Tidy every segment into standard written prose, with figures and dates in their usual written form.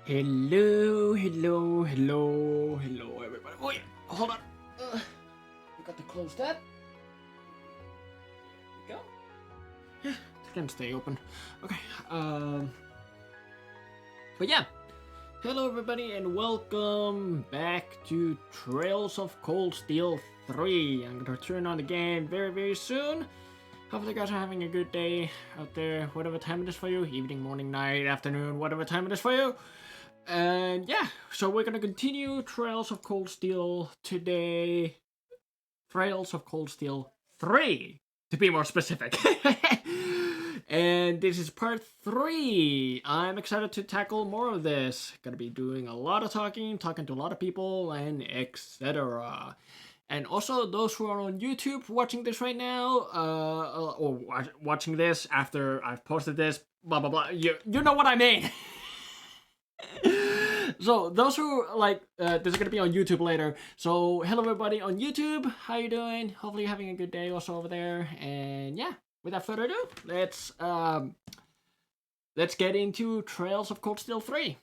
Hello, everybody. Oh yeah, hold on. We got to close that. There we go. It can stay open. Okay. But yeah. Hello, everybody, and welcome back to Trails of Cold Steel 3. I'm gonna turn on the game very soon. Hopefully you guys are having a good day out there, whatever time it is for you. Evening, morning, night, afternoon, whatever time it is for you. And yeah, so we're gonna continue Trails of Cold Steel today. Trails of Cold Steel 3, to be more specific. And this is part 3. I'm excited to tackle more of this. Gonna be doing a lot of talking to a lot of people, and etc. And also, those who are on YouTube watching this right now, or watching this after I've posted this, blah blah blah, you know what I mean. So those who this is gonna be on YouTube later. So hello everybody on YouTube, how you doing? Hopefully you're having a good day also over there. And yeah, without further ado, let's get into Trails of Cold Steel 3.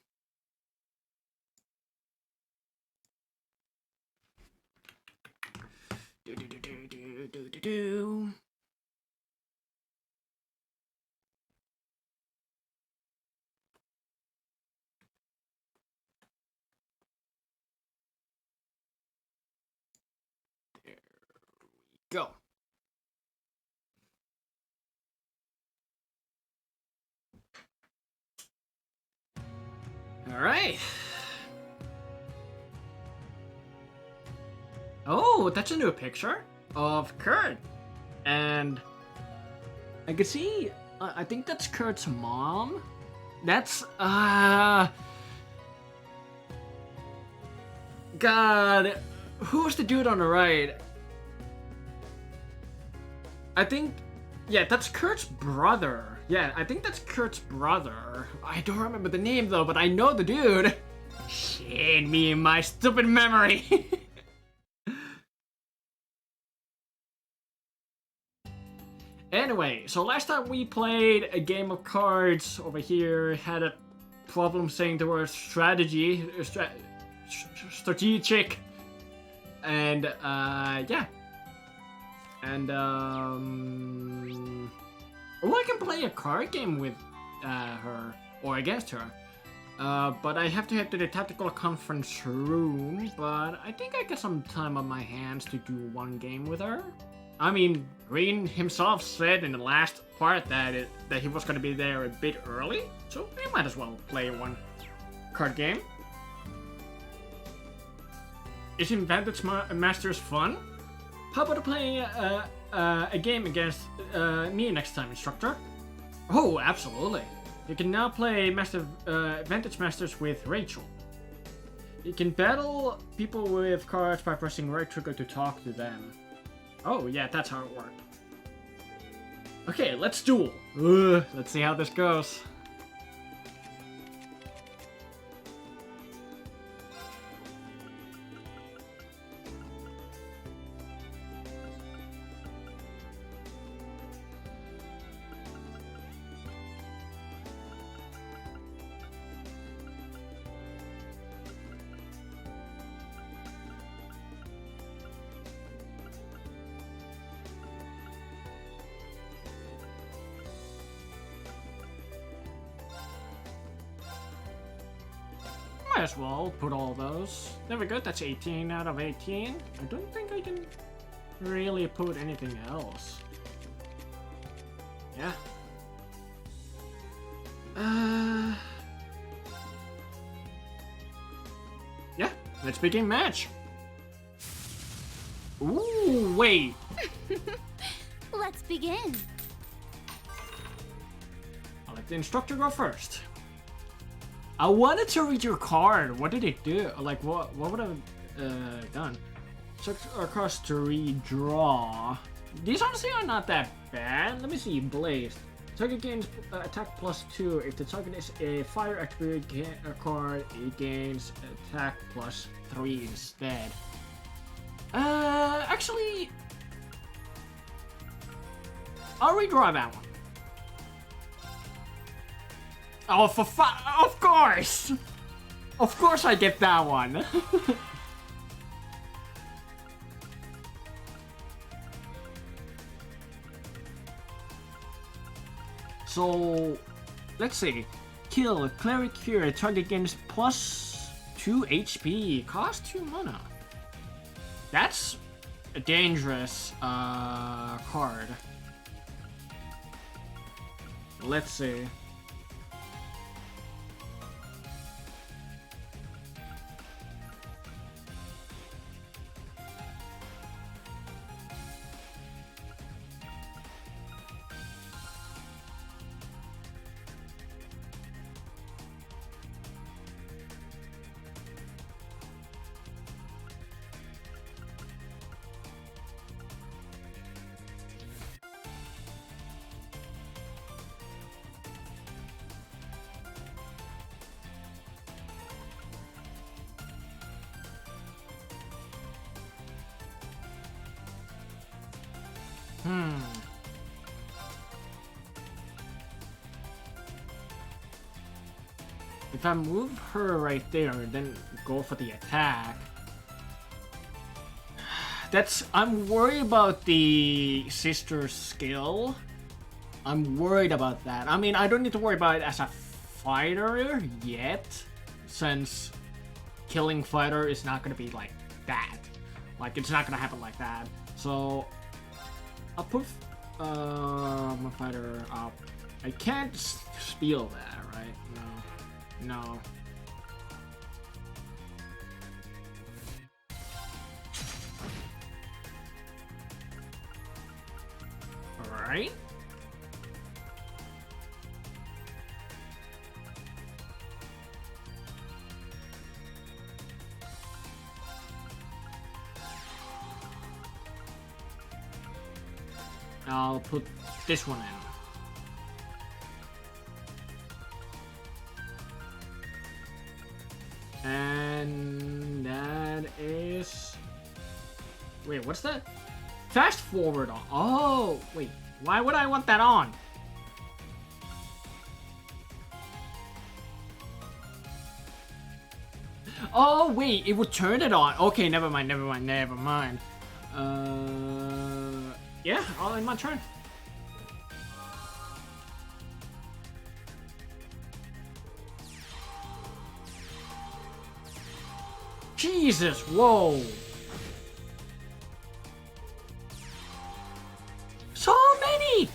Go. All right. Oh, that's a new picture of Kurt, and I can see. I think that's Kurt's mom. That's God, who's the dude on the right? I think, yeah, that's Kurt's brother. Yeah, I think that's Kurt's brother. I don't remember the name though, but I know the dude. Shit, me and my stupid memory. Anyway, so last time we played a game of cards over here, had a problem saying the word strategy, strategic, and yeah. And or I can play a card game with her or against her. But I have to head to the tactical conference room. But I think I got some time on my hands to do one game with her. I mean, Green himself said in the last part that he was going to be there a bit early, so we might as well play one card game. Isn't Bandits Masters fun? How about playing a game against me next time, instructor? Oh, absolutely. You can now play Vantage Masters with Rachel. You can battle people with cards by pressing right trigger to talk to them. Oh, yeah, that's how it works. Okay, let's duel. Let's see how this goes. Might as well put all those. There we go, that's 18 out of 18. I don't think I can really put anything else. Yeah. Yeah, let's begin match. Ooh, wait. Let's begin. I'll let the instructor go first. I wanted to read your card. What did it do? Like, what would I have done? Check our cards to redraw. These honestly are not that bad. Let me see. Blaze. Target gains attack +2. If the target is a fire attribute card, it gains attack +3 instead. Actually, I'll redraw that one. Oh, of course! Of course I get that one! So, let's see. Kill, Cleric Cure, target gains +2 HP, cost 2 mana. That's a dangerous card. Let's see. If I move her right there and then go for the attack, I'm worried about the sister's skill. I'm worried about that. I mean, I don't need to worry about it as a fighter yet, since killing fighter is not gonna be like that. Like, it's not gonna happen like that. So, I'll put my fighter up. I can't steal that, right? No. Alright. I'll put this one in. And that is... Wait, what's that? Fast forward on. Oh, wait. Why would I want that on? Oh, wait. It would turn it on. Okay, never mind. Yeah, I'll end my turn. Jesus, whoa. So many!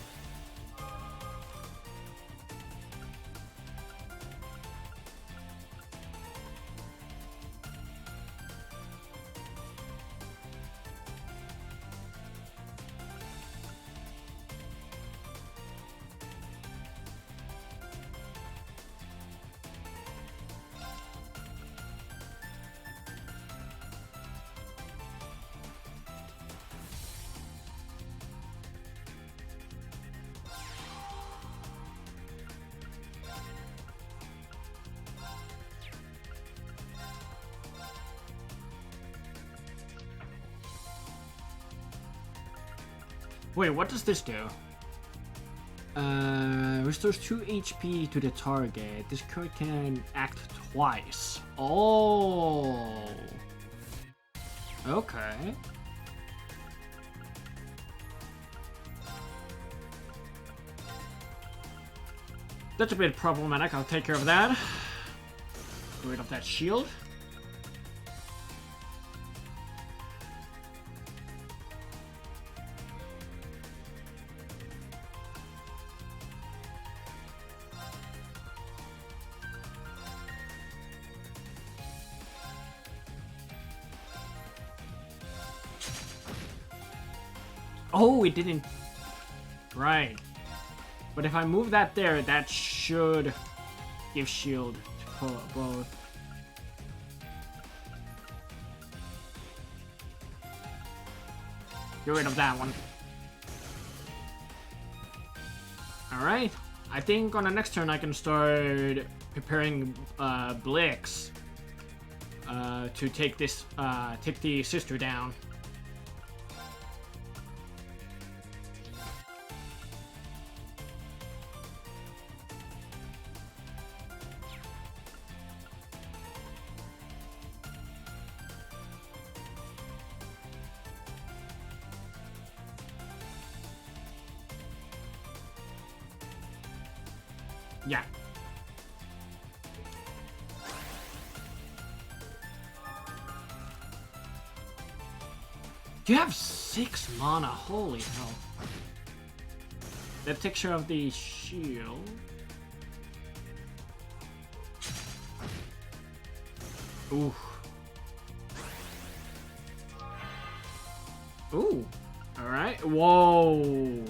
Wait, what does this do? Restores 2 HP to the target. This card can act twice. Oh. Okay. That's a bit problematic. I'll take care of that. Get rid of that shield. Oh, it didn't. Right. But if I move that there, that should give shield to both. Get rid of that one. Alright. I think on the next turn I can start preparing Blix to take this take the sister down. Yeah. You have 6 mana, holy hell. That takes care of the shield. Ooh. Ooh. Alright. Whoa.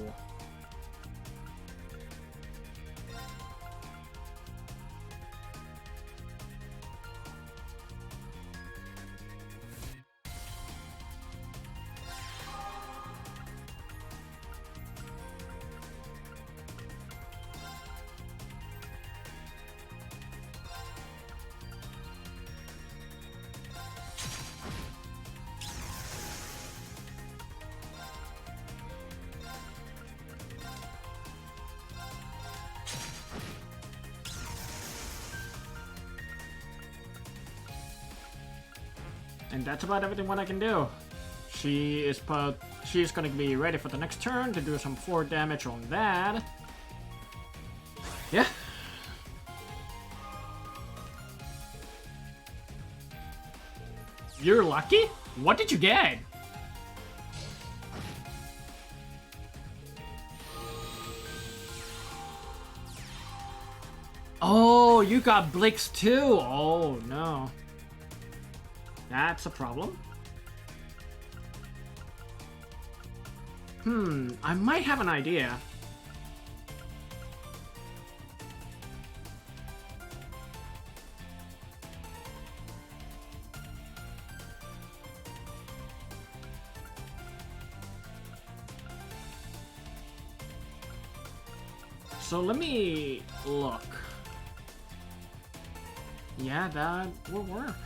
And that's about everything what I can do. She's gonna be ready for the next turn to do some 4 damage on that. Yeah. You're lucky? What did you get? Oh, you got Blix too. Oh no. That's a problem. I might have an idea. So let me look. Yeah, that will work.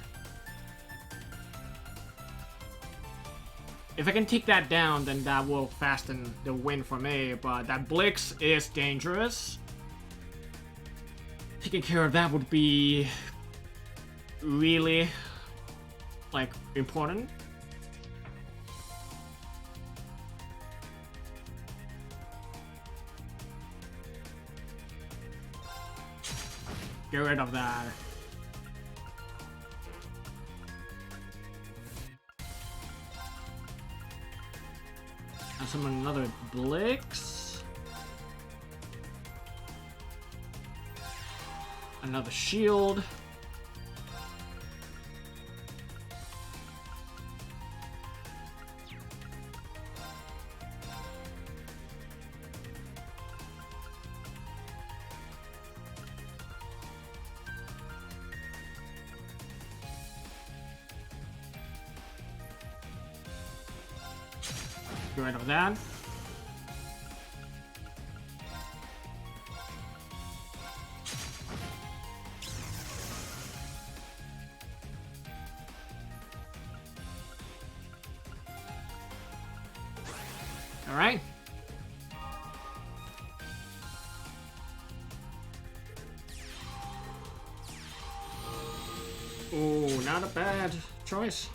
If I can take that down, then that will fasten the win for me, but that Blix is dangerous. Taking care of that would be really, like, important. Get rid of that. I'll summon another Blix. Another shield. Get rid of that. Alright. Oh, not a bad choice.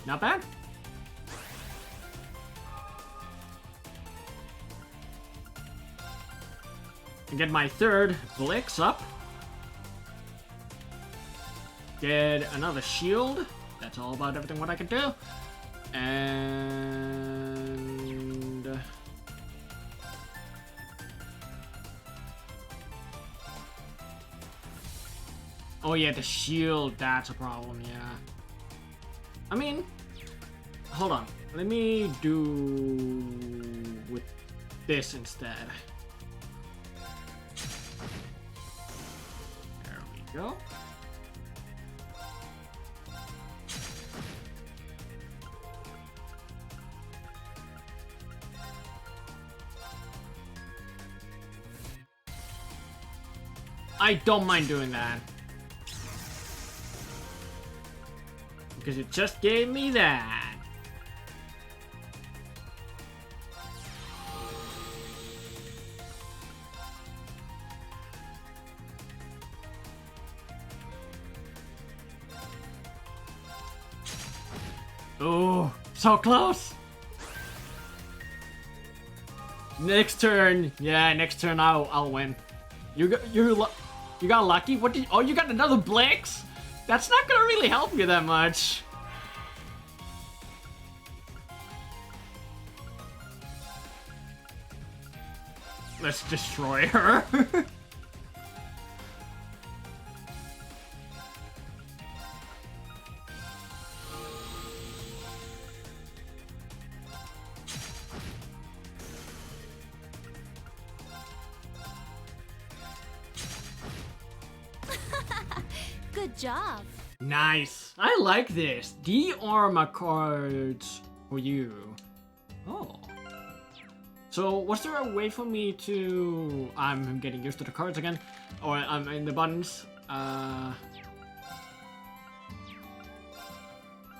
Not bad. And get my third Blix up. Get another shield. That's all about everything what I can do. And oh yeah, the shield, that's a problem, yeah. I mean, hold on. Let me do with this instead. There we go. I don't mind doing that. Because it just gave me that. Oh, so close. Next turn. Yeah, next turn I'll win. You got lucky? What did? Oh, you got another Blix? That's not gonna really help you that much. Let's destroy her. Good job. Nice. I like this. De-armor cards for you. Oh. So, was there a way for me to... I'm getting used to the cards again. Or I'm in the buttons.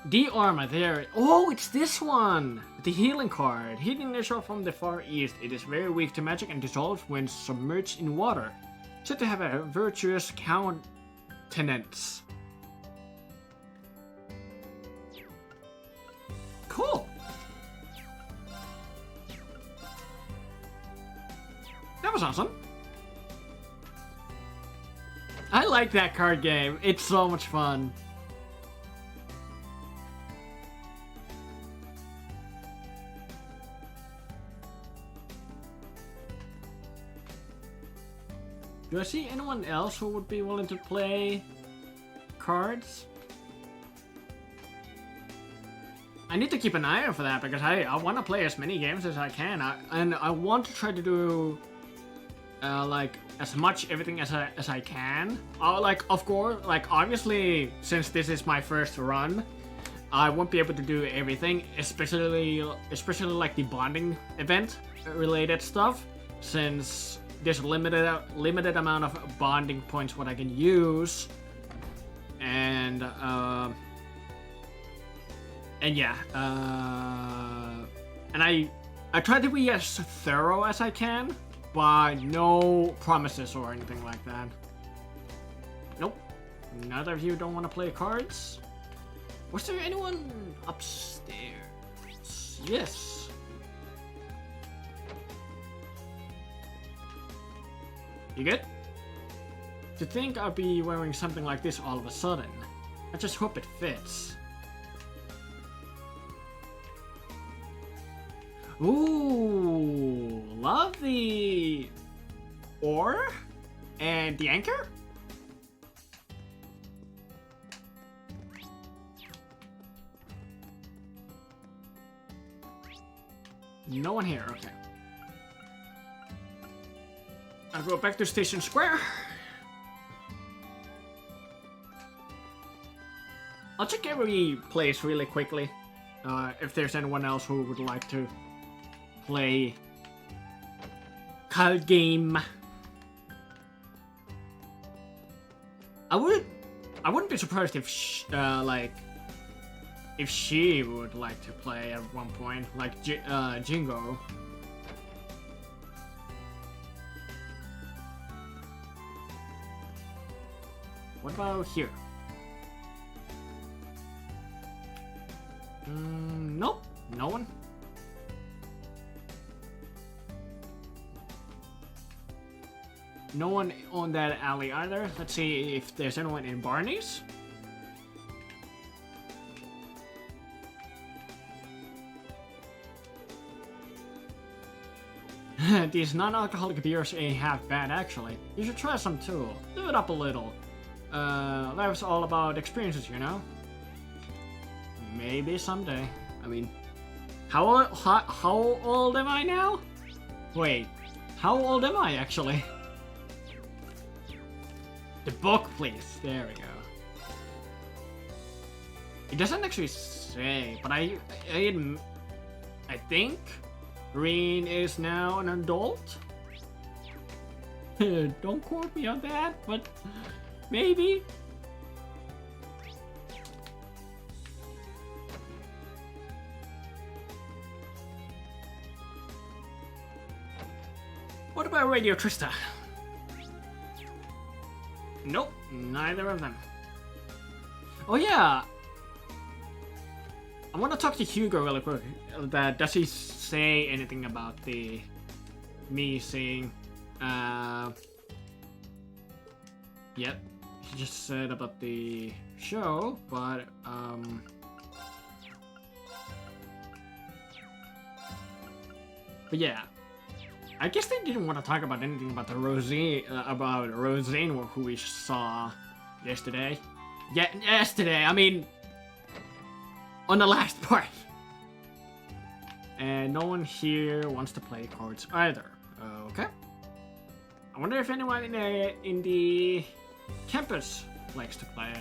De-armor, there. Oh, it's this one. The healing card. Healing nature from the Far East. It is very weak to magic and dissolves when submerged in water. Said to have a virtuous countenance. Cool. That was awesome. I like that card game. It's so much fun. Do I see anyone else who would be willing to play cards? I need to keep an eye out for that because I want to play as many games as I can. And I want to try to do like as much everything as I can. Like of course, like obviously since this is my first run, I won't be able to do everything, especially like the bonding event related stuff, since there's a limited amount of bonding points what I can use, and yeah, and I try to be as thorough as I can, but no promises or anything like that. Nope. Neither of you don't want to play cards? Was there anyone upstairs? Yes. You good? To think I'd be wearing something like this all of a sudden. I just hope it fits. Ooh, love the oar and the anchor. No one here, okay. I'll go back to Station Square. I'll check every place really quickly. If there's anyone else who would like to play card game. I wouldn't be surprised if if she would like to play at one point, like Jingo. What about here? Nope. No one. No one on that alley either. Let's see if there's anyone in Barney's. These non-alcoholic beers ain't half bad, actually. You should try some too. Live it up a little. Life's all about experiences, you know? Maybe someday. I mean, how old am I now? Wait, how old am I actually? The book, please. There we go. It doesn't actually say, but I think Green is now an adult. Don't quote me on that, but maybe. What about Radio Trista? Nope, neither of them. Oh yeah, I want to talk to Hugo really quick. Does he say anything about me seeing? Yep, he just said about the show, but yeah. I guess they didn't want to talk about anything about the Roseanne, who we saw yesterday. Yeah, yesterday, I mean, on the last part. And no one here wants to play cards either. Okay. I wonder if anyone in the campus likes to play.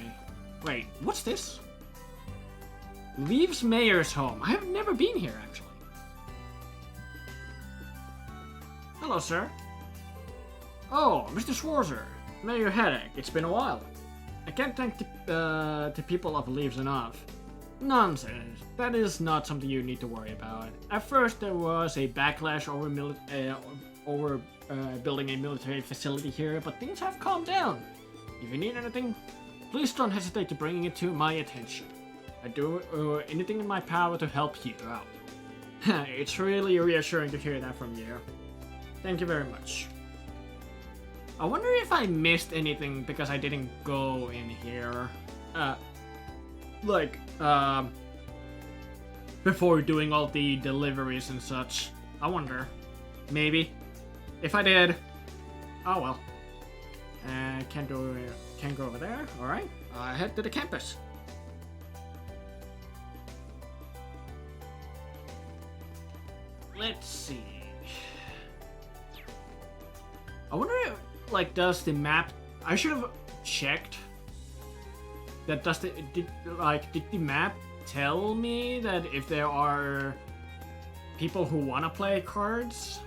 Wait, what's this? Leaves Mayor's home. I have never been here, actually. Hello, sir. Oh, Mr. Schwarzer. Mayor Headache. It's been a while. I can't thank the people of Leaves enough. Nonsense. That is not something you need to worry about. At first, there was a backlash over building a military facility here, but things have calmed down. If you need anything, please don't hesitate to bring it to my attention. I do anything in my power to help you out. It's really reassuring to hear that from you. Thank you very much. I wonder if I missed anything because I didn't go in here. Before doing all the deliveries and such. I wonder. Maybe. If I did, oh well. Can't go over there. All right. Head to the campus. Let's see. I wonder if, does the map... I should have checked. That did the map tell me that if there are people who want to play cards?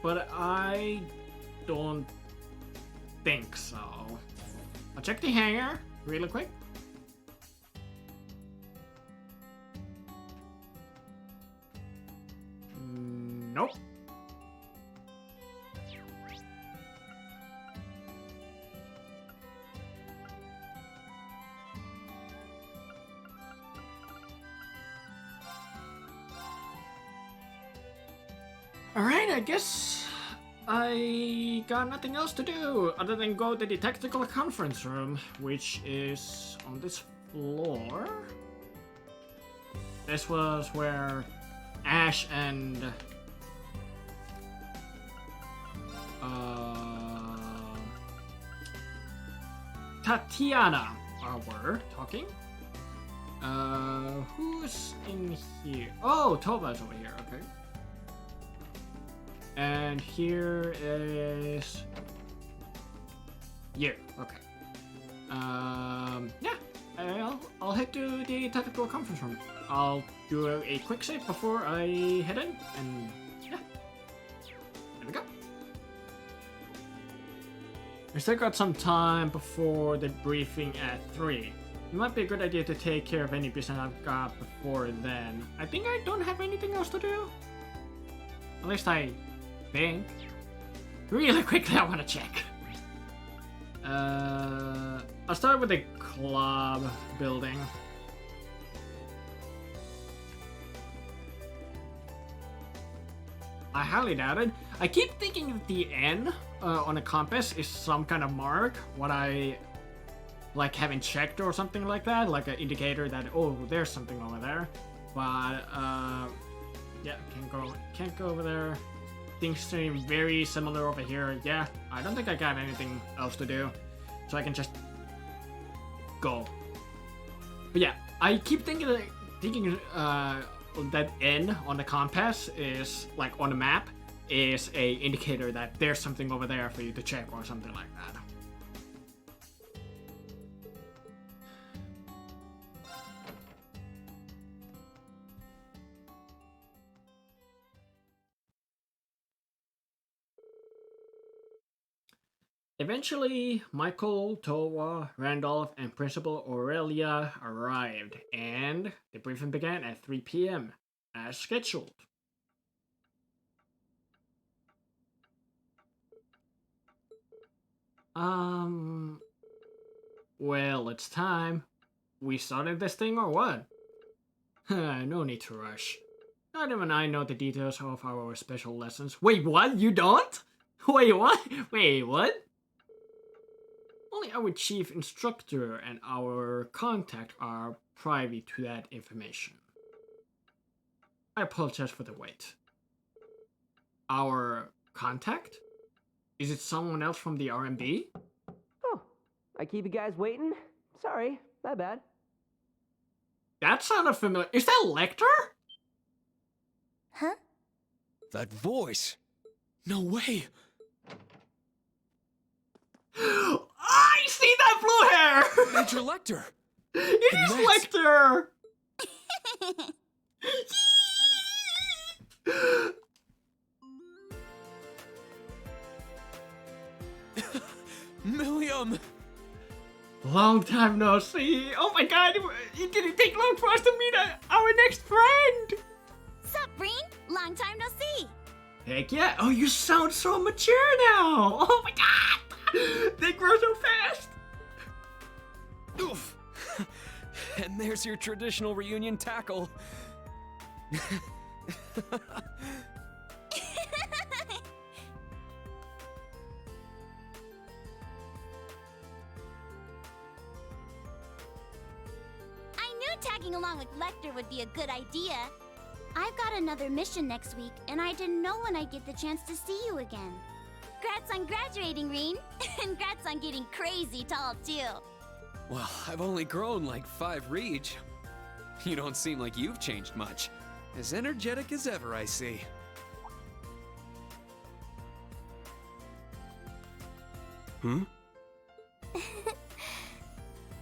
But I don't think so. I'll check the hangar really quick. Nope. Alright, I guess I got nothing else to do other than go to the tactical conference room, which is on this floor. This was where Ash and Tatiana were talking. Who's in here? Oh, Tova's over here, okay. And here is you, okay. Yeah, I'll head to the tactical conference room. I'll do a quick save before I head in, and yeah, there we go. I still got some time before the briefing at 3. It might be a good idea to take care of any business I've got before then. I think I don't have anything else to do. At least I think. Really quickly, I want to check. I'll start with the club building. I highly doubt it. I keep thinking that the N on a compass is some kind of mark, what I like haven't checked or something like that, like an indicator that, oh, there's something over there. But yeah, can't go over there. Things seem very similar over here. Yeah, I don't think I got anything else to do, so I can just go. But yeah, I keep thinking that N on the compass is, like on the map, is a indicator that there's something over there for you to check or something like that. Eventually, Michael, Towa, Randolph, and Principal Aurelia arrived, and the briefing began at 3 p.m. as scheduled. Well, it's time. We started this thing or what? No need to rush. Not even I know the details of our special lessons. Wait, what? You don't? Wait, what? Wait, what? Only our chief instructor and our contact are privy to that information. I apologize for the wait. Our contact? Is it someone else from the RMB? Oh, I keep you guys waiting? Sorry, my bad. That sounded familiar. Is that Lecter? Huh? That voice! No way! I see that blue hair! Major Lecter! It is Max. Lecter! Milliam! Long time no see. Oh my god, it didn't take long for us to meet our next friend. Sup, Breen? Long time no see. Heck yeah. Oh, you sound so mature now. Oh my god. They grow so fast. Oof! And there's your traditional reunion tackle. I knew tagging along with Lecter would be a good idea. I've got another mission next week, and I didn't know when I'd get the chance to see you again. Grats on graduating, Reen. And grats on getting crazy tall, too. Well, I've only grown like 5 reach. You don't seem like you've changed much. As energetic as ever, I see. Hmm?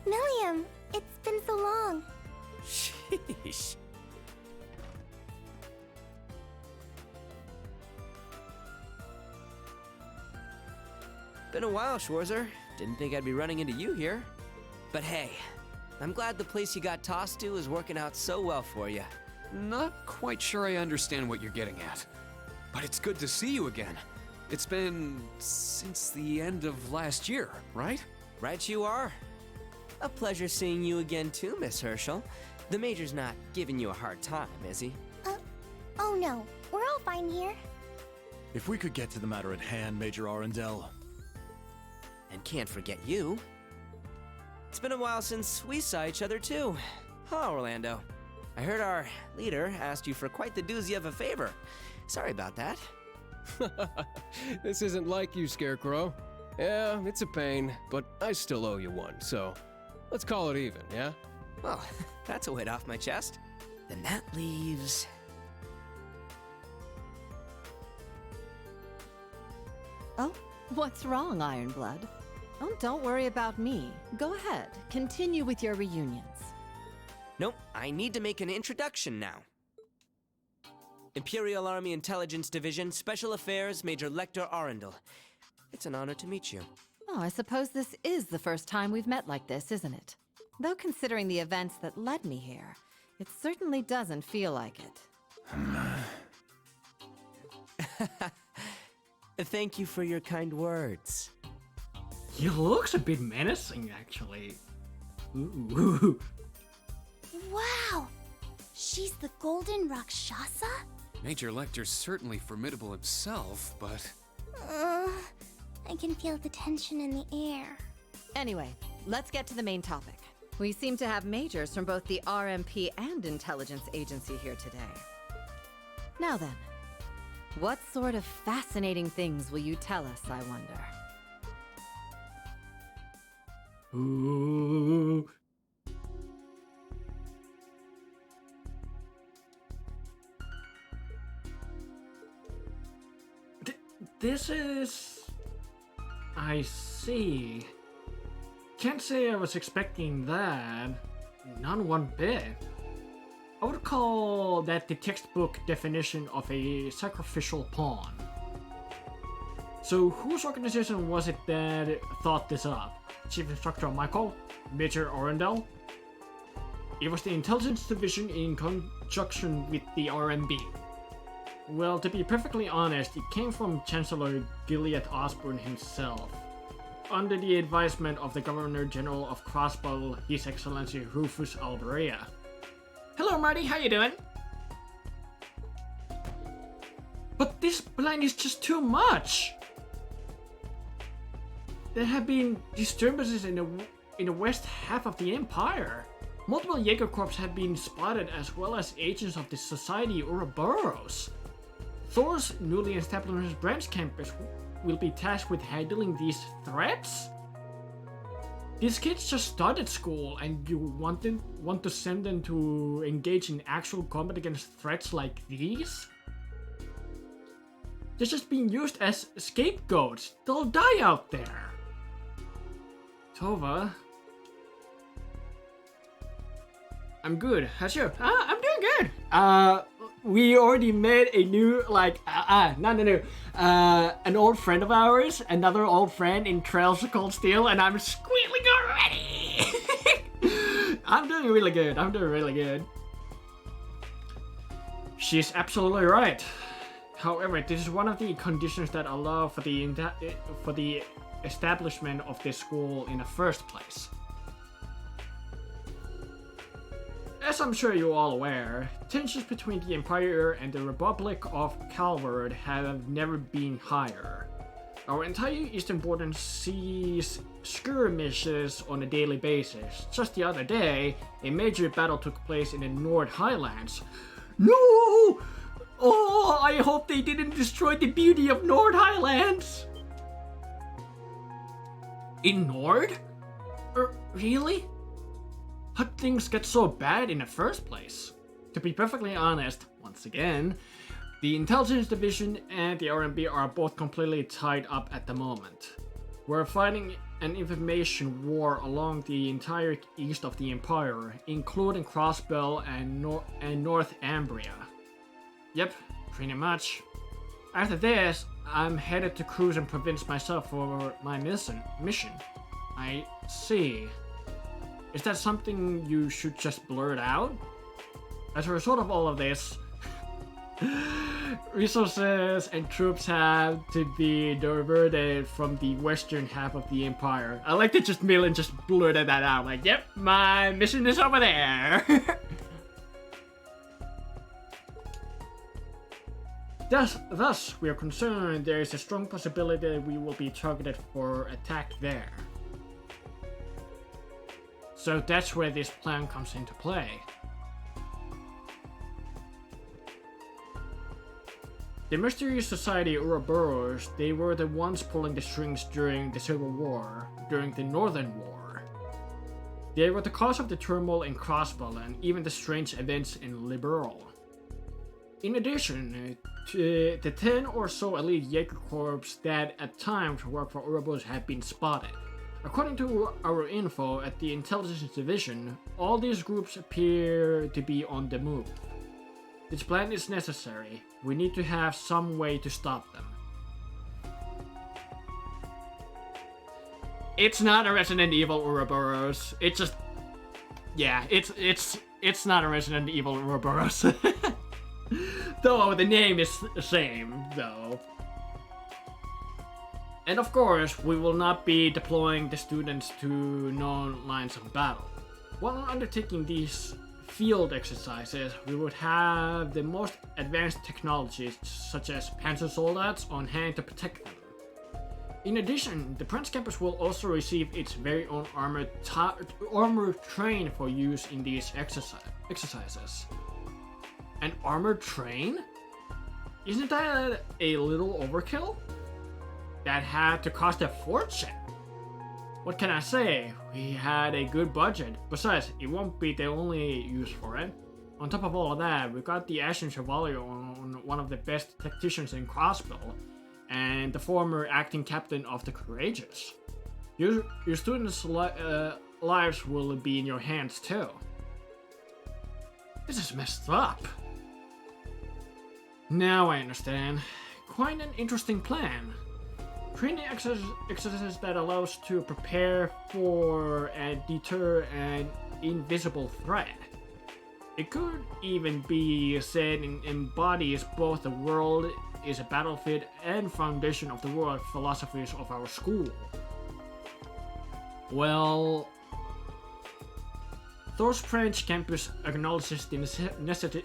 Milliam, it's been so long. Sheesh. Been a while, Schwarzer. Didn't think I'd be running into you here. But hey, I'm glad the place you got tossed to is working out so well for you. Not quite sure I understand what you're getting at. But it's good to see you again. It's been since the end of last year, right? Right you are. A pleasure seeing you again too, Miss Herschel. The Major's not giving you a hard time, is he? Oh no, we're all fine here. If we could get to the matter at hand, Major Arundel. And can't forget you. It's been a while since we saw each other too. Huh, Orlando? I heard our leader asked you for quite the doozy of a favor. Sorry about that. This isn't like you, Scarecrow. Yeah, it's a pain, but I still owe you one, so let's call it even, yeah? Well, that's a weight off my chest. Then that leaves... Oh, what's wrong, Ironblood? Oh, don't worry about me. Go ahead, continue with your reunions. Nope, I need to make an introduction now. Imperial Army Intelligence Division, Special Affairs, Major Lecter Arundel. It's an honor to meet you. Oh, I suppose this is the first time we've met like this, isn't it? Though considering the events that led me here, it certainly doesn't feel like it. Thank you for your kind words. He looks a bit menacing, actually. Ooh. Wow! She's the Golden Rakshasa? Major Lecter's certainly formidable himself, but... I can feel the tension in the air. Anyway, let's get to the main topic. We seem to have majors from both the RMP and Intelligence Agency here today. Now then, what sort of fascinating things will you tell us, I wonder? Ooh. This is... I see. Can't say I was expecting that. Not one bit. I would call that the textbook definition of a sacrificial pawn. So whose organization was it that thought this up? Chief Instructor Michael? Major Orendel? It was the Intelligence Division in conjunction with the RMB. Well, to be perfectly honest, it came from Chancellor Gilead Osborne himself, under the advisement of the Governor General of Crossbow, His Excellency Rufus Alberea. Hello Marty, how you doing? But this plan is just too much! There have been disturbances in the west half of the Empire. Multiple Jaeger Corps have been spotted, as well as agents of the Society Ouroboros. Thurs' newly established branch campus will be tasked with handling these threats? These kids just started school and you want to send them to engage in actual combat against threats like these? They're just being used as scapegoats. They'll die out there. Tova. I'm good. How's you? I'm doing good. We already made a new, an old friend of ours, another old friend in Trails of Cold Steel, and I'm squealing already! I'm doing really good. She's absolutely right. However, this is one of the conditions that allow for the establishment of this school in the first place. As I'm sure you're all aware, tensions between the Empire and the Republic of Calvard have never been higher. Our entire eastern border sees skirmishes on a daily basis. Just the other day, a major battle took place in the Nord Highlands. No! Oh, I hope they didn't destroy the beauty of Nord Highlands! In Nord? Really? How'd things get so bad in the first place? To be perfectly honest, once again, the Intelligence Division and the RMB are both completely tied up at the moment. We're fighting an information war along the entire east of the Empire, including Crossbell and North Ambria. Yep, pretty much. After this, I'm headed to Cruise Province myself for my mission. I see. Is that something you should just blurt out? As a result of all of this, resources and troops have to be diverted from the western half of the Empire. I like that just Milan just blurted that out, like, yep, my mission is over there. Thus, we are concerned there is a strong possibility that we will be targeted for attack there. So that's where this plan comes into play. The mysterious society Ouroboros, they were the ones pulling the strings during the Civil War, during the Northern War. They were the cause of the turmoil in Crossbell and even the strange events in Liberal. In addition, the 10 or so elite Jaeger Corps that at times worked for Ouroboros had been spotted. According to our info at the Intelligence Division, all these groups appear to be on the move. This plan is necessary. We need to have some way to stop them. It's not a Resident Evil Ouroboros. It's just... yeah, it's not a Resident Evil Ouroboros. Though the name is the same, though. And of course, we will not be deploying the students to known lines of battle. While undertaking these field exercises, we would have the most advanced technologies such as panzer soldates on hand to protect them. In addition, the Prince campus will also receive its very own armored train for use in these exercises. An armored train? Isn't that a little overkill? That had to cost a fortune. What can I say? We had a good budget. Besides, it won't be the only use for it. On top of all of that, we got the Ashen Chevalier on one of the best tacticians in Crossbow, and the former acting captain of the Courageous. Your students' lives will be in your hands too. This is messed up. Now I understand. Quite an interesting plan. Training exercises that allows to prepare for and deter an invisible threat. It could even be said it embodies both the world is a battlefield and foundation of the world philosophies of our school. Well, Thurs French campus acknowledges the necessity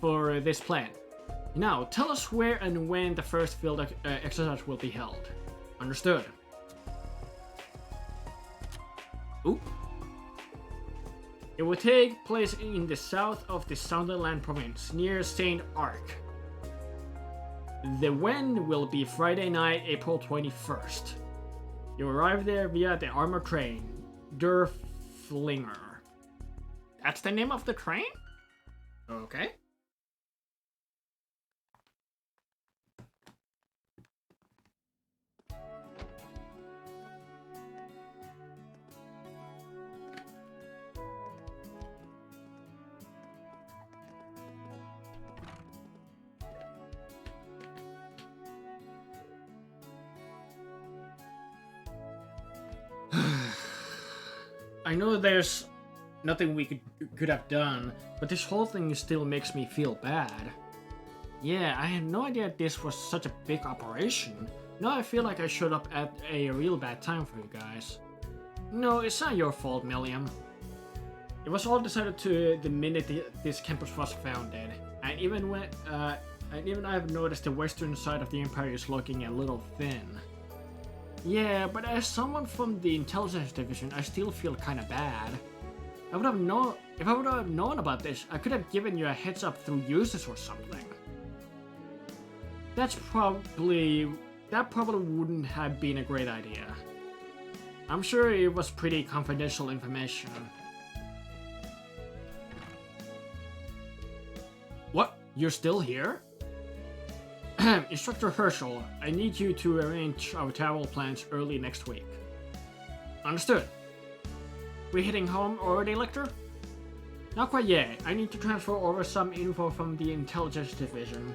for this plan. Now, tell us where and when the first field exercise will be held. Understood. Ooh. It will take place in the south of the Sunderland province, near St. Arc. The when will be Friday night, April 21st. You arrive there via the armored train, Der Flinger. That's the name of the train? Okay. I know there's nothing we could have done, but this whole thing still makes me feel bad. Yeah, I had no idea this was such a big operation. Now I feel like I showed up at a real bad time for you guys. No, it's not your fault, Milliam. It was all decided to the minute this campus was founded, and even I've noticed the western side of the empire is looking a little thin. Yeah, but as someone from the intelligence division, I still feel kinda bad. If I would have known about this, I could have given you a heads up through uses or something. That probably wouldn't have been a great idea. I'm sure it was pretty confidential information. What? You're still here? Instructor Herschel, I need you to arrange our travel plans early next week. Understood. We heading home already, Lecter? Not quite yet. I need to transfer over some info from the intelligence division.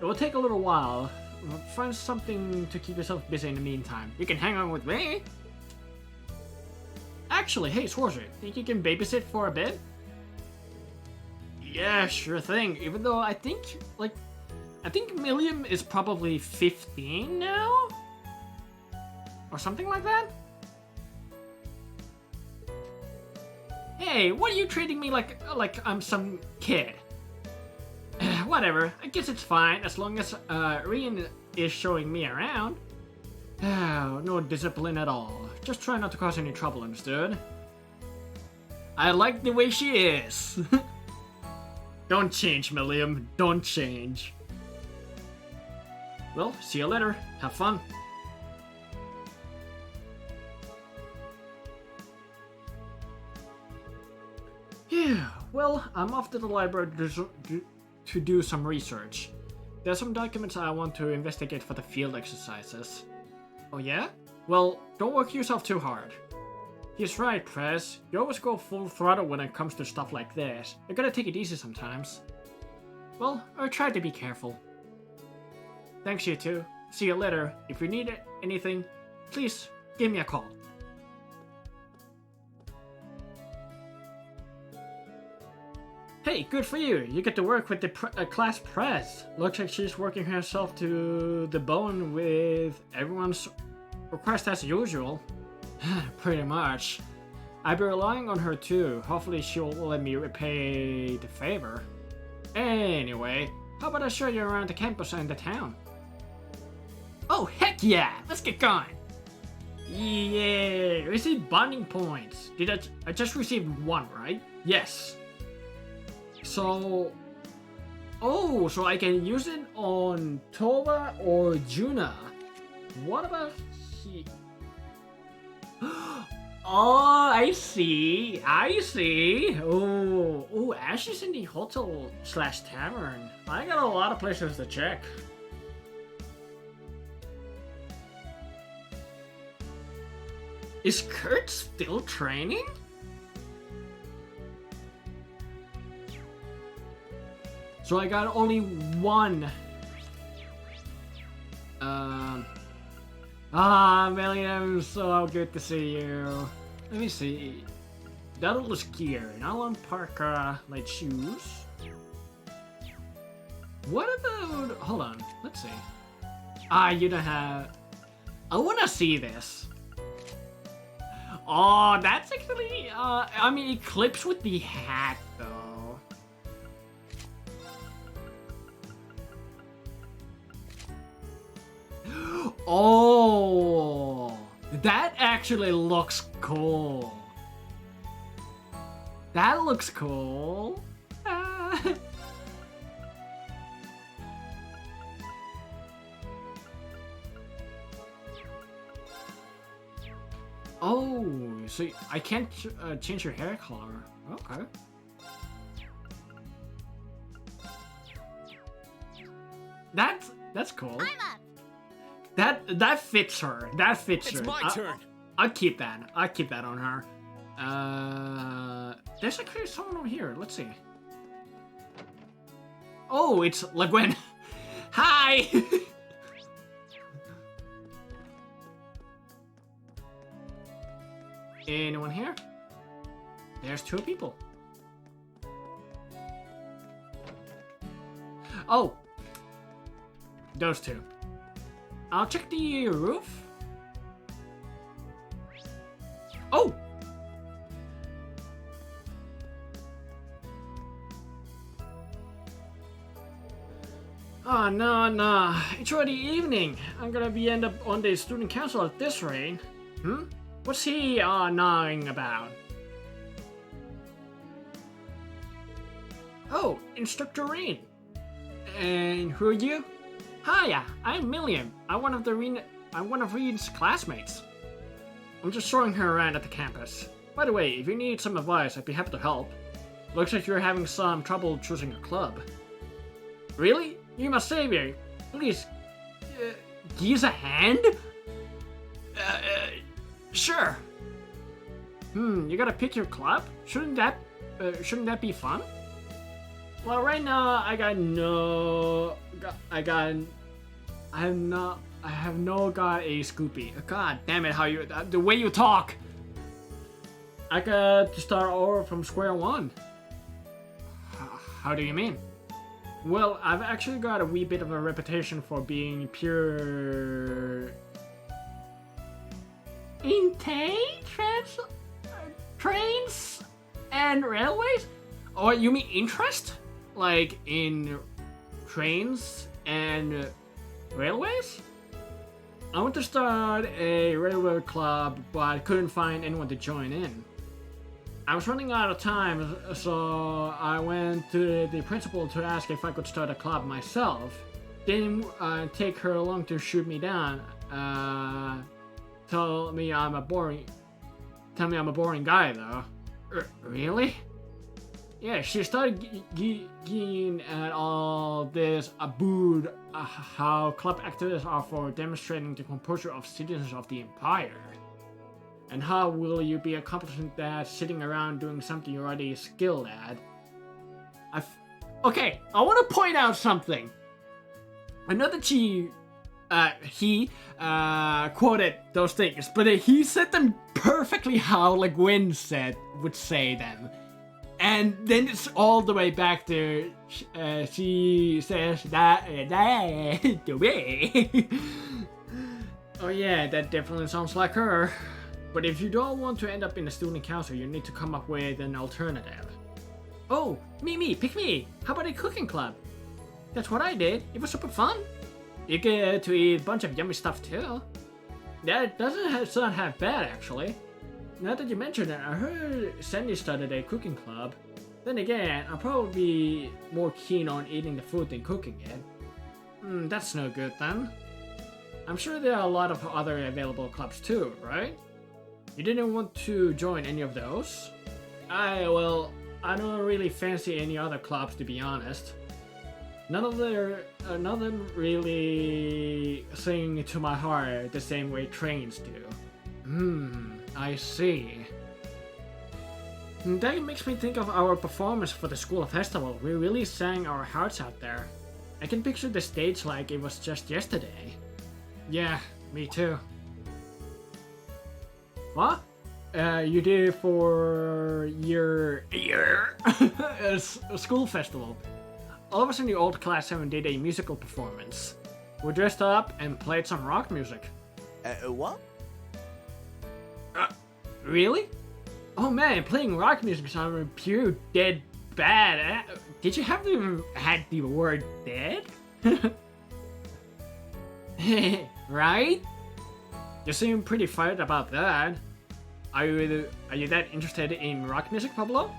It will take a little while. Find something to keep yourself busy in the meantime. You can hang on with me. Actually, hey, Sworzer, think you can babysit for a bit? Yeah, sure thing. Even though I think Milliam is probably 15 now? Or something like that? Hey, what are you treating me like I'm some kid? Whatever, I guess it's fine as long as Rian is showing me around. No discipline at all. Just try not to cause any trouble, understood? I like the way she is. Don't change, Milliam. Don't change. Well, see you later. Have fun. Yeah, well, I'm off to the library to do some research. There's some documents I want to investigate for the field exercises. Oh yeah? Well, don't work yourself too hard. He's right, Prez. You always go full throttle when it comes to stuff like this. You gotta take it easy sometimes. Well, I try to be careful. Thanks, you two. See you later. If you need anything, please give me a call. Hey, good for you. You get to work with the class press. Looks like she's working herself to the bone with everyone's request as usual. Pretty much. I'll be relying on her too. Hopefully she'll let me repay the favor. Anyway, how about I show you around the campus and the town? Oh, heck yeah! Let's get going! Yeah! Receive bonding points. I just received one, right? Yes. So... Oh, so I can use it on Tova or Juna. What about he... Oh, I see. Oh, Ash is in the hotel/tavern. I got a lot of places to check. Is Kurt still training? So I got only one. Million, so good to see you. Let me see. Daedalus gear, nylon parka, light shoes. What about? Hold on, let's see. You don't have. I wanna see this. Oh, that's actually. I mean, it clips with the hat though. Oh, that actually looks cool. That looks cool. Oh, so I can't change your hair color. Okay. That's cool. I'm up. That fits her. That fits her. It's my turn. I'd keep that. I'd keep that on her. There's actually someone over here. Let's see. Oh, it's LeGwen. Hi. Anyone here? There's two people. Oh, those two. I'll check the roof. Oh! Oh, no. It's already evening. I'm gonna end up on the student council at this rate. What's he, gnawing about? Oh, Instructor Rain. And who are you? Hiya, I'm Milliam. I'm one of Reen's classmates. I'm just showing her around at the campus. By the way, if you need some advice, I'd be happy to help. Looks like you're having some trouble choosing a club. Really? You're my savior. Please, give us a hand? Sure. You gotta pick your club? Shouldn't that be fun? Well, right now I have no got a Scoopy. God damn it! The way you talk. I got to start over from square one. How do you mean? Well, I've actually got a wee bit of a reputation for being pure. In trains and railways? Or you mean interest? Like in trains and railways? I want to start a railway club, but couldn't find anyone to join in. I was running out of time, so I went to the principal to ask if I could start a club myself. Didn't take her long to shoot me down. Tell me I'm a boring guy though. Really? Yeah, she started geeking at all this about how club activities are for demonstrating the composure of citizens of the Empire. And how will you be accomplishing that sitting around doing something you're already skilled at? Okay, I want to point out something. I know that he quoted those things, but he said them perfectly how like Gwen would say them. And then it's all the way back to she says that to me. Oh yeah, that definitely sounds like her. But if you don't want to end up in the student council, you need to come up with an alternative. Oh, pick me. How about a cooking club? That's what I did. It was super fun. You get to eat a bunch of yummy stuff too. That doesn't sound half bad actually. Now that you mention it, I heard Sandy started a cooking club. Then again, I'll probably be more keen on eating the food than cooking it. That's no good then. I'm sure there are a lot of other available clubs too, right? You didn't want to join any of those? I don't really fancy any other clubs to be honest. None of them really sing to my heart the same way trains do. I see. That makes me think of our performance for the school festival. We really sang our hearts out there. I can picture the stage like it was just yesterday. Yeah, me too. What? You did for your school festival. All of us in the old class 7 did a musical performance. We dressed up and played some rock music. What? Really? Oh man, playing rock music sounded pure dead bad. Did you have to add the word dead? Right? You seem pretty fired about that. Are you that interested in rock music, Pablo?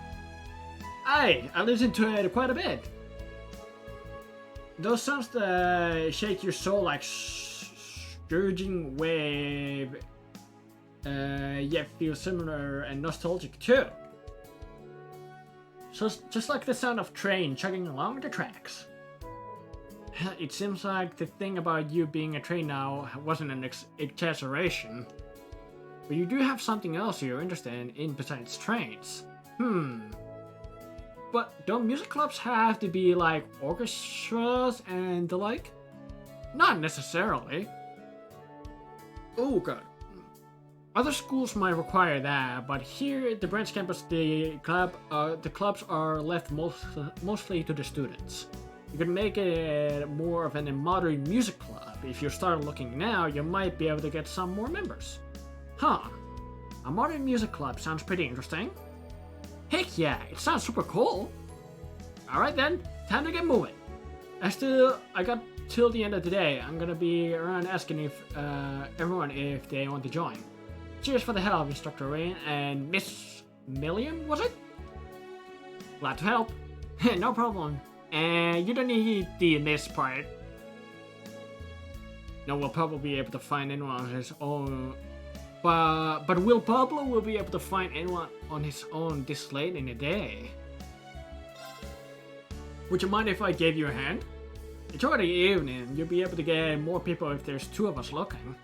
I listen to it quite a bit. Those sounds that shake your soul like scourging wave, yet feel similar and nostalgic too. So just like the sound of train chugging along the tracks. It seems like the thing about you being a train now wasn't an exaggeration. But you do have something else you're interested in besides trains. But don't music clubs have to be like orchestras and the like? Not necessarily. Oh god. Other schools might require that, but here at the branch campus the clubs are left mostly to the students. You could make it more of a modern music club. If you start looking now, you might be able to get some more members. Huh. A modern music club sounds pretty interesting. Heck yeah, it sounds super cool. Alright then, time to get moving. I got till the end of the day. I'm gonna be around asking if everyone if they want to join. Cheers for the help, Instructor Rain and Miss Million, was it? Glad to help. No problem. And you don't need the miss part. No, we'll probably be able to find anyone on his own. But will Pablo be able to find anyone on his own this late in the day? Would you mind if I gave you a hand? It's already evening. You'll be able to get more people if there's 2 of us looking.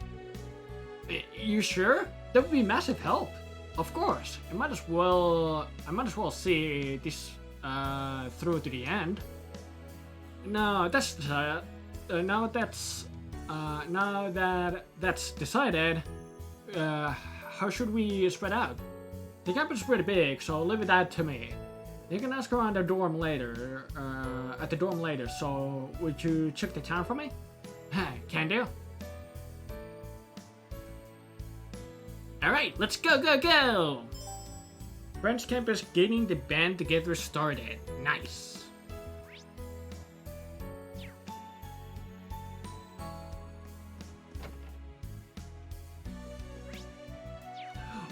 You sure? That would be massive help. Of course. I might as well see this through to the end. Now that that's decided, how should we spread out? The campus is pretty big, so leave that to me. You can ask around the dorm later. At the dorm later. So would you check the town for me? Can do. All right, let's go! Branch campus getting the band together started. Nice.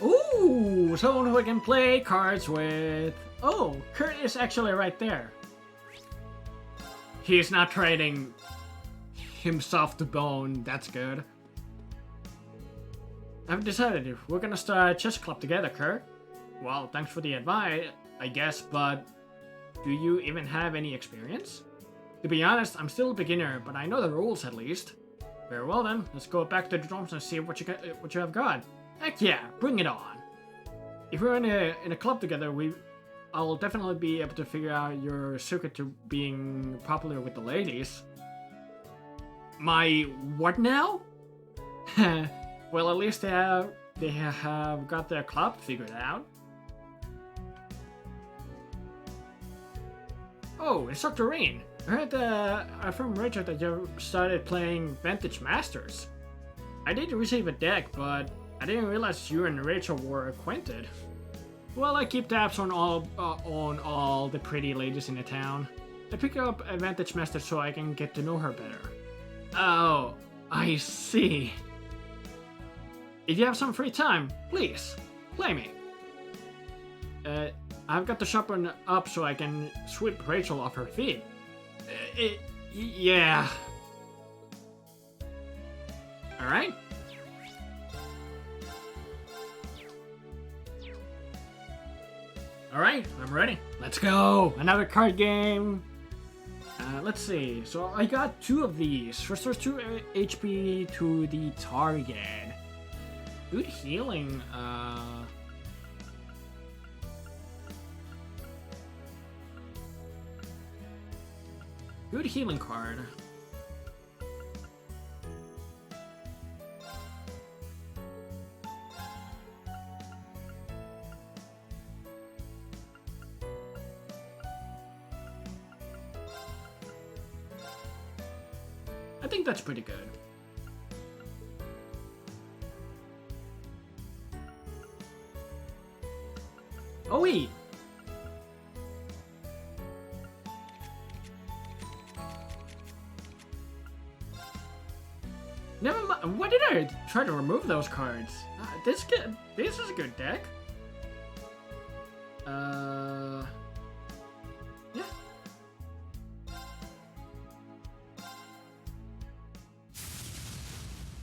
Ooh, someone who I can play cards with. Oh, Kurt is actually right there. He's not trading himself to bone. That's good. I've decided if we're gonna start a chess club together, Kurt. Well, thanks for the advice, I guess, but do you even have any experience? To be honest, I'm still a beginner, but I know the rules at least. Very well then, let's go back to the dorms and see what you have got. Heck yeah, bring it on. If we're in a club together, I'll definitely be able to figure out your secret to being popular with the ladies. My what now? Well, at least they have got their club figured out. Oh, it's Dr. Rain. I heard from Richard that you started playing Vintage Masters. I did receive a deck, but I didn't realize you and Rachel were acquainted. Well, I keep tabs on all the pretty ladies in the town. I pick up a Vintage Master so I can get to know her better. Oh, I see. If you have some free time, please, play me. I've got to sharpen up so I can sweep Rachel off her feet. Yeah. Alright. Alright, I'm ready. Let's go! Another card game! Let's see. So I got 2 of these. Restores 2 HP to the target. Good healing. Good healing card. I think that's pretty good. Oh wait! Never mind. Why did I try to remove those cards? This is a good deck. Yeah.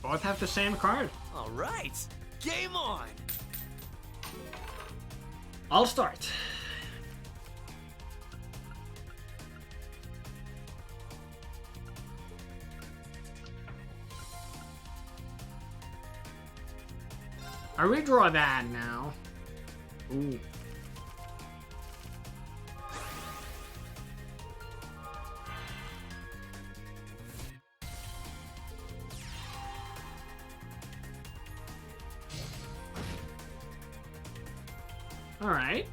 Both have the same card. All right, game on. I'll start. I redraw that now. Ooh. All right.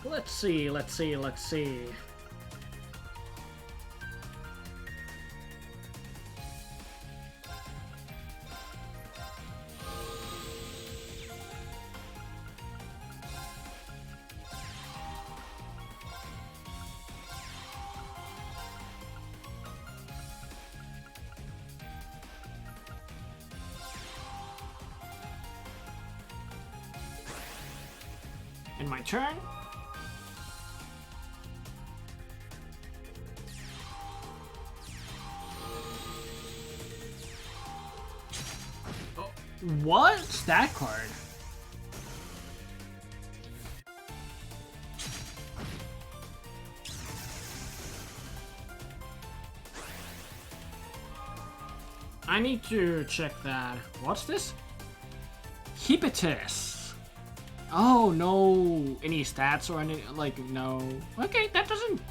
Let's see. In my turn. What? Stat card? I need to check that. What's this? Hippopotamus. Oh no. Any stats or any, like, no. Okay, that doesn't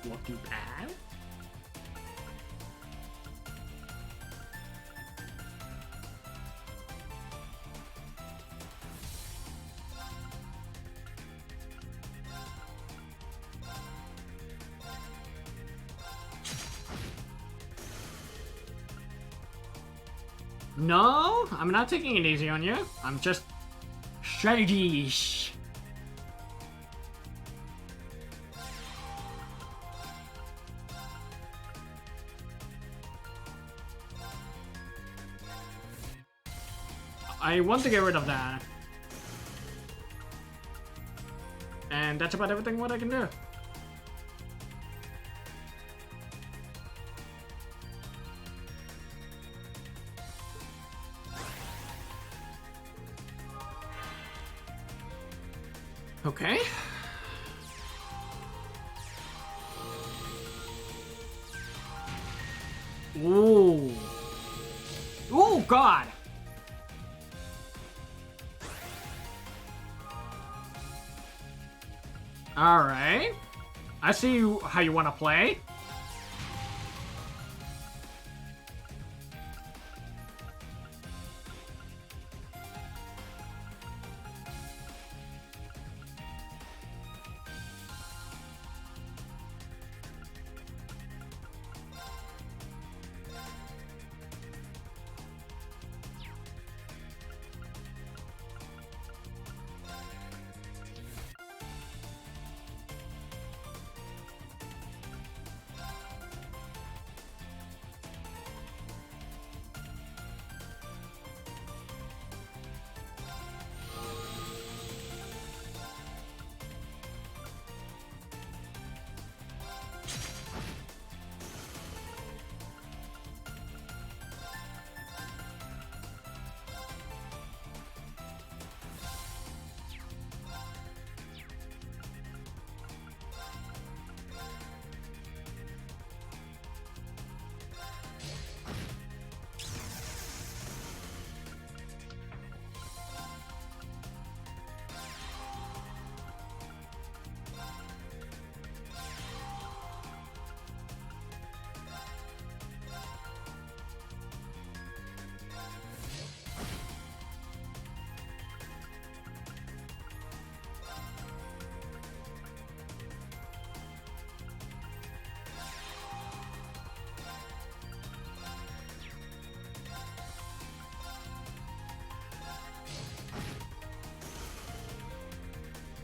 look too bad. No, I'm not taking it easy on you. I'm just strategies. I want to get rid of that. And that's about everything what I can do. Okay. Ooh. Oh God. All right. I see how you want to play.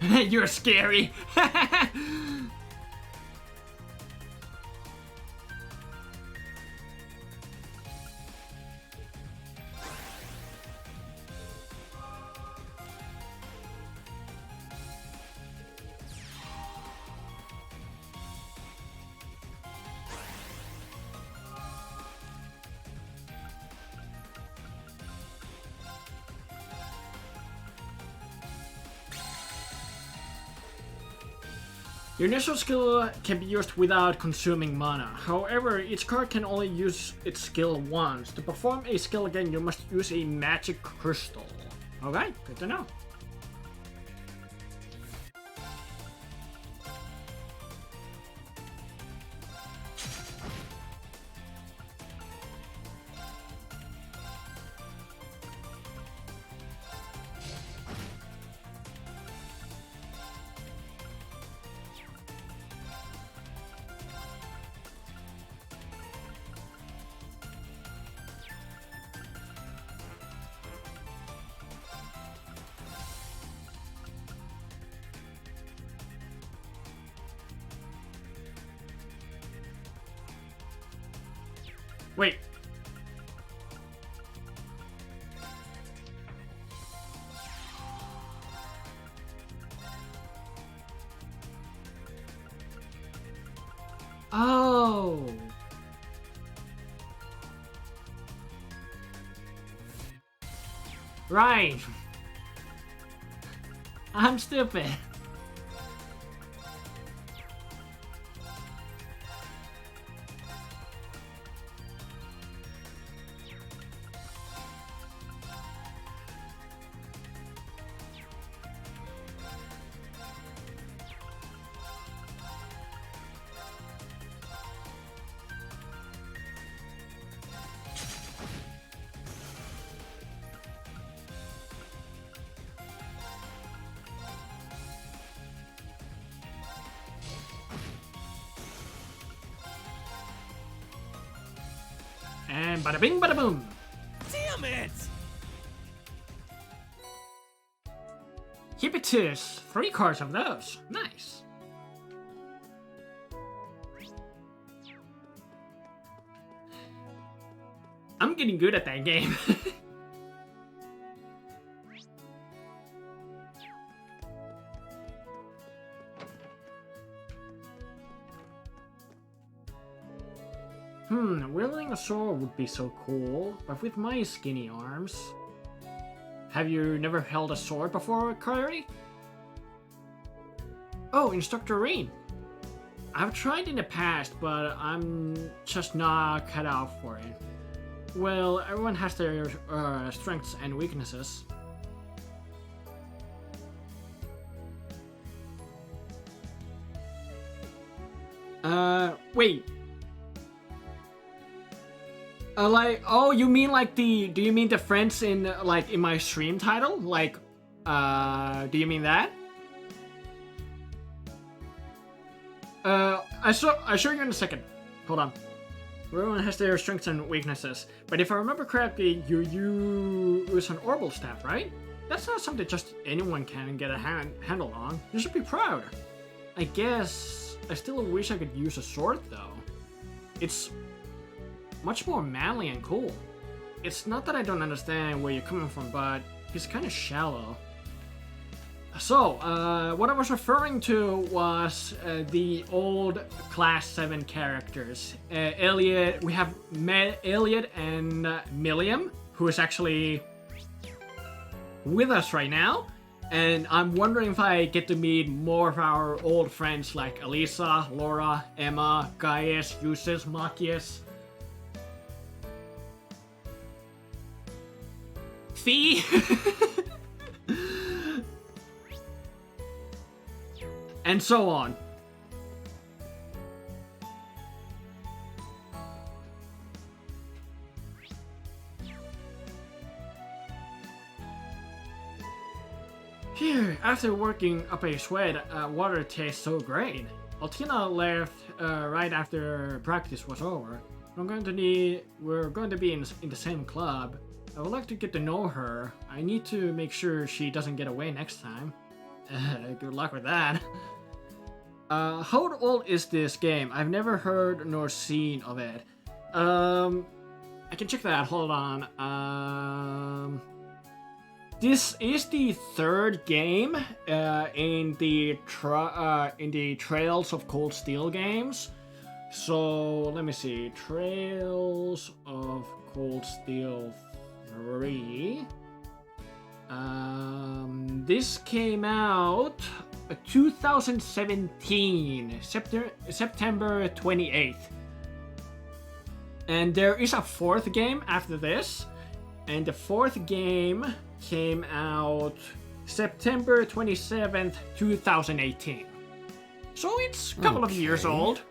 You're scary. Your initial skill can be used without consuming mana. However, each card can only use its skill once. To perform a skill again, you must use a magic crystal. Okay, good to know. Wait. Oh. Right. I'm stupid. And bada bing, bada boom. Damn it! Hippitus, 3 cards of those. Nice. I'm getting good at that game. Wielding a sword would be so cool, but with my skinny arms. Have you never held a sword before, Carly? Oh, Instructor Rain. I've tried in the past, but I'm just not cut out for it. Well, everyone has their strengths and weaknesses. Wait. Like, oh, you mean like do you mean the friends in, like, in my stream title? Like, do you mean that? I'll show you in a second. Hold on. Everyone has their strengths and weaknesses. But if I remember correctly, you use an orbital staff, right? That's not something just anyone can get a handle on. You should be proud. I guess I still wish I could use a sword, though. It's much more manly and cool. It's not that I don't understand where you're coming from, but it's kind of shallow. So, what I was referring to was the old Class 7 characters. Elliot, we have Elliot and Milliam, who is actually with us right now. And I'm wondering if I get to meet more of our old friends like Elisa, Laura, Emma, Gaius, Eustace, Machias. Fee? And so on. Phew, after working up a sweat, water tastes so great. Altina left right after practice was over. We're going to be in the same club. I would like to get to know her. I need to make sure she doesn't get away next time. Good luck with that. How old is this game? I've never heard nor seen of it. I can check that. Hold on. This is the third game in the Trails of Cold Steel games. So let me see. Trails of Cold Steel 3. This came out 2017, September 28th. And there is a fourth game after this. And the fourth game came out September 27th, 2018. So it's a couple of years old.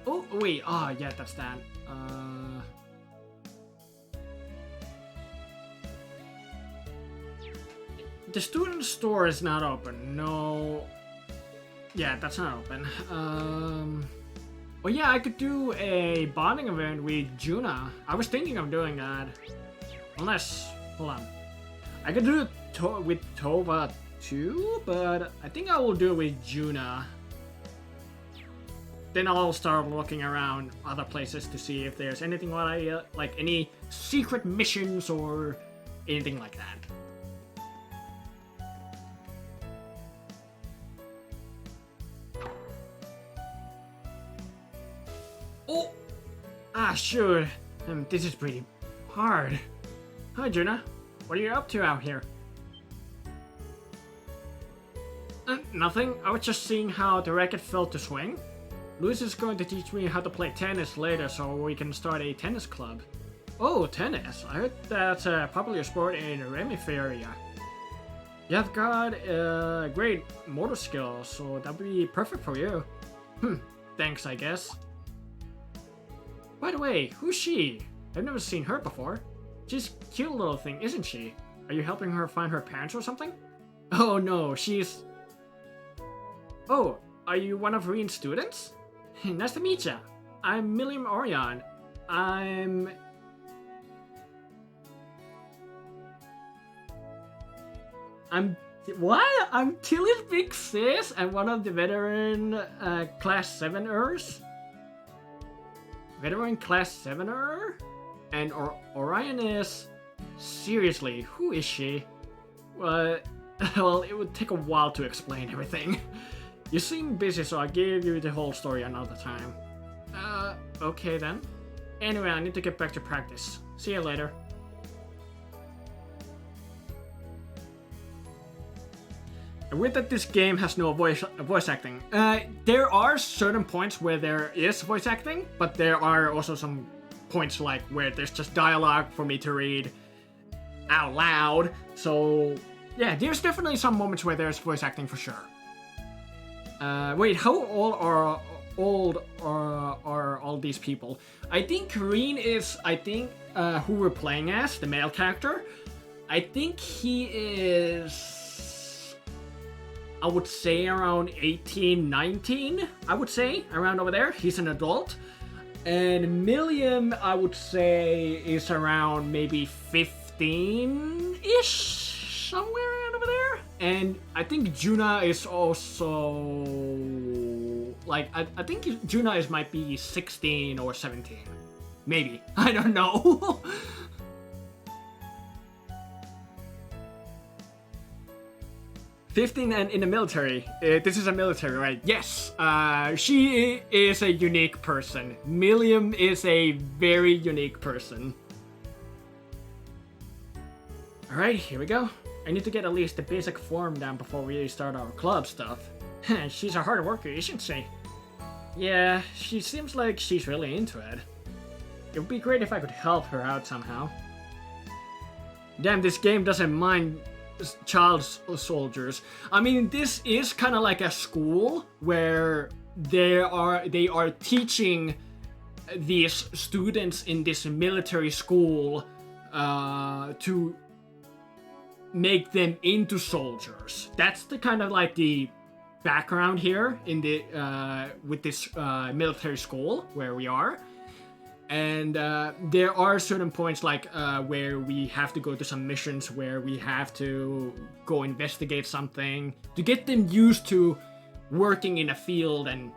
Oh, wait. Oh, yeah, that's that. The student store is not open. No. Yeah, that's not open. Oh yeah, I could do a bonding event with Juna. I was thinking of doing that. Unless, hold on. I could do it with Tova too, but I think I will do it with Juna. Then I'll start looking around other places to see if there's anything like any secret missions or anything like that. Oh! Ah, sure. This is pretty hard. Hi, Juna. What are you up to out here? Nothing. I was just seeing how the racket felt to swing. Luis is going to teach me how to play tennis later so we can start a tennis club. Oh, tennis. I heard that's a popular sport in Remif area. You have got great motor skills, so that'd be perfect for you. Thanks, I guess. By the way, who's she? I've never seen her before. She's a cute little thing, isn't she? Are you helping her find her parents or something? Oh no, she's... Oh, are you one of Reen's students? Nice to meet ya. I'm Milliam Orion. I'm what? I'm Tilly's big sis and one of the veteran class 7ers. Veteran class 7er? And Orion is... Seriously, who is she? Well, it would take a while to explain everything. You seem busy, so I'll give you the whole story another time. Okay then. Anyway, I need to get back to practice. See you later. With that, this game has no voice acting. There are certain points where there is voice acting, but there are also some points like where there's just dialogue for me to read out loud. So yeah, there's definitely some moments where there's voice acting for sure. Wait, how old are all these people? I think Reen is, who we're playing as, the male character. I think he is, I would say around 18, 19, I would say, around over there. He's an adult. And Milliam, I would say, is around maybe 15-ish, somewhere around over there. And I think Juna is also, like, I think Juna might be 16 or 17. Maybe. I don't know. "15 and in the military." This is a military, right? Yes. She is a unique person. Milliam is a very unique person. Alright, here we go. I need to get at least the basic form down before we start our club stuff. She's a hard worker, isn't she? Yeah, she seems like she's really into it. It would be great if I could help her out somehow. Damn, this game doesn't mind child soldiers. I mean, this is kind of like a school where they are teaching these students in this military school to make them into soldiers. That's the kind of like the background here in the with this military school where we are. And there are certain points like where we have to go to some missions where we have to go investigate something to get them used to working in a field, and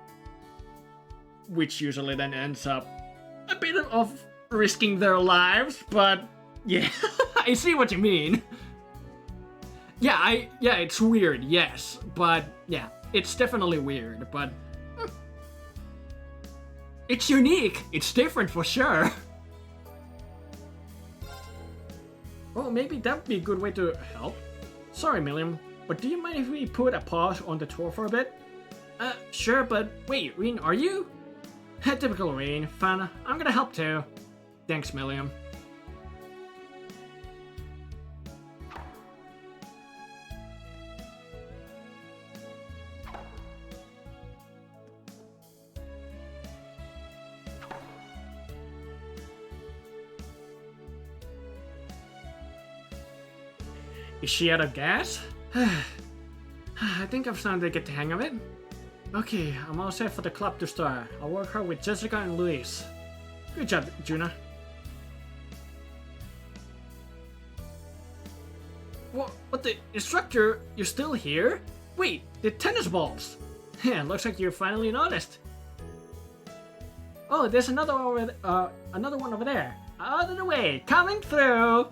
which usually then ends up a bit of risking their lives. But yeah, I see what you mean. Yeah, it's weird, yes, but yeah, it's definitely weird, but it's unique. It's different for sure. Oh, maybe that would be a good way to help. Sorry, Milliam, but do you mind if we put a pause on the tour for a bit? Sure, but wait, Reen, are you? Typical Reen. Fun. I'm gonna help too. Thanks, Milliam. Is she out of gas? I think I'm starting to get the hang of it. Okay, I'm all set for the club to start. I'll work hard with Jessica and Luis. Good job, Juna. What the instructor? You're still here? Wait, the tennis balls! Yeah, looks like you finally noticed. Oh, there's another one over there. Out of the way, coming through!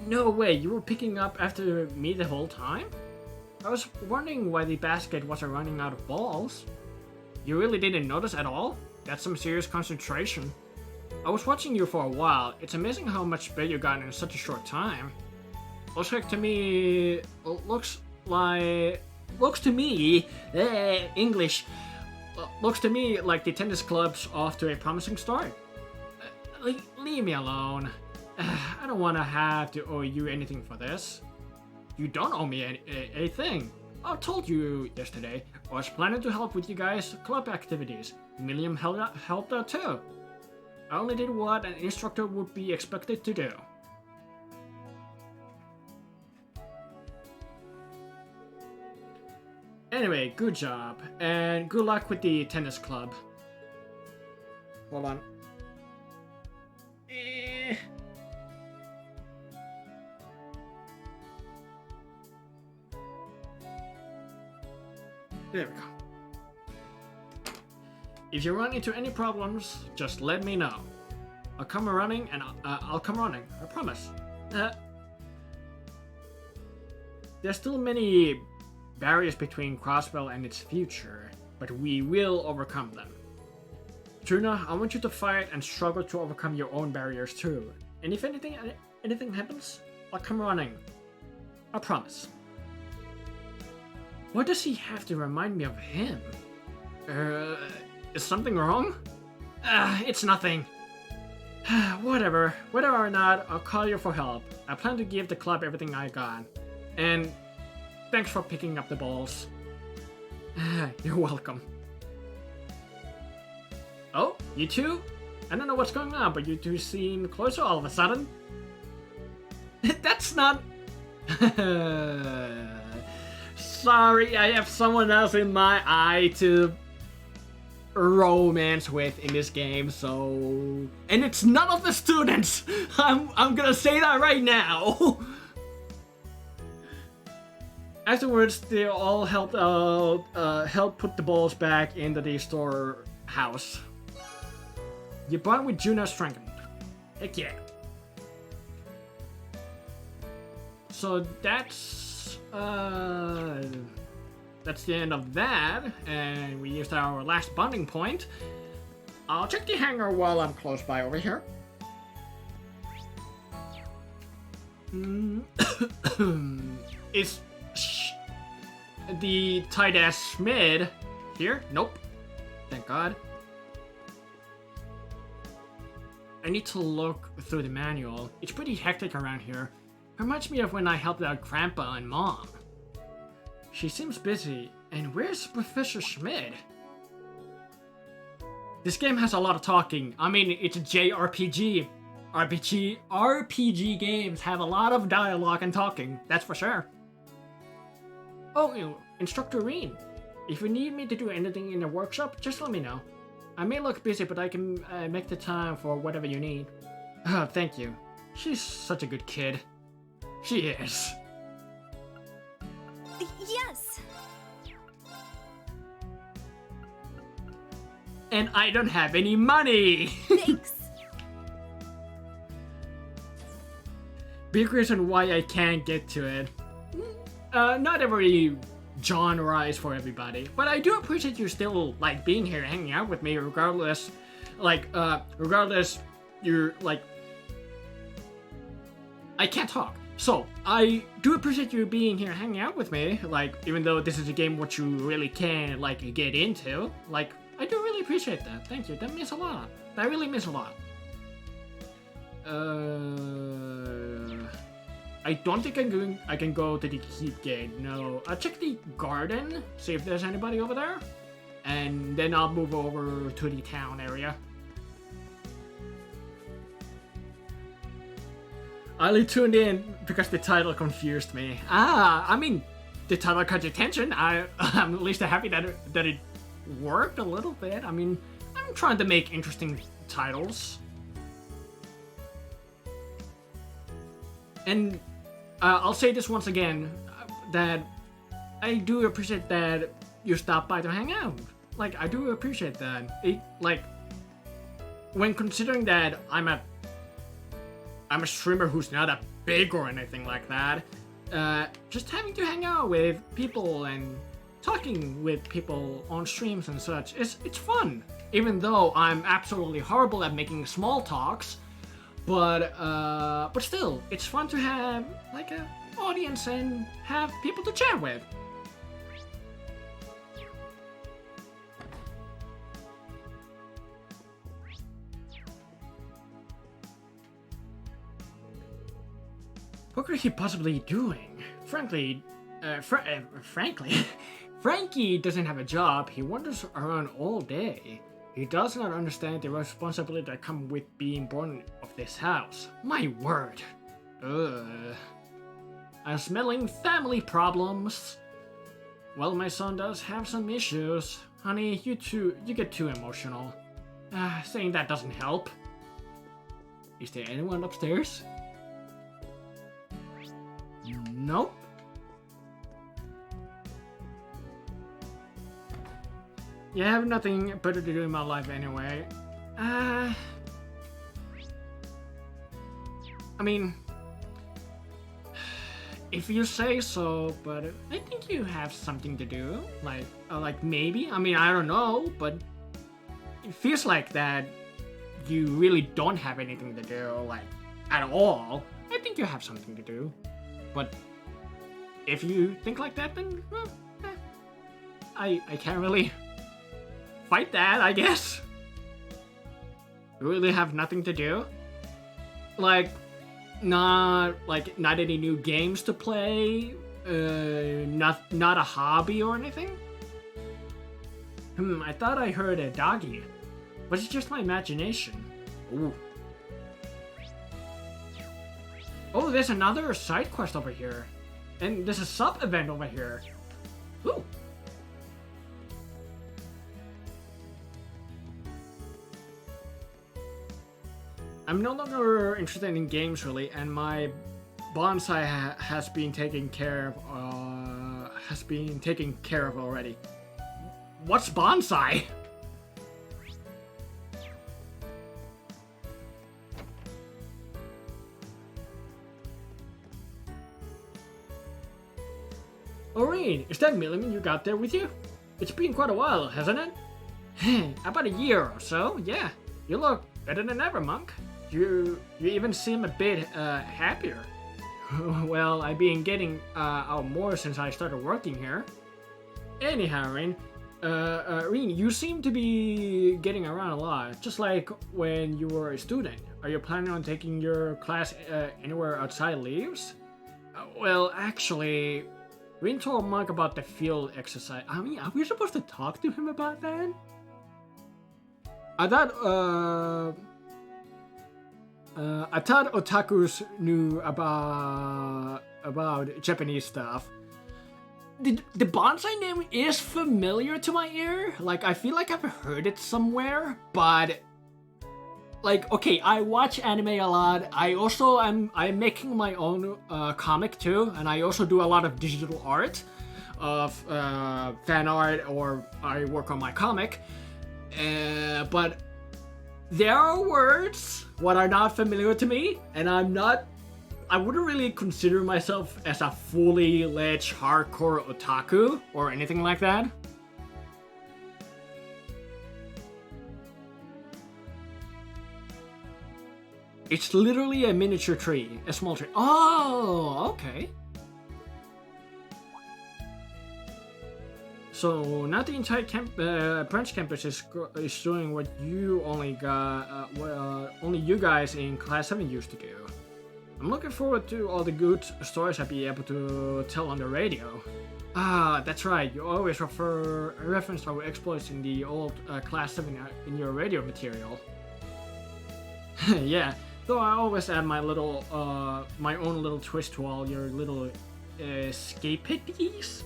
No way, you were picking up after me the whole time? I was wondering why the basket wasn't running out of balls. You really didn't notice at all? That's some serious concentration. I was watching you for a while. It's amazing how much better you got in such a short time. Looks to me like the tennis club's off to a promising start. Leave me alone. I don't want to have to owe you anything for this. You don't owe me anything. I told you yesterday I was planning to help with you guys' club activities. Milliam helped out too. I only did what an instructor would be expected to do. Anyway, good job, and good luck with the tennis club. Hold on. There we go. If you run into any problems, just let me know. I'll come running, I promise. There's still many barriers between Crossbell and its future, but we will overcome them. Truna, I want you to fight and struggle to overcome your own barriers too. And if anything happens, I'll come running. I promise. Why does he have to remind me of him? Is something wrong? It's nothing. Whatever. Whether or not, I'll call you for help. I plan to give the club everything I got. And thanks for picking up the balls. You're welcome. Oh, you two? I don't know what's going on, but you two seem closer all of a sudden. That's not... Sorry, I have someone else in my eye to romance with in this game, so... And it's none of the students! I'm gonna say that right now! Afterwards, they all helped put the balls back into the storehouse. Your bond with Juna strengthened. Heck yeah. So that's the end of that, and we used our last bonding point. I'll check the hangar while I'm close by over here. Is the tight-ass Schmidt here? Nope. Thank God. I need to look through the manual. It's pretty hectic around here. Reminds me of when I helped out Grandpa and Mom. She seems busy. And where's Professor Schmidt? This game has a lot of talking. I mean, it's a JRPG. RPG games have a lot of dialogue and talking, that's for sure. Oh, Instructor Reen. If you need me to do anything in the workshop, just let me know. I may look busy, but I can make the time for whatever you need. Oh, thank you. She's such a good kid. She is. Yes. And I don't have any money! Thanks. Big reason why I can't get to it. Not every genre is for everybody, but I do appreciate you still, like, being here, hanging out with me, regardless, regardless, you're, like, I can't talk. So, I do appreciate you being here, hanging out with me, like, even though this is a game which you really can't, like, get into, like, I do really appreciate that. Thank you, that means a lot. That really means a lot. I don't think I can go to the keep gate, no. I'll check the garden, see if there's anybody over there, and then I'll move over to the town area. I only tuned in because the title confused me. I mean, the title caught your attention. I'm at least happy that it worked a little bit. I mean, I'm trying to make interesting titles. And I'll say this once again, that I do appreciate that you stopped by to hang out. Like, I do appreciate that. Like, when considering that I'm a streamer who's not that big or anything like that, just having to hang out with people and talking with people on streams and such, it's fun. Even though I'm absolutely horrible at making small talks, but still, it's fun to have, like, an audience and have people to chat with. What could he possibly doing? Frankly, Frankie doesn't have a job. He wanders around all day. He does not understand the responsibility that comes with being born of this house. My word. Ugh. I'm smelling family problems. Well, my son does have some issues. Honey, you get too emotional. Saying that doesn't help. Is there anyone upstairs? Nope. Yeah, I have nothing better to do in my life anyway. I mean, if you say so, but I think you have something to do. Like maybe. I mean, I don't know, but it feels like that you really don't have anything to do, like, at all. I think you have something to do. But if you think like that, then, well, I can't really fight that, I guess. You really have nothing to do? Like, not any new games to play? Not a hobby or anything? I thought I heard a doggy. But it's just my imagination. Ooh. Oh, there's another side quest over here. And there's a sub-event over here. Ooh. I'm no longer interested in games, really, and my bonsai has been taken care of already. What's bonsai? Aureen, is that Milliman you got there with you? It's been quite a while, hasn't it? About a year or so, yeah. You look better than ever, Monk. You even seem a bit happier. Well, I've been getting out more since I started working here. Anyhow, Reen, you seem to be getting around a lot, just like when you were a student. Are you planning on taking your class anywhere outside leaves? Well, actually, Reen told Monk about the field exercise. I mean, are we supposed to talk to him about that? I thought, I thought otakus knew about Japanese stuff. The bonsai name is familiar to my ear. Like, I feel like I've heard it somewhere, but like, okay, I watch anime a lot. I'm making my own comic too, and I also do a lot of digital art of fan art, or I work on my comic. But there are words what are not familiar to me, and I wouldn't really consider myself as a fully fledged hardcore otaku or anything like that. It's literally a miniature tree, a small tree. Oh, okay. So now the entire branch campus is doing what you only you guys in Class 7 used to do. I'm looking forward to all the good stories I'll be able to tell on the radio. Ah, that's right. You always reference our exploits in the old Class 7 in your radio material. Yeah. Though I always add my own little twist to all your little escapities.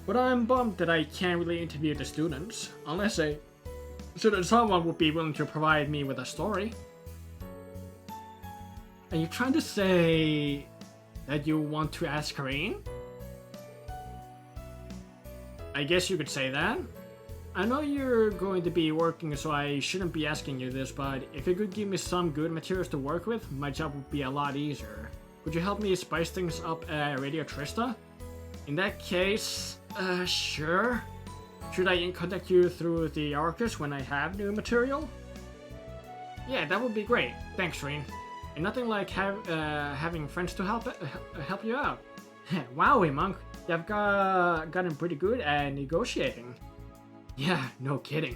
But I'm bummed that I can't really interview the students, unless that someone would be willing to provide me with a story. Are you trying to say that you want to ask Karine? I guess you could say that. I know you're going to be working, so I shouldn't be asking you this, but if you could give me some good materials to work with, my job would be a lot easier. Could you help me spice things up at Radio Trista? In that case, sure. Should I contact you through the Arcus when I have new material? Yeah, that would be great. Thanks, Reen. And nothing like having friends to help you out. Wowie, Monk. You've gotten pretty good at negotiating. Yeah, no kidding.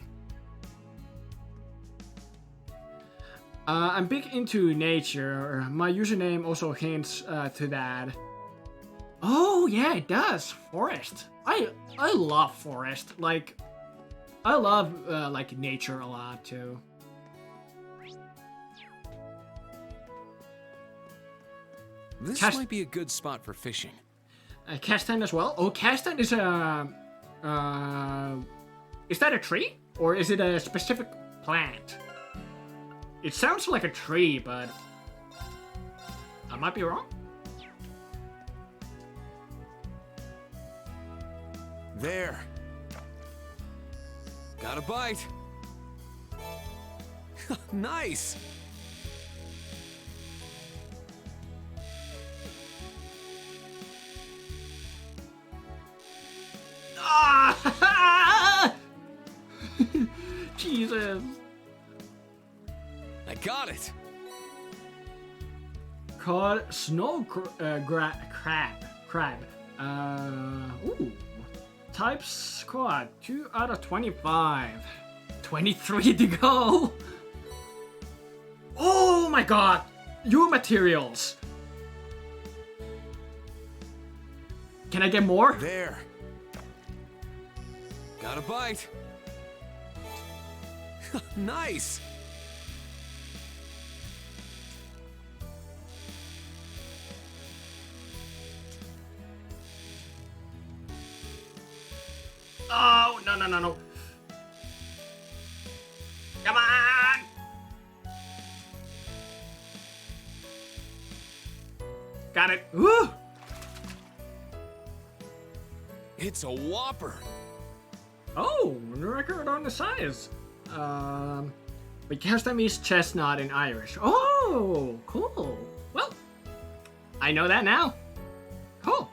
I'm big into nature. My username also hints to that. Oh yeah, it does. Forest. I love forest. Like, I love like nature a lot too. This might be a good spot for fishing. Castan as well. Oh, Castan is is that a tree? Or is it a specific plant? It sounds like a tree, but I might be wrong. There. Got a bite. Nice. Ah! Jesus. I got it. Called snow crab. Ooh. Type squad 2 out of 25. 23 to go. Oh my god. Your materials. Can I get more? There. Got a bite. Nice. Oh, no. Come on. Got it. Woo! It's a whopper. Oh, record on the size. But Castan means chestnut in Irish. Oh, cool. Well, I know that now. Cool.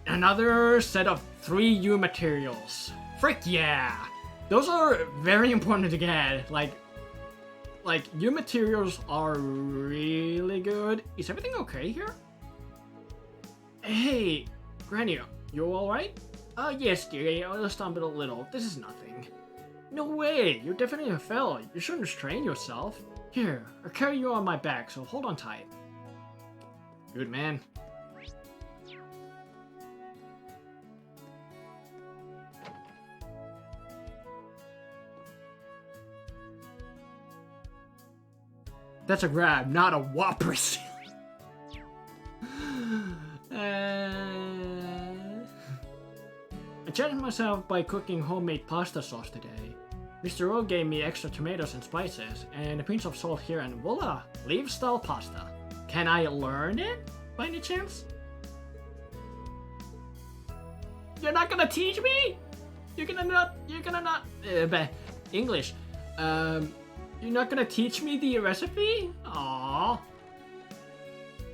Another set of 3 U materials. Frick yeah! Those are very important to get. Like U materials are really good. Is everything okay here? Hey, Granny, you alright? Yes, dearie, I stumbled a little. This is nothing. No way, you definitely fell. You shouldn't strain yourself. Here, I'll carry you on my back, so hold on tight. Good man. That's a grab, not a whopper seal. I challenged myself by cooking homemade pasta sauce today. Mr. O gave me extra tomatoes and spices, and a pinch of salt here, and voila! Leaf-style pasta. Can I learn it, by any chance? You're not gonna teach me? You're gonna not, English. You're not gonna teach me the recipe? Aww.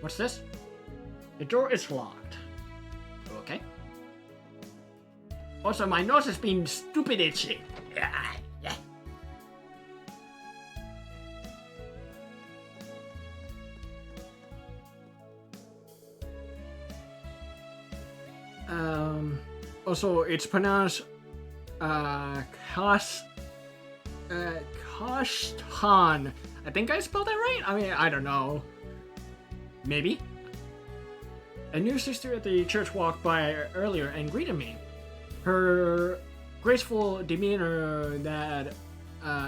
What's this? The door is locked. Okay. Also, my nose is being stupid itchy. Yeah. Also, it's pronounced Kashtan. I think I spelled that right? I mean, I don't know. Maybe. A new sister at the church walked by earlier and greeted me. Her graceful demeanor that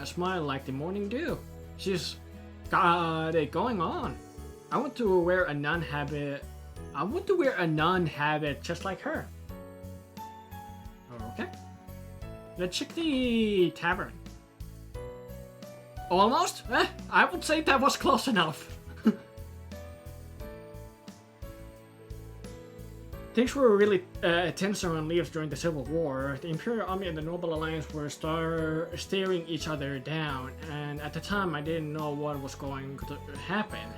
smiled like the morning dew. She's got it going on. I want to wear a nun habit. Just like her. Okay. Let's check the tavern. Almost? I would say that was close enough. Things were really tense around Leaves during the Civil War. The Imperial Army and the Noble Alliance were staring each other down, and at the time I didn't know what was going to happen.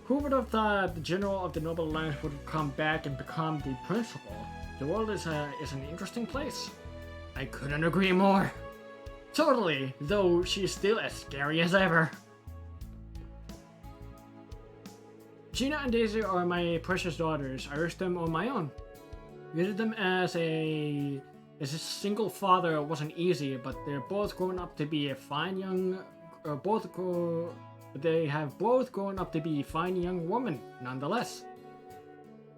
Who would have thought the General of the Noble Alliance would come back and become the Principal? The world is an interesting place. I couldn't agree more. Totally, though she's still as scary as ever. Gina and Daisy are my precious daughters. I raised them on my own. Raised them as a single father wasn't easy, but they're both grown up to be a fine young. They have both grown up to be fine young women, nonetheless.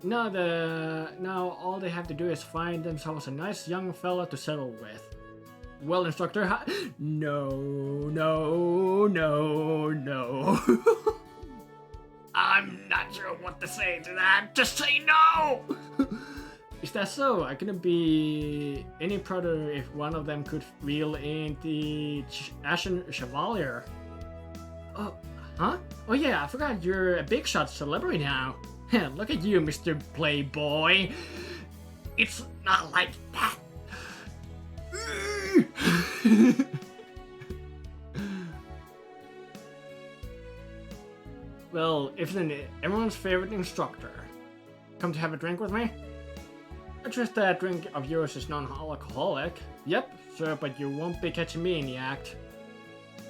Now all they have to do is find themselves a nice young fella to settle with. Well, instructor, no. I'm not sure what to say to that. Just say no! Is that so? I couldn't be any prouder if one of them could reel in the Ashen Chevalier. Oh, huh? Oh yeah, I forgot you're a big shot celebrity now. Look at you, Mr. Playboy. It's not like that. Well, isn't it everyone's favorite instructor? Come to have a drink with me? I trust that drink of yours is non-alcoholic. Yep, sir, but you won't be catching me in the act.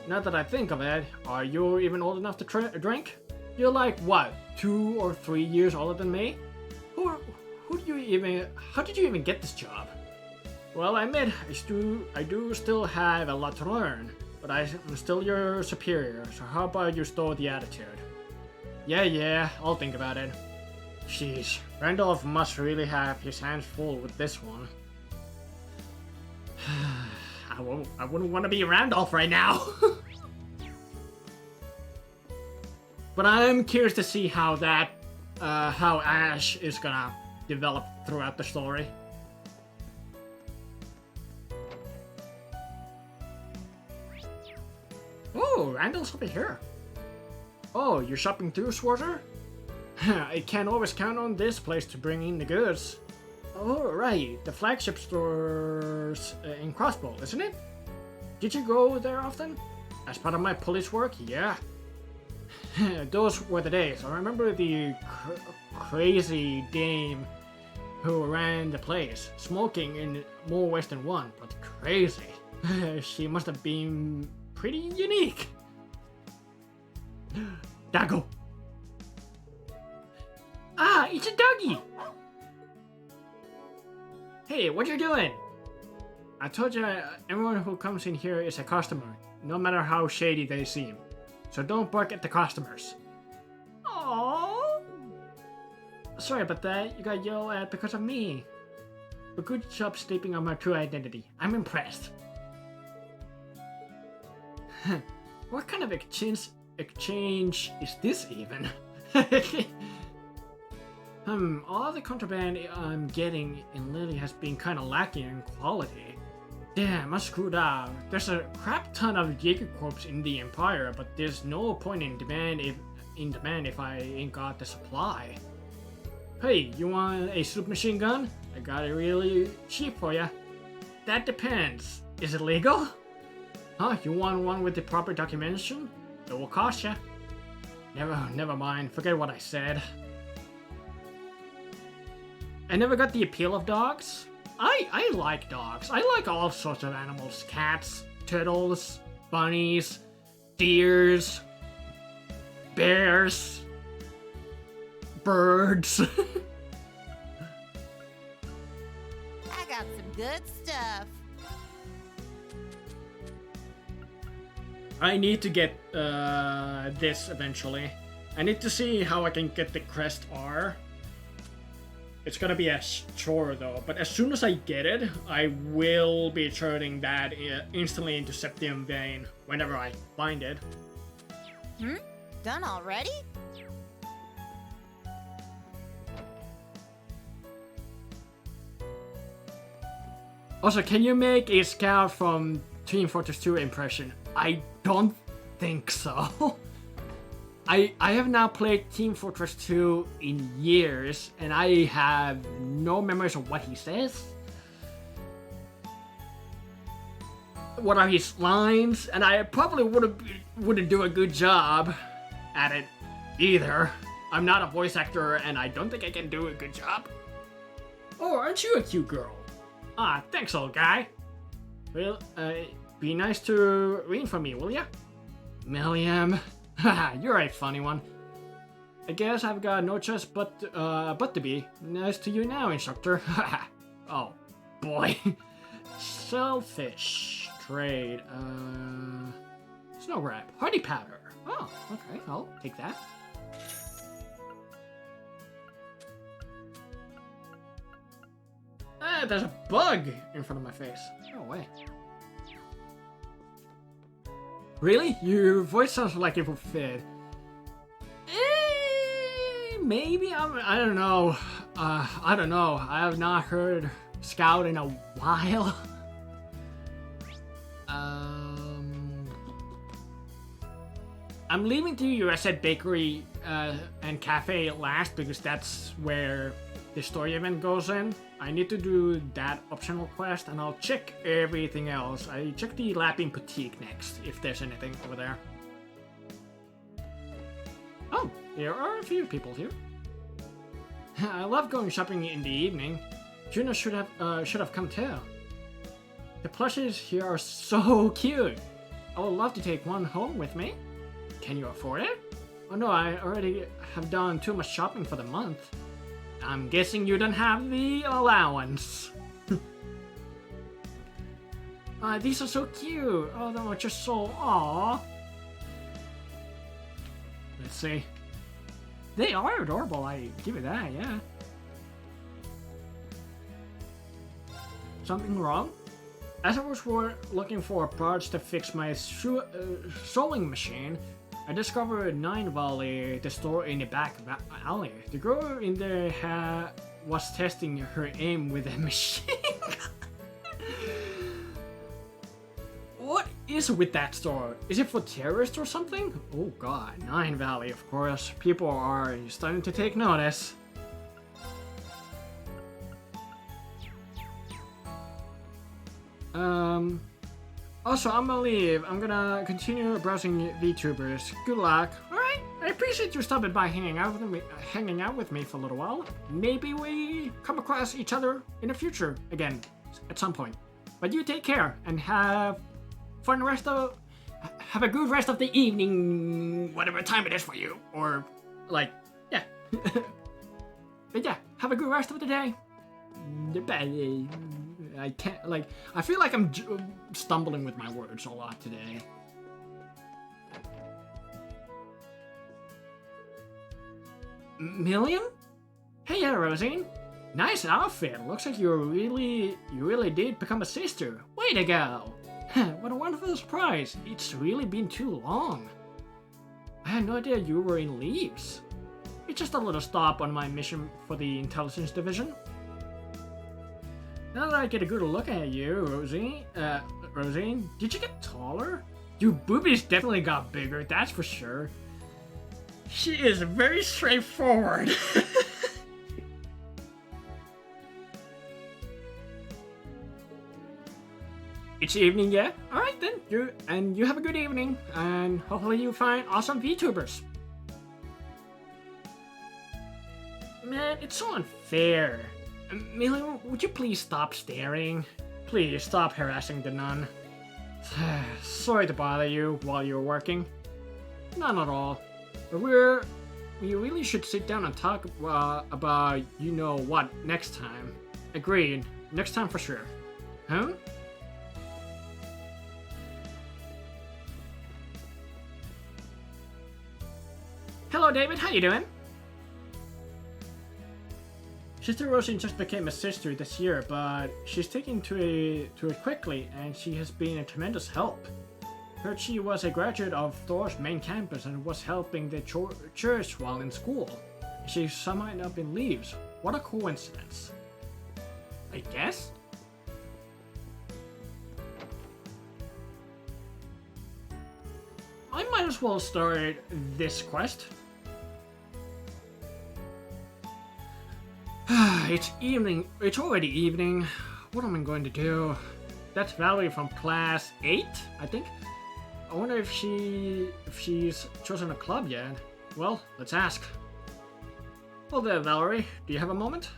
Now that I think of it, are you even old enough to drink? You're like, what, 2 or 3 years older than me? How did you even get this job? Well, I admit, I do still have a lot to learn, but I'm still your superior, so how about you stow the attitude? Yeah, I'll think about it. Sheesh, Randolph must really have his hands full with this one. I wouldn't want to be Randolph right now. But I'm curious to see how Ash is gonna develop throughout the story. Oh, Randall's over here. Oh, you're shopping too, Swarter? I can't always count on this place to bring in the goods. Oh, right, the flagship store's in Crossbow, isn't it? Did you go there often? As part of my police work, yeah. Those were the days. I remember the crazy dame who ran the place, smoking in more ways than one, but crazy. She must have been pretty unique. Dago! Ah, it's a doggy! Hey, what you doing? I told you everyone who comes in here is a customer, no matter how shady they seem. So don't bark at the customers. Aww. Sorry about that, you got yelled at because of me. But good job sleeping on my true identity. I'm impressed. What kind of exchange is this even? All the contraband I'm getting in Lily has been kinda lacking in quality. Damn, I screwed up. There's a crap ton of Jaeger Corps in the Empire, but there's no point in demand if I ain't got the supply. Hey, you want a submachine gun? I got it really cheap for ya. That depends. Is it legal? Huh? You want one with the proper documentation? It will cost ya. Never mind. Forget what I said. I never got the appeal of dogs. I like dogs. I like all sorts of animals. Cats, turtles, bunnies, deers, bears, birds. I got some good stuff. I need to get this eventually. I need to see how I can get the Crest R. It's gonna be a chore though, but as soon as I get it, I will be turning that instantly into Septium Vein whenever I find it. Done already? Also, can you make a Scout from Team Fortress 2 impression? I don't think so. I have now played Team Fortress 2 in years, and I have no memories of what he says. What are his lines? And I probably wouldn't do a good job at it either. I'm not a voice actor, and I don't think I can do a good job. Oh, aren't you a cute girl? Ah, thanks, old guy. Well, be nice to read for me, will ya? Milliam. Haha, you're a funny one. I guess I've got no choice but to be nice to you now, instructor. Oh, boy. Selfish. Trade. Snow grab. Hardy powder. Oh, okay. I'll take that. Ah, there's a bug in front of my face. No way. Really? Your voice sounds like it will fit. Maybe? I don't know. I don't know. I have not heard Scout in a while. I'm leaving the USAid Bakery and Cafe last because that's where the story event goes in. I need to do that optional quest and I'll check everything else. I check the Lapping Boutique next, if there's anything over there. Oh, there are a few people here. I love going shopping in the evening. Juno should have come too. The plushies here are so cute. I would love to take one home with me. Can you afford it? Oh no, I already have done too much shopping for the month. I'm guessing you don't have the allowance. These are so cute. Oh, they're just so aw. Let's see. They are adorable, I give it that, yeah. Something wrong? As I was looking for parts to fix my sewing machine, I discovered Nine Valley, the store in the back alley. The girl in there was testing her aim with a machine. What is with that store? Is it for terrorists or something? Oh god, Nine Valley, of course. People are starting to take notice. Also, I'm gonna leave. I'm gonna continue browsing VTubers. Good luck. Alright, I appreciate you stopping by hanging out with me for a little while. Maybe we come across each other in the future again, at some point. But you take care, and have a good rest of the evening, whatever time it is for you. Or, like, yeah. But yeah, have a good rest of the day. I can't, like, I feel like I'm stumbling with my words a lot today. Million? Hey, yeah, Rosine. Nice outfit. Looks like you really did become a sister. Way to go. What a wonderful surprise. It's really been too long. I had no idea you were in Leaves. It's just a little stop on my mission for the intelligence division. Now that I get a good look at you, Rosie, did you get taller? Your boobies definitely got bigger, that's for sure. She is very straightforward. It's evening yet? Alright then, you have a good evening, and hopefully you find awesome VTubers. Man, it's so unfair. Amelia, would you please stop staring? Please stop harassing the nun. Sorry to bother you while you're working. Not at all. But we really should sit down and talk about you know what next time. Agreed. Next time for sure. Huh? Hello, David. How you doing? Sister Rosie just became a sister this year, but she's taking to it quickly, and she has been a tremendous help. Heard she was a graduate of Thurs main campus and was helping the church while in school. She signed up in Leaves. What a coincidence. I guess? I might as well start this quest. It's evening. It's already evening. What am I going to do? That's Valerie from class 8, I think. I wonder if she's chosen a club yet. Well, let's ask. Well there, Valerie. Do you have a moment?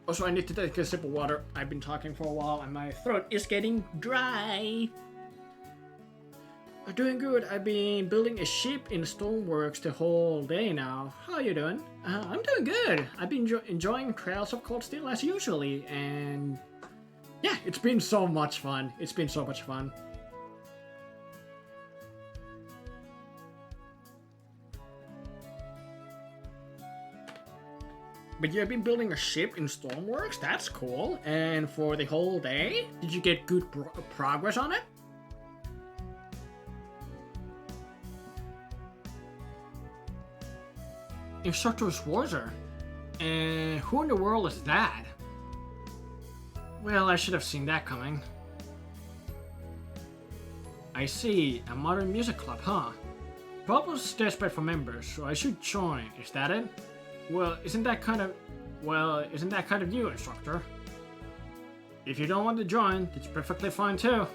Also, I need to take a sip of water. I've been talking for a while and my throat is getting dry. I'm doing good. I've been building a ship in Stoneworks the whole day now. How are you doing? I'm doing good. I've been enjoying Trails of Cold Steel as usually, and yeah, it's been so much fun. It's been so much fun. But you've been building a ship in Stoneworks? That's cool. And for the whole day? Did you get good progress on it? Instructor Schwarzer. And who in the world is that? Well, I should have seen that coming. I see, a modern music club, huh? Pablo's desperate for members, so I should join, is that it? Well, isn't that kind of you, instructor? If you don't want to join, it's perfectly fine too.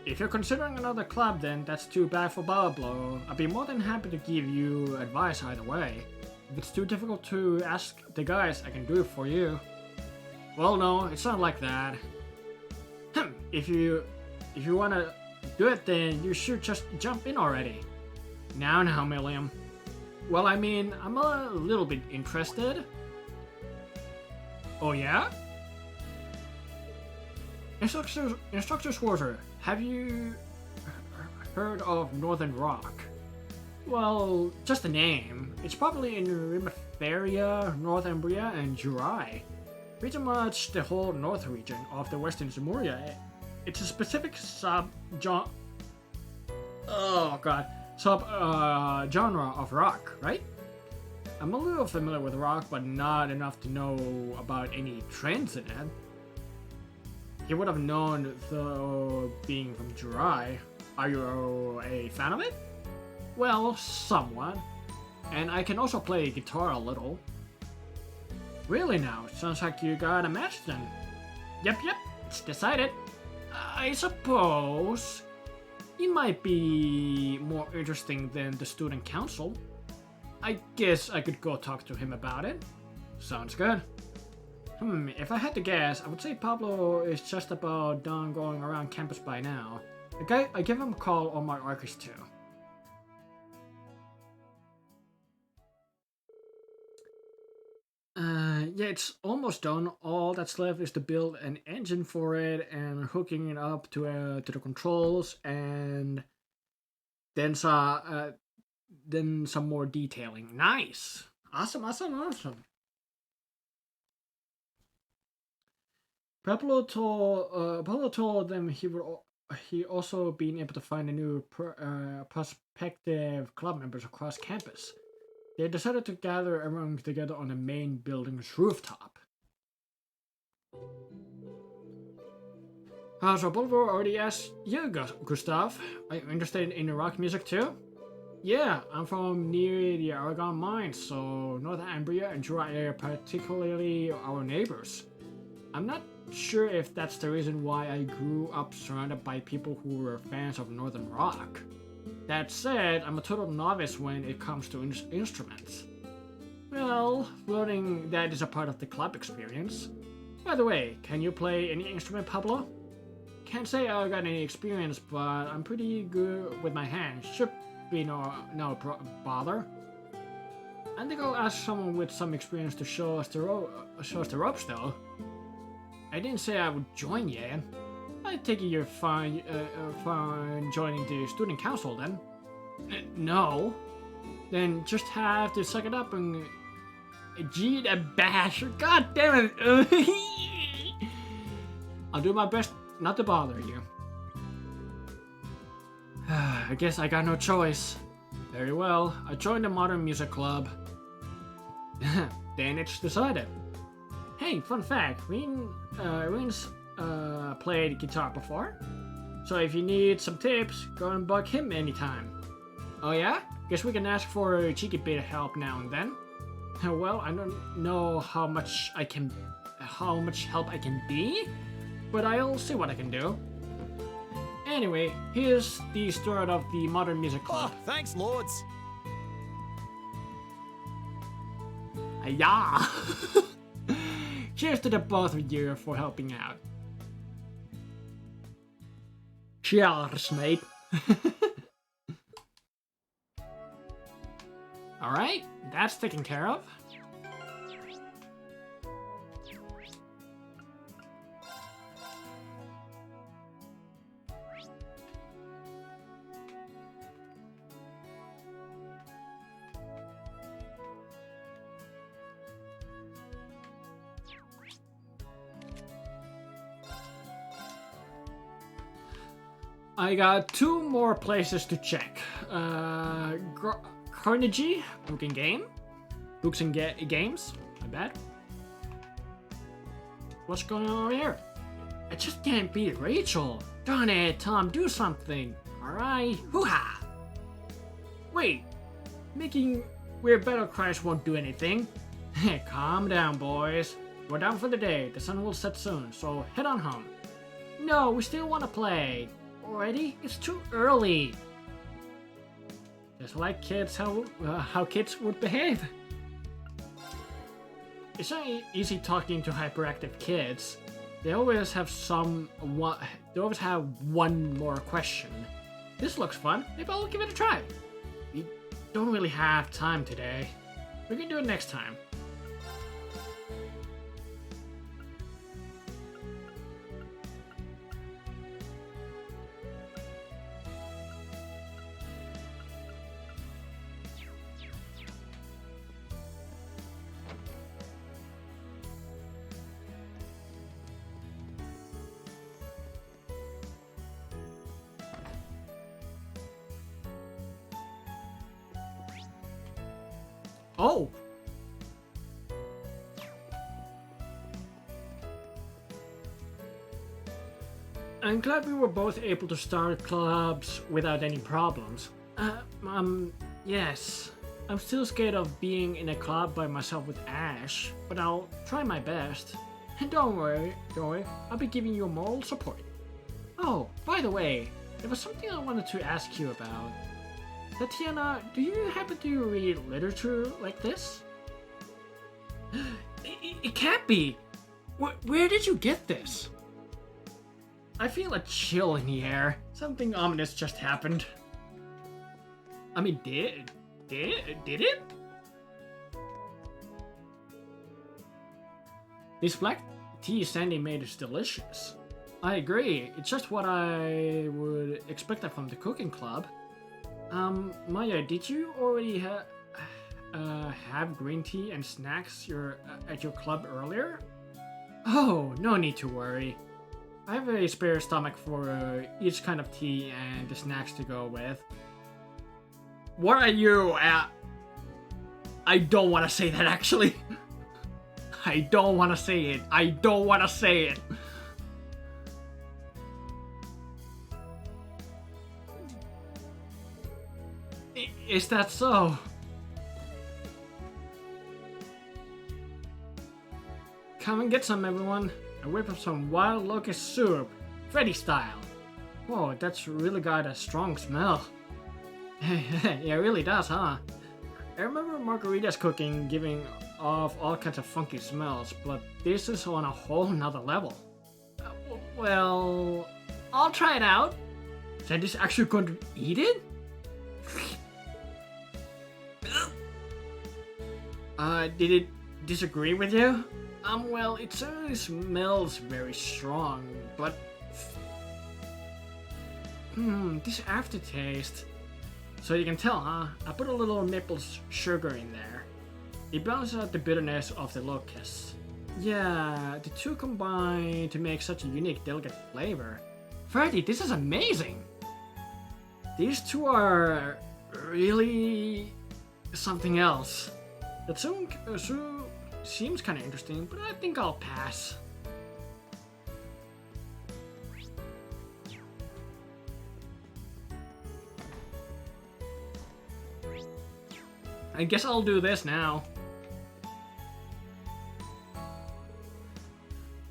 If you're considering another club, then that's too bad for Pablo. I'd be more than happy to give you advice either way. If it's too difficult to ask the guys, I can do it for you. Well, no, it's not like that. If you wanna do it, then you should just jump in already. Now, Milliam. Well, I mean, I'm a little bit interested. Oh yeah? Instructor Schwarzer, have you heard of Northern Rock? Well, just a name. It's probably in Rimaferia, Northumbria, and Jurai. Pretty much the whole north region of the Western Zemuria. It's a specific genre of rock, right? I'm a little familiar with rock, but not enough to know about any trends in it. You would have known, though, being from Jurai. Are you a fan of it? Well, somewhat. And I can also play guitar a little. Really now? Sounds like you got a match then. Yep, it's decided. I suppose it might be more interesting than the student council. I guess I could go talk to him about it. Sounds good. If I had to guess, I would say Pablo is just about done going around campus by now. I give him a call on my Arcus too. Yeah, it's almost done. All that's left is to build an engine for it and hooking it up to the controls, and then some more detailing. Nice, awesome. Pablo told them he would he also being able to find a new prospective club members across campus. They decided to gather everyone together on the main building's rooftop. So Bulver already asked you, Gustav. Are you interested in rock music too? Yeah, I'm from near the Aragon mines, so North Ambria and Jura area, particularly our neighbors. I'm not sure if that's the reason why I grew up surrounded by people who were fans of Northern rock. That said, I'm a total novice when it comes to instruments. Well, learning that is a part of the club experience. By the way, can you play any instrument, Pablo? Can't say I got any experience, but I'm pretty good with my hands. Should be no bother. I think I'll ask someone with some experience to show us the ropes, though. I didn't say I would join yet. I take it you're fine joining the student council then. No. Then just have to suck it up and gee the basher. God damn it. I'll do my best not to bother you. I guess I got no choice. Very well, I joined the Modern Music Club. Then it's decided. Hey, fun fact, Reen's played guitar before. So if you need some tips, go and bug him anytime. Oh yeah? Guess we can ask for a cheeky bit of help now and then. Well, I don't know how much help I can be, but I'll see what I can do. Anyway, here's the start of the Modern Music Club. Oh, thanks, lords. Yeah. Cheers to the both of you for helping out. Cheers, mate. Alright, that's taken care of. I got 2 more places to check. Carnegie, Books and Games, my bad. What's going on over here? I just can't beat Rachel. Darn it, Tom, do something. Alright, hoo-ha! Wait, making weird battle cries won't do anything. Calm down, boys. We're done for the day. The sun will set soon, so head on home. No, we still want to play. Already? It's too early. Just like kids, how kids would behave. It's not easy talking to hyperactive kids. They always have one more question. This looks fun. Maybe I'll give it a try. We don't really have time today. We can do it next time. Oh! I'm glad we were both able to start clubs without any problems. Yes. I'm still scared of being in a club by myself with Ash, but I'll try my best. And don't worry, I'll be giving you moral support. Oh, by the way, there was something I wanted to ask you about. Tatiana, do you happen to read literature like this? It can't be! Where did you get this? I feel a chill in the air. Something ominous just happened. I mean, did it? This black tea Sandy made is delicious. I agree, it's just what I would expect from the cooking club. Maya, did you already have green tea and snacks at your club earlier? Oh, no need to worry. I have a spare stomach for each kind of tea and the snacks to go with. What are you at? I don't want to say that actually. I don't want to say it. I don't want to say it. Is that so? Come and get some, everyone. I whip up some wild locust soup, Freddy style. Whoa, that's really got a strong smell. Yeah, it really does, huh? I remember margaritas cooking giving off all kinds of funky smells, but this is on a whole nother level. Well, I'll try it out. So this actually going to eat it? Did it disagree with you? Well, it certainly smells very strong, but... this aftertaste... So you can tell, huh? I put a little maple sugar in there. It balances out the bitterness of the locusts. Yeah, the two combine to make such a unique, delicate flavor. Freddy, this is amazing! These two are... really... something else. The soup seems kind of interesting, but I think I'll pass. I guess I'll do this now.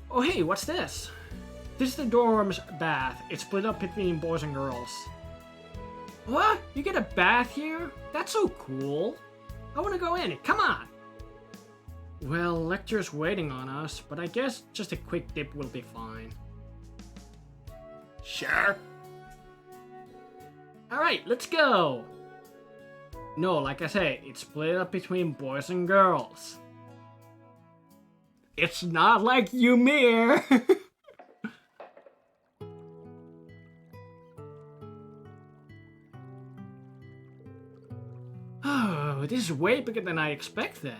Oh hey, what's this? This is the dorm's bath. It's split up between boys and girls. What? You get a bath here? That's so cool. I want to go in it. Come on. Well, lecture's waiting on us, but I guess just a quick dip will be fine. Sure. Alright, let's go. No, like I say, it's split up between boys and girls. It's not like Ymir. Oh, this is way bigger than I expected.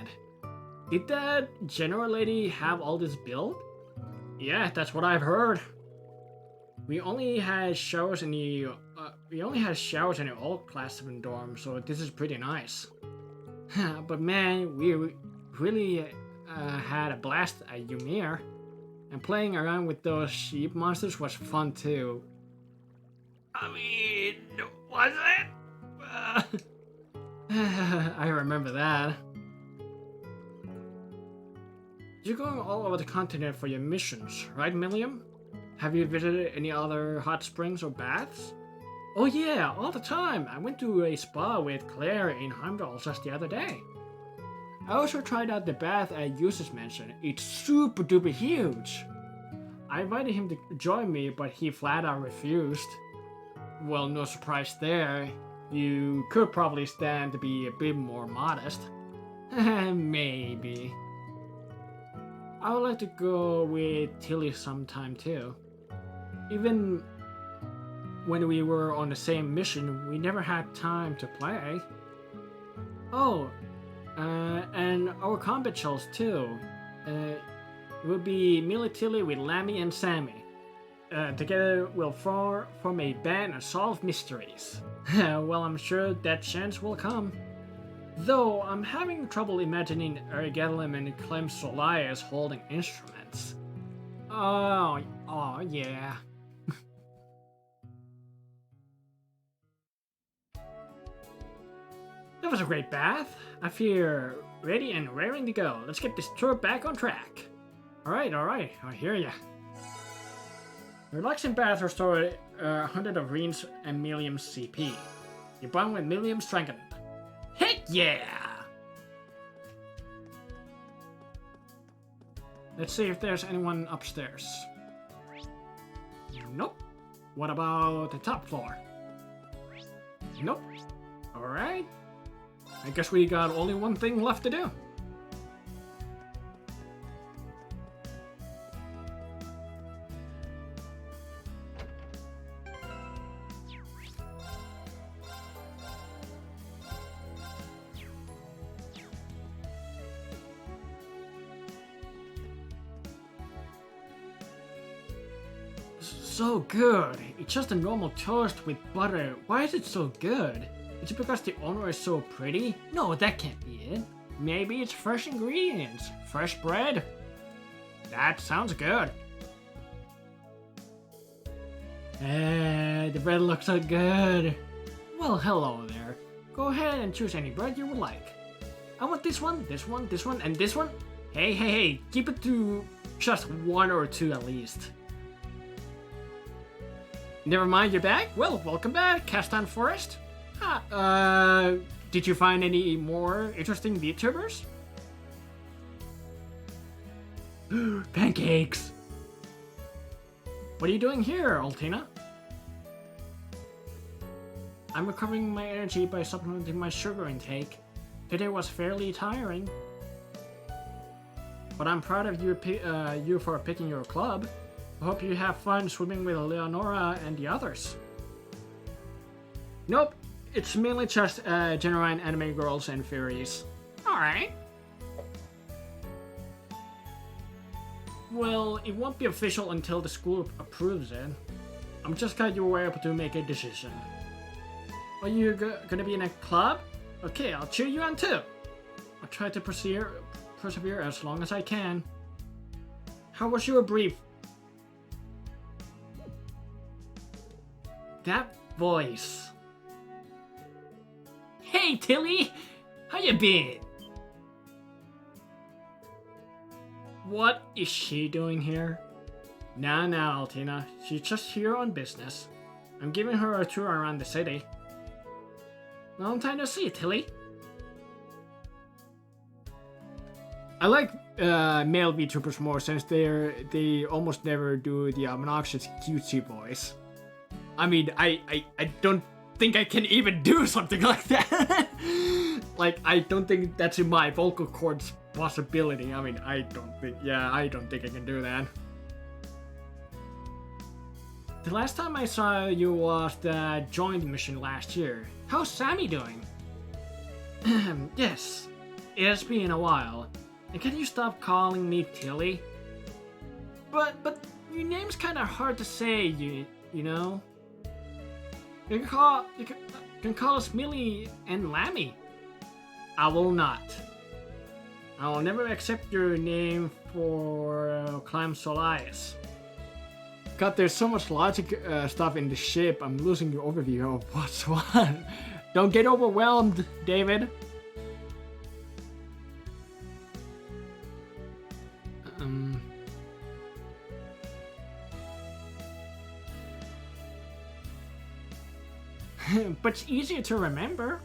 Did that general lady have all this built? Yeah, that's what I've heard. We only had showers in the old class 7 dorm, so this is pretty nice. But man, we really had a blast at Ymir, and playing around with those sheep monsters was fun too. I mean, was it? I remember that. You're going all over the continent for your missions, right, Milliam? Have you visited any other hot springs or baths? Oh yeah, all the time. I went to a spa with Claire in Heimdall just the other day. I also tried out the bath at Yus's mansion. It's super duper huge. I invited him to join me, but he flat out refused. Well, no surprise there. You could probably stand to be a bit more modest. Maybe. I would like to go with Tilly sometime too. Even when we were on the same mission, we never had time to play. Oh, and our combat shows too. It would be Millie Tilly with Lammy and Sammy. Together we'll form a band and solve mysteries. Well, I'm sure that chance will come. Though I'm having trouble imagining Arigalim and Clem Solias holding instruments. Oh yeah. That was a great bath. I feel ready and raring to go. Let's get this tour back on track. Alright, I hear ya. Relaxing bath restored 100 of Reen's and Milliam's CP. You bond with Milliam strengthened. Heck yeah! Let's see if there's anyone upstairs. Nope. What about the top floor? Nope. Alright. I guess we got only one thing left to do. so good. It's just a normal toast with butter. Why is it so good? Is it because the owner is so pretty? No, that can't be it. Maybe it's fresh ingredients. Fresh bread. That sounds good. The bread looks so good. Well, hello there. Go ahead and choose any bread you would like. I want this one, this one, this one, and this one. Hey, keep it to just one or two at least. Never mind, you're back? Well, welcome back, Castan Forest. Did you find any more interesting VTubers? Pancakes! What are you doing here, Altina? I'm recovering my energy by supplementing my sugar intake. Today was fairly tiring. But I'm proud of you for picking your club. I hope you have fun swimming with Leonora and the others. Nope, it's mainly just genuine anime girls and fairies. Alright. Well, it won't be official until the school approves it. I'm just glad you were able to make a decision. Are you gonna be in a club? Okay, I'll cheer you on too. I'll try to persevere as long as I can. How was your brief? That voice. Hey, Tilly! How you been? What is she doing here? Nah, Altina. She's just here on business. I'm giving her a tour around the city. Long time no see, Tilly. I like male VTubers more since they almost never do the obnoxious cutesy voice. I mean, I don't think I can even do something like that. Like, I don't think that's in my vocal cords possibility. I mean, I don't think I can do that. The last time I saw you was the joint mission last year. How's Sammy doing? Yes, it has been a while. And can you stop calling me Tilly? But your name's kind of hard to say, you know. You can call us Millie and Lammy. I will not. I will never accept your name for Clam Solias. God, there's so much logic stuff in the ship. I'm losing your overview of what's what. Don't get overwhelmed, David. But it's easier to remember.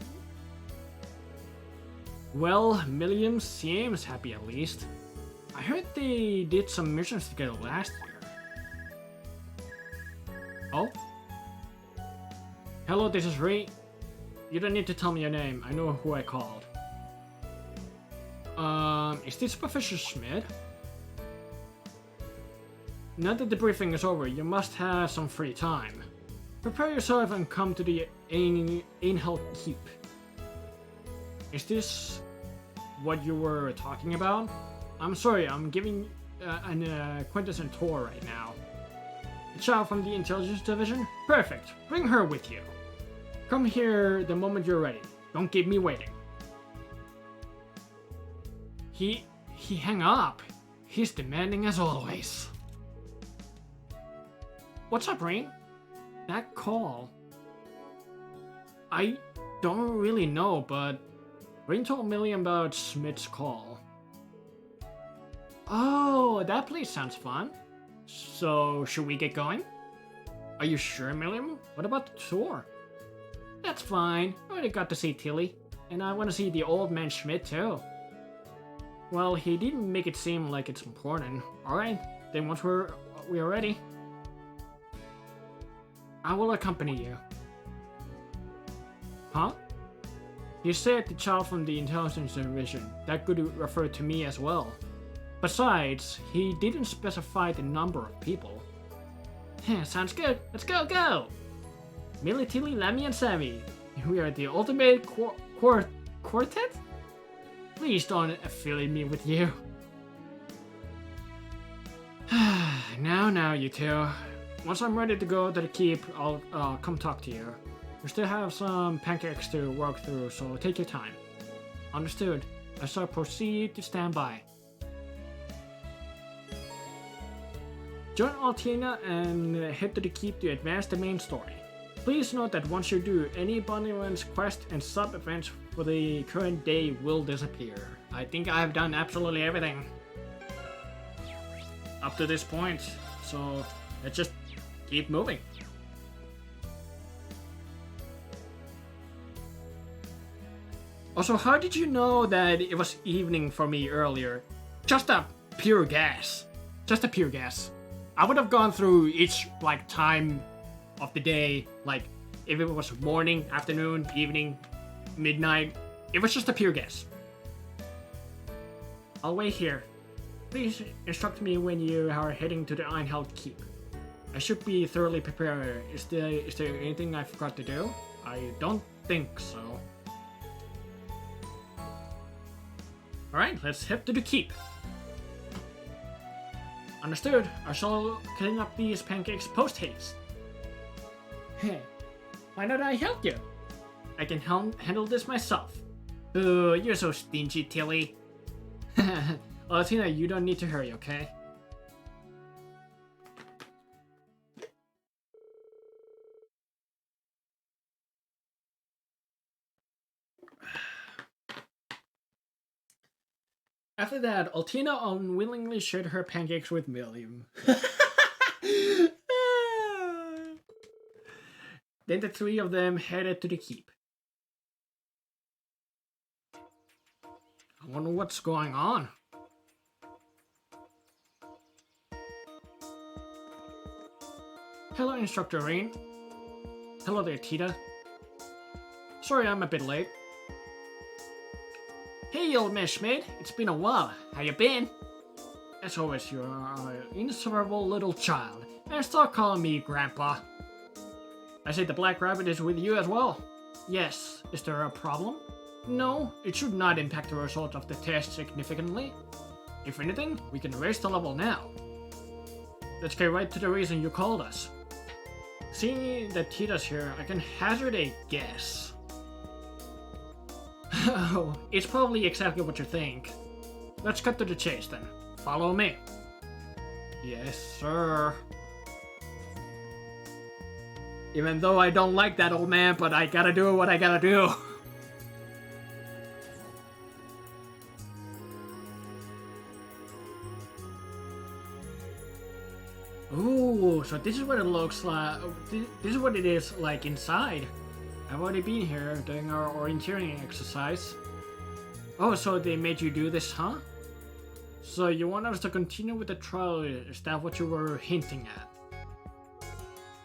Well, Milliam seems happy at least. I heard they did some missions together last year. Oh? Hello, this is Ray. You don't need to tell me your name. I know who I called. Is this Professor Schmidt? Now that the briefing is over, you must have some free time. Prepare yourself and come to the Ainhel Keep. Is this what you were talking about? I'm sorry, I'm giving an quintessence tour right now. A child from the Intelligence Division? Perfect. Bring her with you. Come here the moment you're ready. Don't keep me waiting. He hung up. He's demanding as always. What's up, Rain? That call. I don't really know, but Rain told Milliam about Schmidt's call. Oh, that place sounds fun. So, should we get going? Are you sure, Milliam? What about the tour? That's fine. I already got to see Tilly. And I want to see the old man Schmidt too. Well, he didn't make it seem like it's important. Alright, then once we are ready, I will accompany you. Huh? You said the child from the Intelligence Division. That could refer to me as well. Besides, he didn't specify the number of people. Sounds good. Let's go! Millie, Tilly, Lammy, and Sammy. We are the ultimate quartet? Please don't affiliate me with you. Now, you two. once I'm ready to go to the keep, I'll come talk to you. We still have some pancakes to work through, so take your time. Understood. I shall proceed to stand by. Join Altina and head to the keep to advance the main story. Please note that once you do, any Bonnieland's quest and sub-events for the current day will disappear. I think I've done absolutely everything up to this point, so let's just keep moving. Also, how did you know that it was evening for me earlier? Just a pure guess. Just a pure guess. I would have gone through each time of the day, like if it was morning, afternoon, evening, midnight. It was just a pure guess. I'll wait here. Please instruct me when you are heading to the Einheld Keep. I should be thoroughly prepared. Is there anything I forgot to do? I don't think so. Alright, let's head to the keep. Understood. I shall clean up these pancakes post-haste. Hey, why don't I help you? I can handle this myself. Oh, you're so stingy, Tilly. Tina, you don't need to hurry, okay? After that, Altina unwillingly shared her pancakes with William. Then the three of them headed to the keep. I wonder what's going on. Hello, Instructor Rain. Hello there, Tita. Sorry I'm a bit late. Hey, old man Schmidt. It's been a while. How you been? As always, you're an insufferable little child. And stop calling me Grandpa. I say the Black Rabbit is with you as well. Yes. Is there a problem? No, it should not impact the result of the test significantly. If anything, we can raise the level now. Let's get right to the reason you called us. Seeing that Tita's here, I can hazard a guess. Oh, it's probably exactly what you think. Let's cut to the chase then. Follow me. Yes, sir. Even though I don't like that old man, but I gotta do what I gotta do. Ooh, so this is what it looks like. This is what it is like inside. I've already been here doing our orienteering exercise. Oh, so they made you do this, huh? So you want us to continue with the trial, is that what you were hinting at?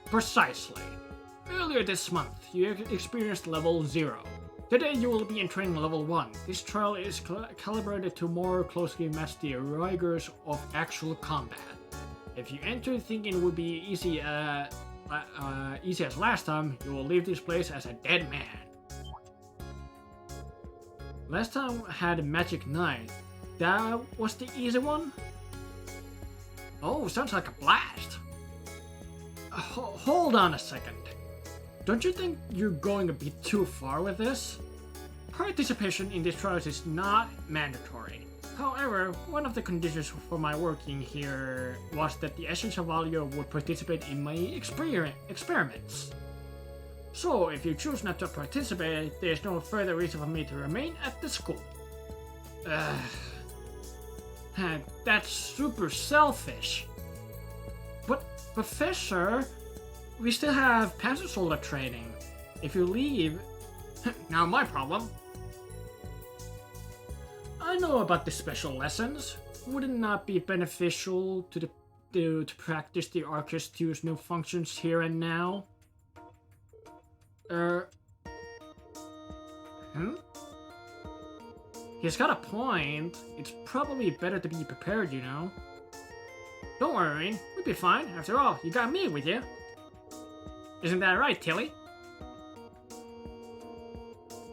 Precisely. Earlier this month, you experienced level 0. Today you will be entering level 1. This trial is calibrated to more closely match the rigors of actual combat. If you enter thinking it would be easy as last time, you will leave this place as a dead man. Last time had Magic Knight. That was the easy one? Oh, sounds like a blast. Hold on a second. Don't you think you're going a bit too far with this? Participation in these trials is not mandatory. However, one of the conditions for my working here was that the Essential Value would participate in my experiments. So, if you choose not to participate, there's no further reason for me to remain at the school. That's super selfish. But, Professor, we still have Panzer Soldier training. If you leave, not my problem. I know about the special lessons. Would it not be beneficial to practice the Arcus2's new functions here and now? He's got a point. It's probably better to be prepared, you know. Don't worry, we'll be fine. After all, you got me with you. Isn't that right, Tilly?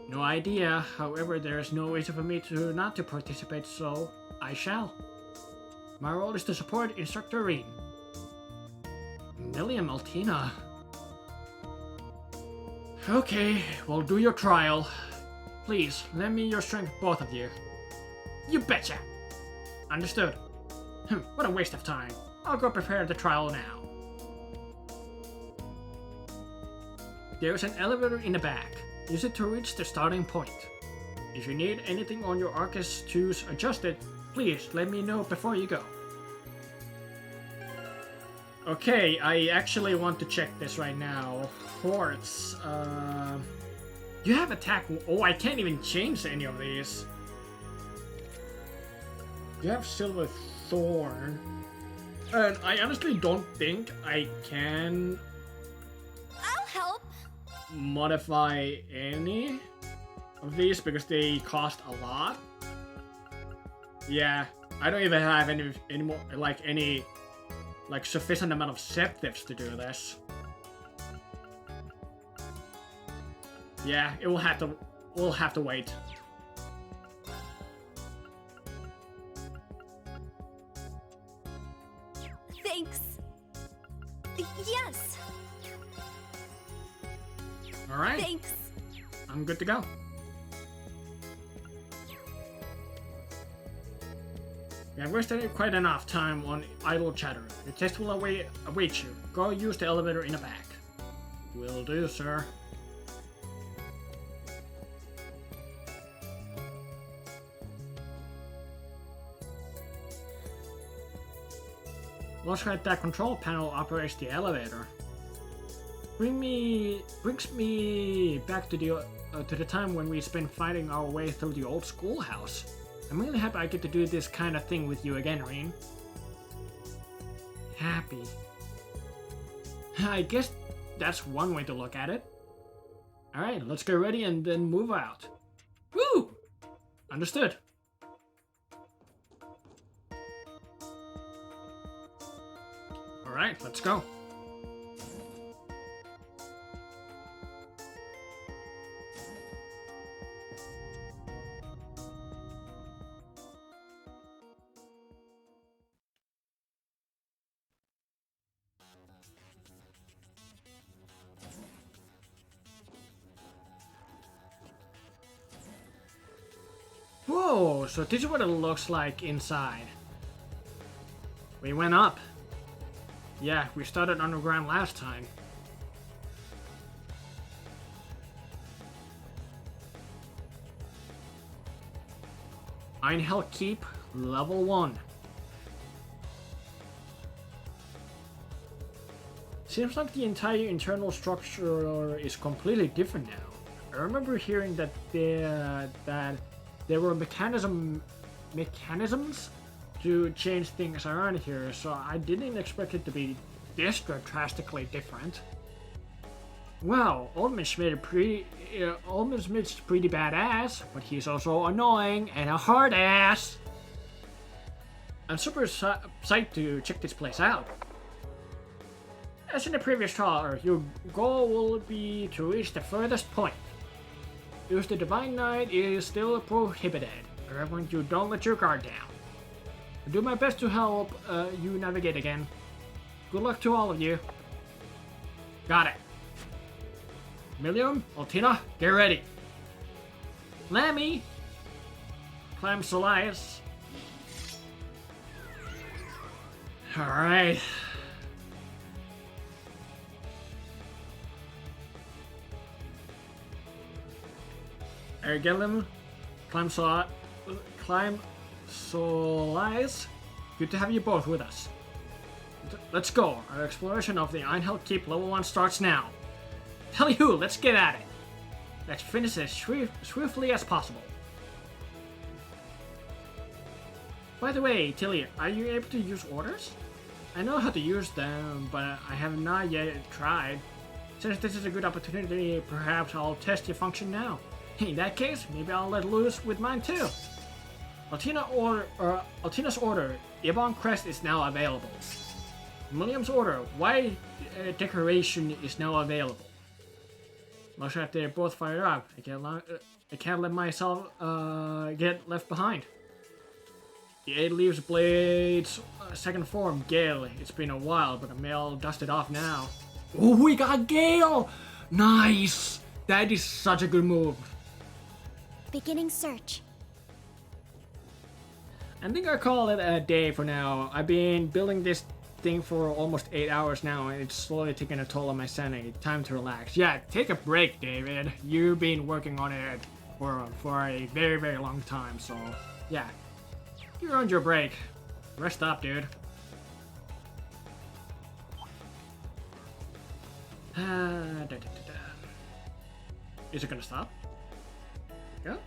No idea. However, there is no reason for me not to participate, so I shall. My role is to support Instructor Reed. William Altina. Okay, well, do your trial. Please, lend me your strength, both of you. You betcha! Understood. What a waste of time. I'll go prepare the trial now. There's an elevator in the back. Use it to reach the starting point. If you need anything on your Arcus tools adjusted, please let me know before you go. Okay, I actually want to check this right now. Thurs, you have attack. Oh, I can't even change any of these. You have Silver Thorn. And I honestly don't think I can I'll help. modify any of these because they cost a lot. Yeah, I don't even have any more like sufficient amount of septives to do this. Yeah, we'll have to wait. Thanks. Yes. All right, Thanks. I'm good to go. We have wasted quite enough time on idle chatter. The test will await you. Go use the elevator in the back. Will do, sir. Looks like that control panel operates the elevator. Brings me back to the time when we spent fighting our way through the old schoolhouse. I'm really happy I get to do this kind of thing with you again, Reen. Happy. I guess that's one way to look at it. Alright, let's get ready and then move out. Woo! Understood. Alright, let's go. Whoa, so this is what it looks like inside. We went up. Yeah, we started underground last time. Einhell Keep, level 1. Seems like the entire internal structure is completely different now. I remember hearing that there were mechanisms to change things around here, so I didn't expect it to be this drastically different. Well, Old Schmidt pretty badass, but he's also annoying and a hard ass. I'm super psyched to check this place out. As in the previous trial, your goal will be to reach the furthest point. Use the Divine Knight is still prohibited. Remember, you don't let your guard down. I'll do my best to help you navigate again. Good luck to all of you. Got it. Millium, Altina, get ready. Lammy, climb Solias. Alright. Ergelim, climb Solias. Good to have you both with us. Let's go. Our exploration of the Einhell Keep level 1 starts now. Tell you who, let's get at it. Let's finish as swiftly as possible. By the way, Tilly, are you able to use orders? I know how to use them, but I have not yet tried. Since this is a good opportunity, perhaps I'll test your function now. In that case, maybe I'll let loose with mine too. Altina's order, Ibon Crest is now available. William's order, White Decoration is now available. Looks like they're both fired up. I can't let myself get left behind. The 8 Leaves Blades second form, Gale. It's been a while, but I'm all dusted off now. Oh, we got Gale! Nice! That is such a good move. Beginning search. I think I call it a day for now. I've been building this thing for almost 8 hours now, and it's slowly taking a toll on my sanity. Time to relax. Yeah, take a break, David. You've been working on it for a very, very long time, so yeah. You earned your break. Rest up, dude. Is it gonna stop? Go.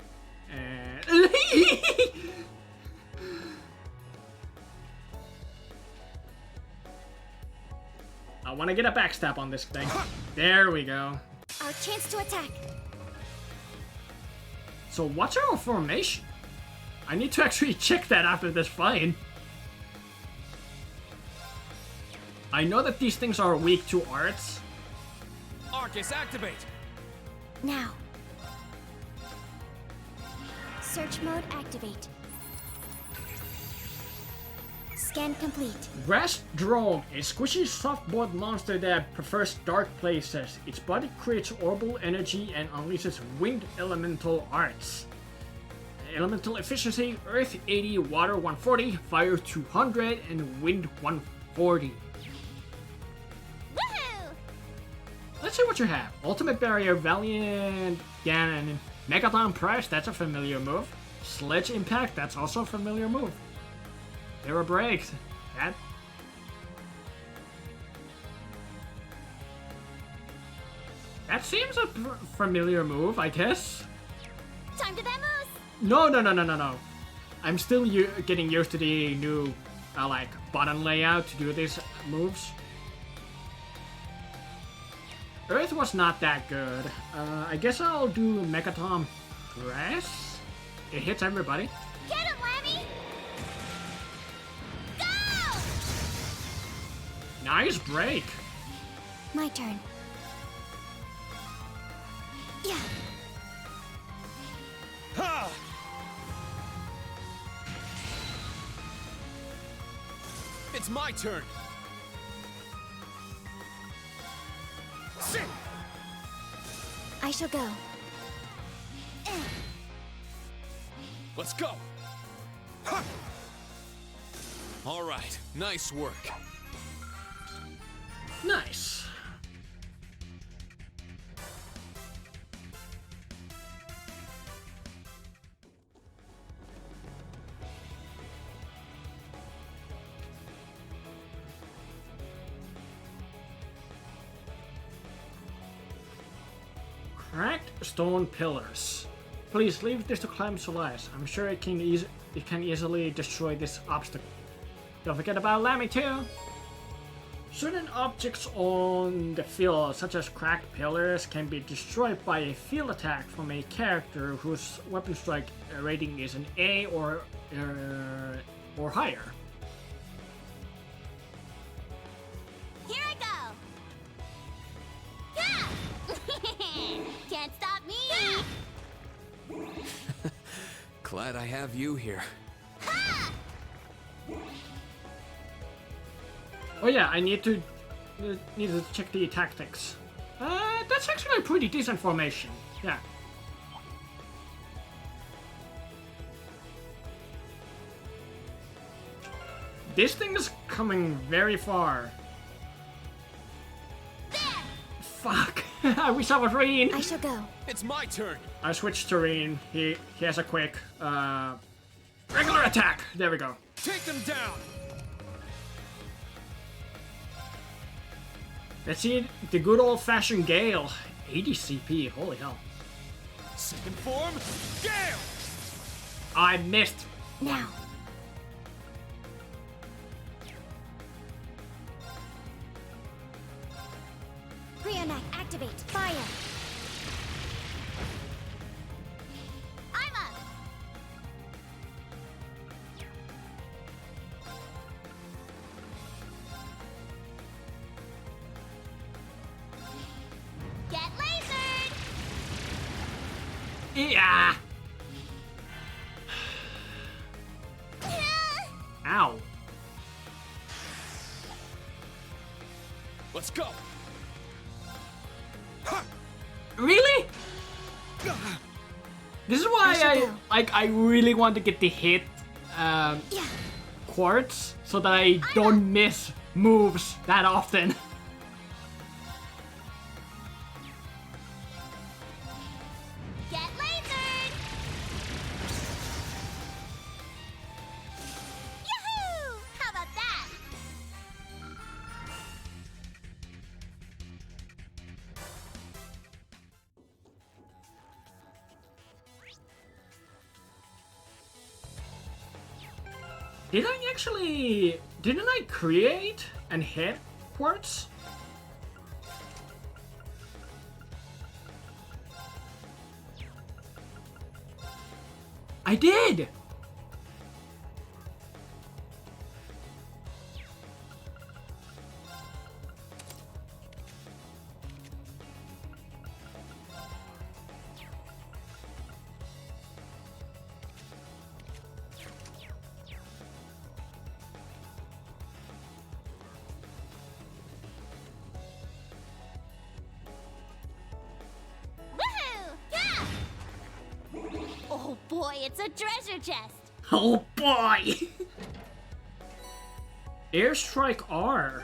And I want to get a backstab on this thing. There we go. Our chance to attack. So what's our formation? I need to actually check that after this fight. I know that these things are weak to arts. Arcus, activate! Now. Search mode activate. Scan complete. Grass Drone, a squishy softboard monster that prefers dark places. Its body creates orbital energy and unleashes wind elemental arts. Elemental efficiency, Earth 80, Water 140, Fire 200, and Wind 140. Woohoo! Let's see what you have. Ultimate Barrier, Valiant Ganon, Megaton Press, that's a familiar move. Sledge Impact, that's also a familiar move. There are breaks. That seems a familiar move, I guess. Time to vamoose! No. I'm still getting used to the new, like, button layout to do these moves. Earth was not that good. I guess I'll do Megaton Press. It hits everybody. Get him, Lammy! Go! Nice break. My turn. Yeah. Ha! It's my turn. Sit. I shall go. Let's go. Ha! All right, nice work. Nice. Cracked stone pillars. Please leave this to climb Solace. I'm sure it can easily destroy this obstacle. Don't forget about Lammy too. Certain objects on the field, such as cracked pillars, can be destroyed by a field attack from a character whose weapon strike rating is an A or higher. Here I go! Yeah! Can't stop me! Glad I have you here. Ha! Oh yeah, I need to check the tactics. That's actually a pretty decent formation. Yeah. This thing is coming very far. There! Fuck. I wish I was Reen. I shall go. It's my turn. I switched to Reen. He has a quick regular attack. There we go. Take them down. Let's see the good old-fashioned Gale. 80 CP. Holy hell. Second form, Gale. I missed. Now. Fri and Sun, activate. Fire. I'm up. Get lasered. Yeah. Yeah. Let's go. Really? This is why I really want to get the hit quartz so that I don't miss moves that often. Get lasered! Yahoo! How about that? Didn't I create and hit quartz? I did! Woohoo! Yeah! Oh boy, it's a treasure chest. Oh boy! Airstrike R.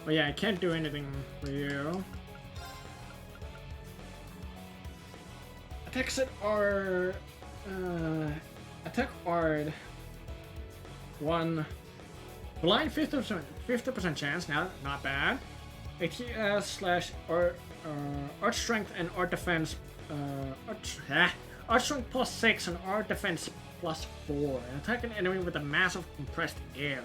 Oh yeah, I can't do anything for you. Attack set R. Attack R. 1. Blind 50% chance. Now, not bad. ATS slash Art Strength and Art Defense. Art Strength plus 6 and Art Defense plus 4. And attack an enemy with a mass of compressed air.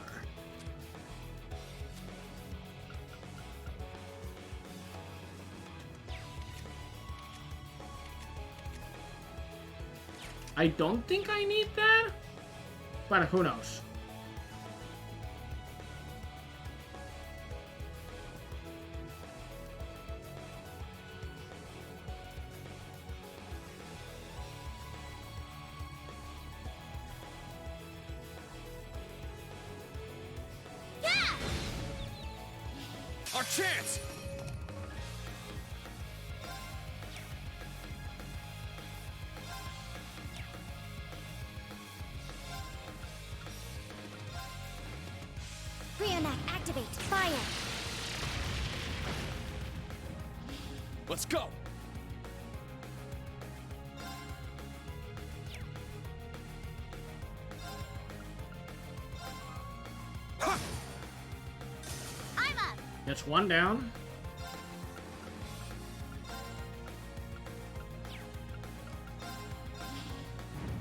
I don't think I need that, but who knows? Our chance! Rionac, activate. Fire. Let's go! I'm up. That's one down.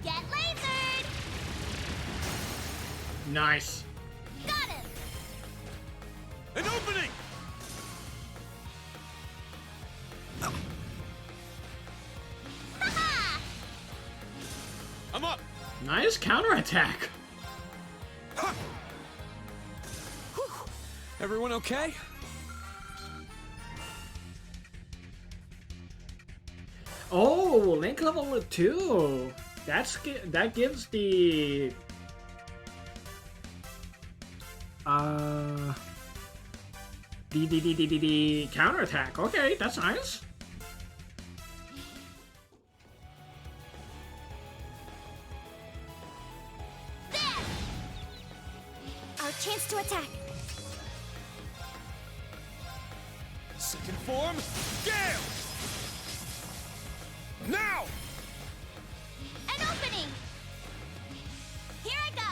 Get lasered. Nice. Got him. An opening! Haha. I'm up! Nice counterattack. Everyone okay? Oh, Link level 2. That gives the the counterattack. Okay, that's nice. There. Our chance to attack. Second form, Gale! Now! An opening. Here I go.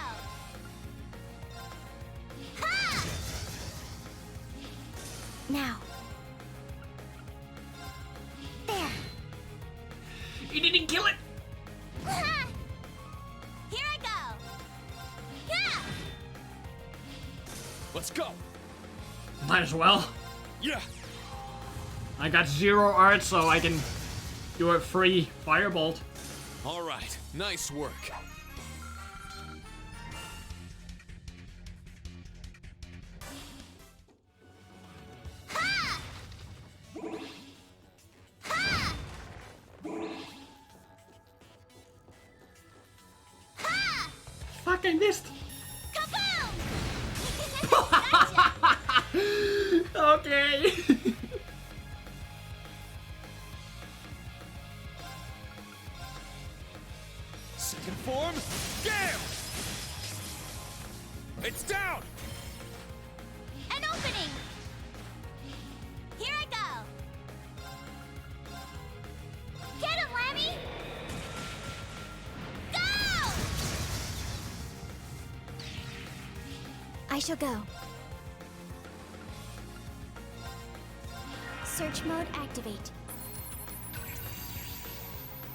Ha! Now. There. You didn't kill it. Ha! Here I go. Yeah. Let's go! Might as well. Yeah! I got 0 art, so I can do a free firebolt. All right, nice work. Ha! Ha! I missed. Kaboom! Gotcha! Okay. Second form, Gale! It's down! An opening! Here I go! Get him, Lammy! Go! I shall go. Search mode activate.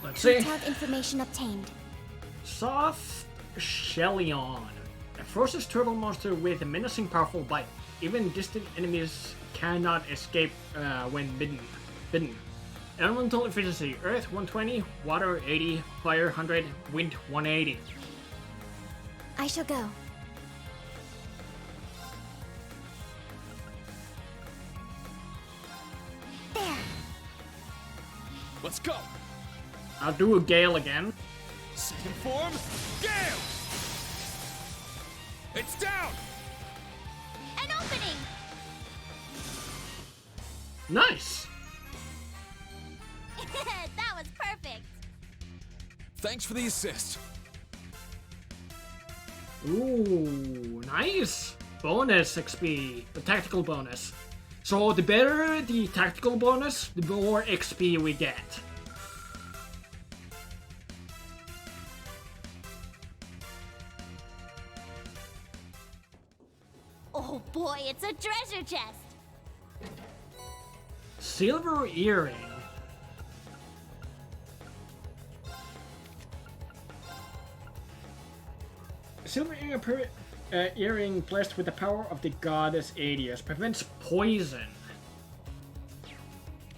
Let's see. Detailed information obtained. Soft Shellion. A ferocious turtle monster with a menacing powerful bite. Even distant enemies cannot escape when bitten. Elemental efficiency: Earth 120, Water 80, Fire 100, Wind 180. I shall go. There. Let's go! I'll do a Gale again. Second form, Gale! It's down! An opening! Nice! That was perfect! Thanks for the assist. Ooh, nice! Bonus XP, the tactical bonus. So the better the tactical bonus, the more XP we get. Oh boy, it's a treasure chest! Silver earring. Silver earring blessed with the power of the goddess Adius prevents poison.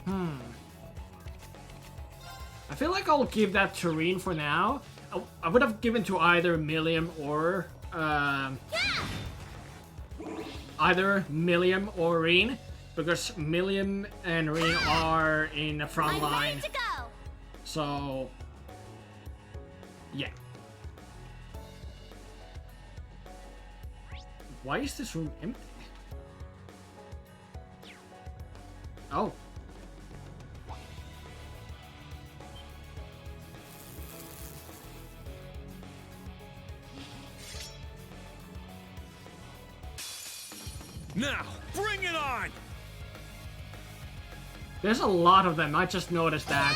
I feel like I'll give that to Reen for now. I would have given to either Milliam or Reen, because Milliam and Reen are in the front I'm line. ready to go! So, yeah. Why is this room empty? Oh. Now, bring it on! There's a lot of them, I just noticed that.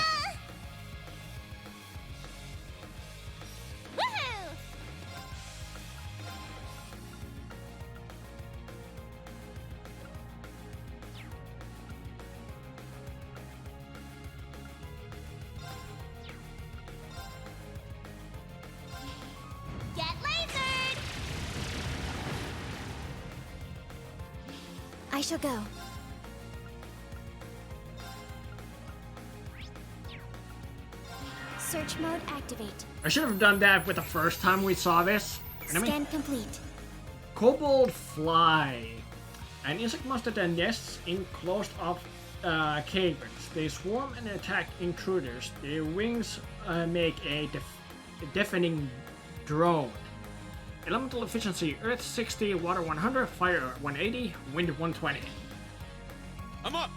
Woohoo! Get lasered! I shall go. Search mode activate. I should have done that with the first time we saw this. Scan complete. Kobold Fly. An insect monster that nests in closed-off caverns. They swarm and attack intruders. Their wings make a deafening drone. Elemental efficiency: Earth 60, Water 100, Fire 180, Wind 120. I'm up!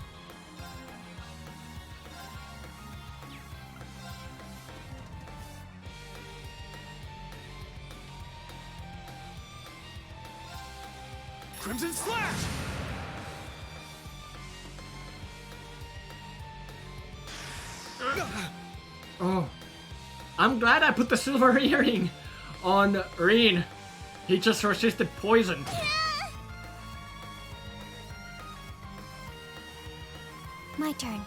Crimson Slash! Oh, I'm glad I put the silver earring on Reen. He just resisted poison. My turn.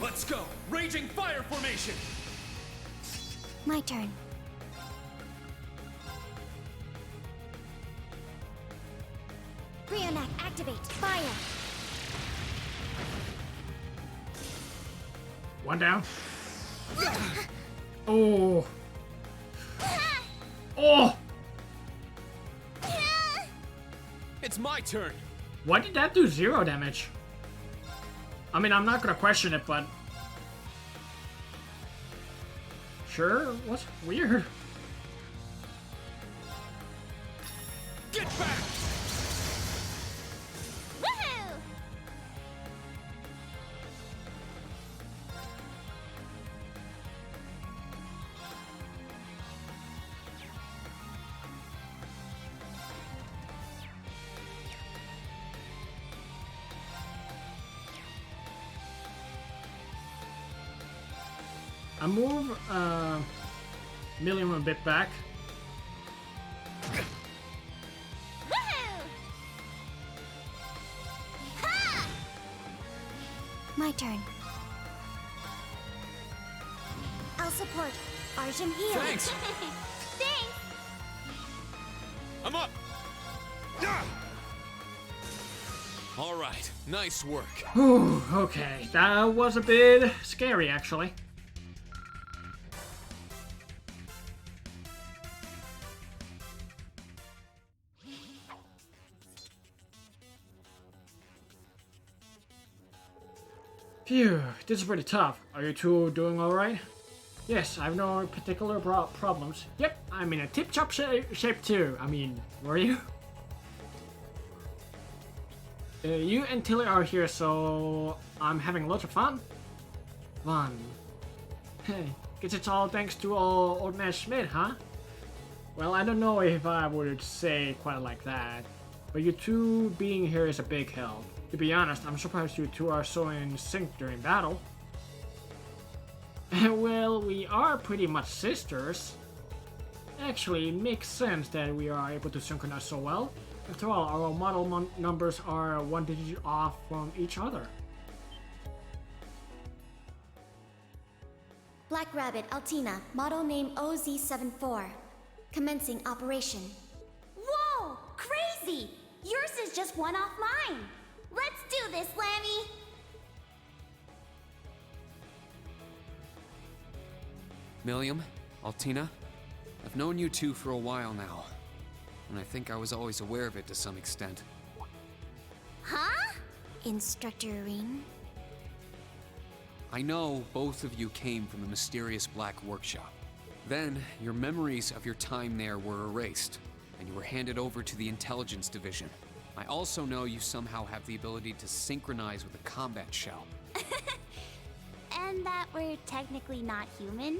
Let's go! Raging Fire Formation! My turn. Rionak, activate. Fire. One down. Oh. Oh! It's my turn. Why did that do 0 damage? I mean, I'm not gonna question it, but... Sure, what's weird? Get back! Woohoo! I move Million a bit back. Woohoo! Ha! My turn. I'll support. Arjun here. Thanks. Thanks. I'm up. Yeah. All right, nice work. Whew, okay, that was a bit scary actually. Phew, this is pretty tough. Are you two doing alright? Yes, I have no particular problems. Yep, I'm in a tip-top shape too. I mean, were you? You and Tilly are here, so I'm having lots of fun. Fun. Hey, guess it's all thanks to old man Schmidt, huh? Well, I don't know if I would say quite like that, but you two being here is a big help. To be honest, I'm surprised you two are so in sync during battle. Well, we are pretty much sisters. Actually, it makes sense that we are able to synchronize so well. After all, our model numbers are 1 digit off from each other. Black Rabbit, Altina, model name OZ74. Commencing operation. Whoa! Crazy! Yours is just one off mine! Let's do this, Lammy! Milliam, Altina, I've known you two for a while now, and I think I was always aware of it to some extent. Huh? Instructor Irene? I know both of you came from the mysterious Black Workshop. Then, your memories of your time there were erased, and you were handed over to the Intelligence Division. I also know you somehow have the ability to synchronize with a combat shell. And that we're technically not human?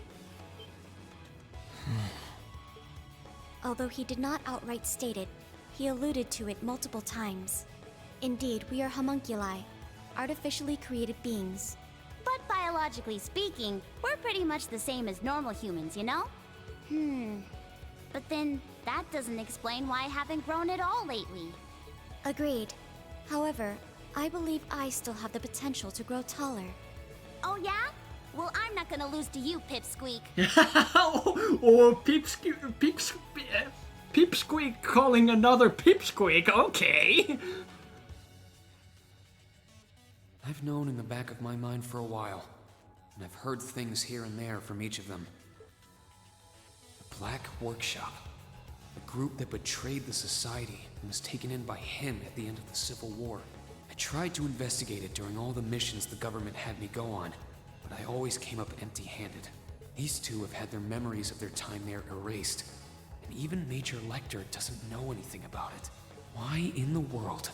Although he did not outright state it, he alluded to it multiple times. Indeed, we are homunculi, artificially created beings. But biologically speaking, we're pretty much the same as normal humans, you know? But then, that doesn't explain why I haven't grown at all lately. Agreed. However, I believe I still have the potential to grow taller. Oh yeah? Well, I'm not gonna lose to you, Pipsqueak. Oh, Pipsqueak calling another Pipsqueak, okay. I've known in the back of my mind for a while, and I've heard things here and there from each of them. The Black Workshop, a group that betrayed the society and was taken in by him at the end of the Civil War. I tried to investigate it during all the missions the government had me go on, but I always came up empty-handed. These two have had their memories of their time there erased, and even Major Lecter doesn't know anything about it. Why in the world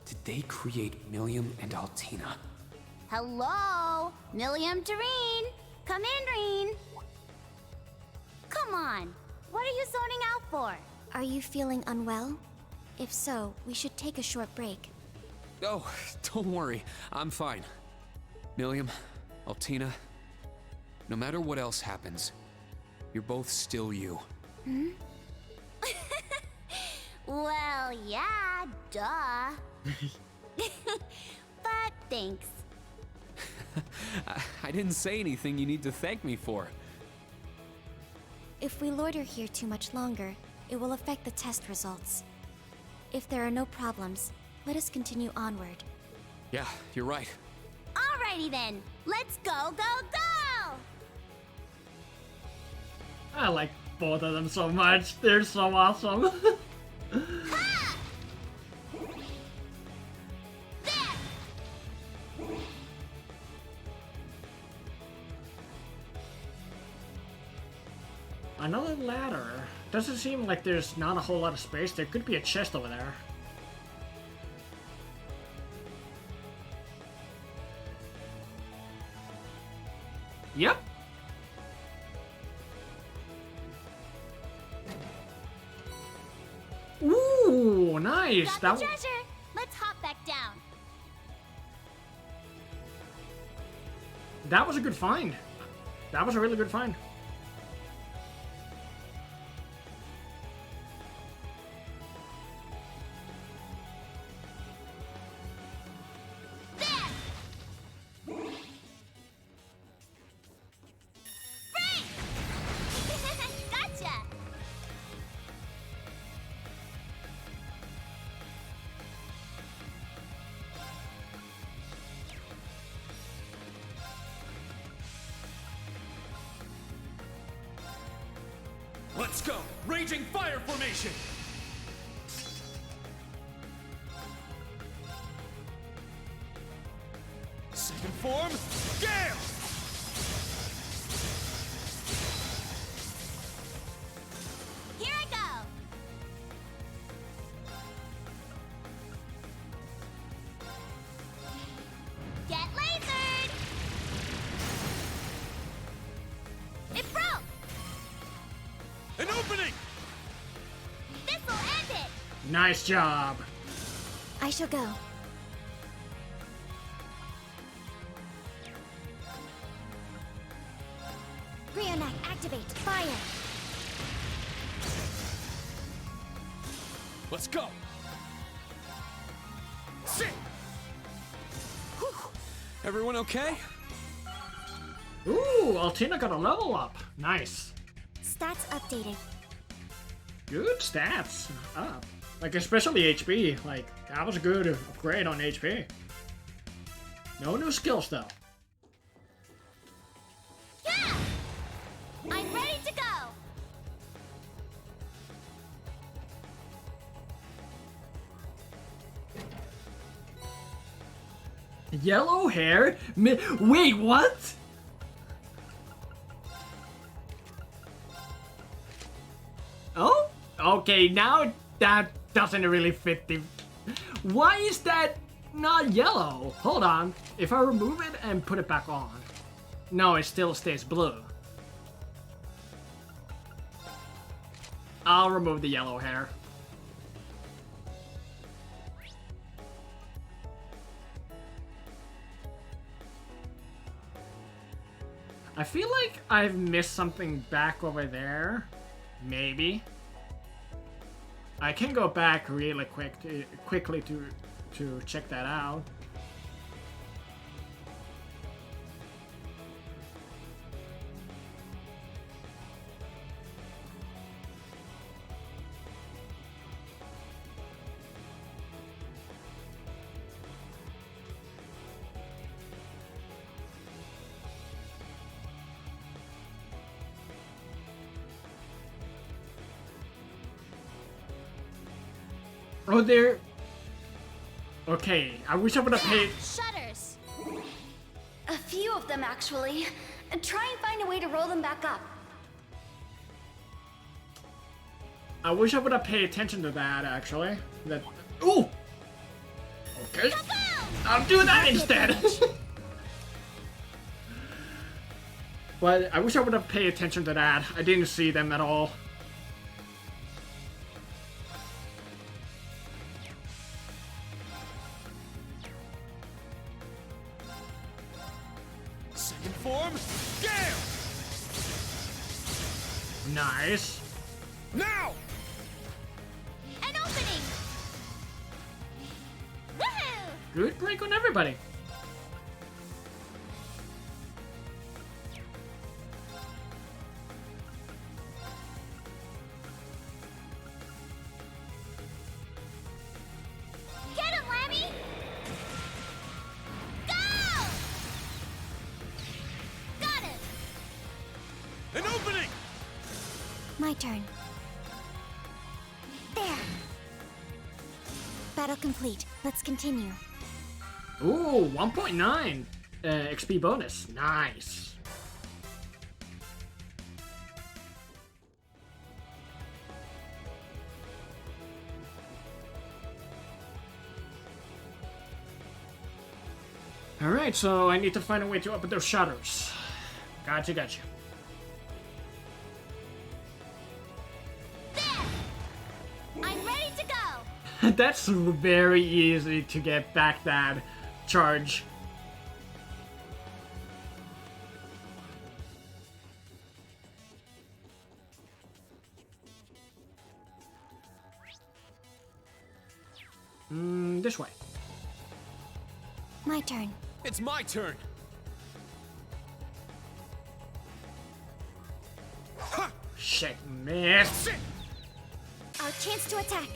did they create Milliam and Altina? Hello? Milliam to Reen. Come in, Reen. Come on. What are you zoning out for? Are you feeling unwell? If so, we should take a short break. Oh, don't worry. I'm fine. Milliam, Altina, no matter what else happens, you're both still you. Well, yeah, duh. But thanks. I didn't say anything you need to thank me for. If we loiter here too much longer, it will affect the test results. If there are no problems, let us continue onward. Yeah, you're right. Alrighty then, let's go, go, go! I like both of them so much. They're so awesome. Ha! There! Another ladder. Doesn't seem like there's not a whole lot of space. There could be a chest over there. Yep. Ooh, nice. Got the treasure! Let's hop back down. That was a good find. That was a really good find. Gotcha! Let's go! Raging fire formation! Second form, Gale! Here I go! Get lasered! It broke! An opening! This'll end it! Nice job. I shall go. Brionac, activate! Fire! Let's go! Sit! Everyone okay? Ooh, Altina got a level up. Nice. Stats updated. Good stats up. Like, especially HP. Like, that was a good upgrade on HP. No new skills, though. Yeah! I'm ready to go! Yellow hair? Wait, what? Oh? Okay, now that doesn't really fit the... Why is that not yellow? Hold on. If I remove it and put it back on. No, it still stays blue. I'll remove the yellow hair. I feel like I've missed something back over there. Maybe. I can go back really quickly to check that out. Oh, there. Okay, I wish I would have paid. Shutters! A few of them, actually. Try and find a way to roll them back up. I wish I would have paid attention to that, actually. That. Ooh! Okay. I'll do that instead! But I wish I would have paid attention to that. I didn't see them at all. Second form, Gale! Nice. Now! An opening! Woohoo! Good break on everybody. turn. There! Battle complete. Let's continue. Ooh, 1.9 XP bonus. Nice. Alright, so I need to find a way to open those shutters. Gotcha, gotcha. I'm ready to go! That's very easy to get back that charge. This way. My turn. It's my turn! Shit, miss. Our chance to attack.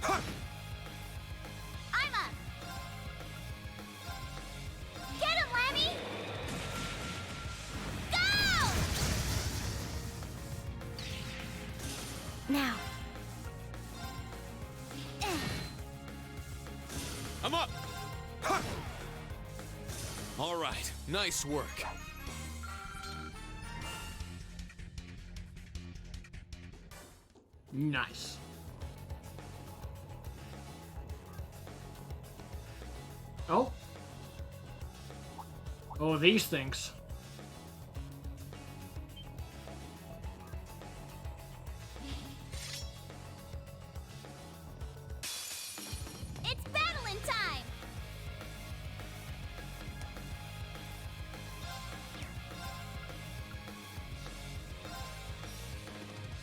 I'm up! Get him, Lammy! Go! Now. I'm up! All right, nice work. Nice. Oh. Oh, these things. It's battling time!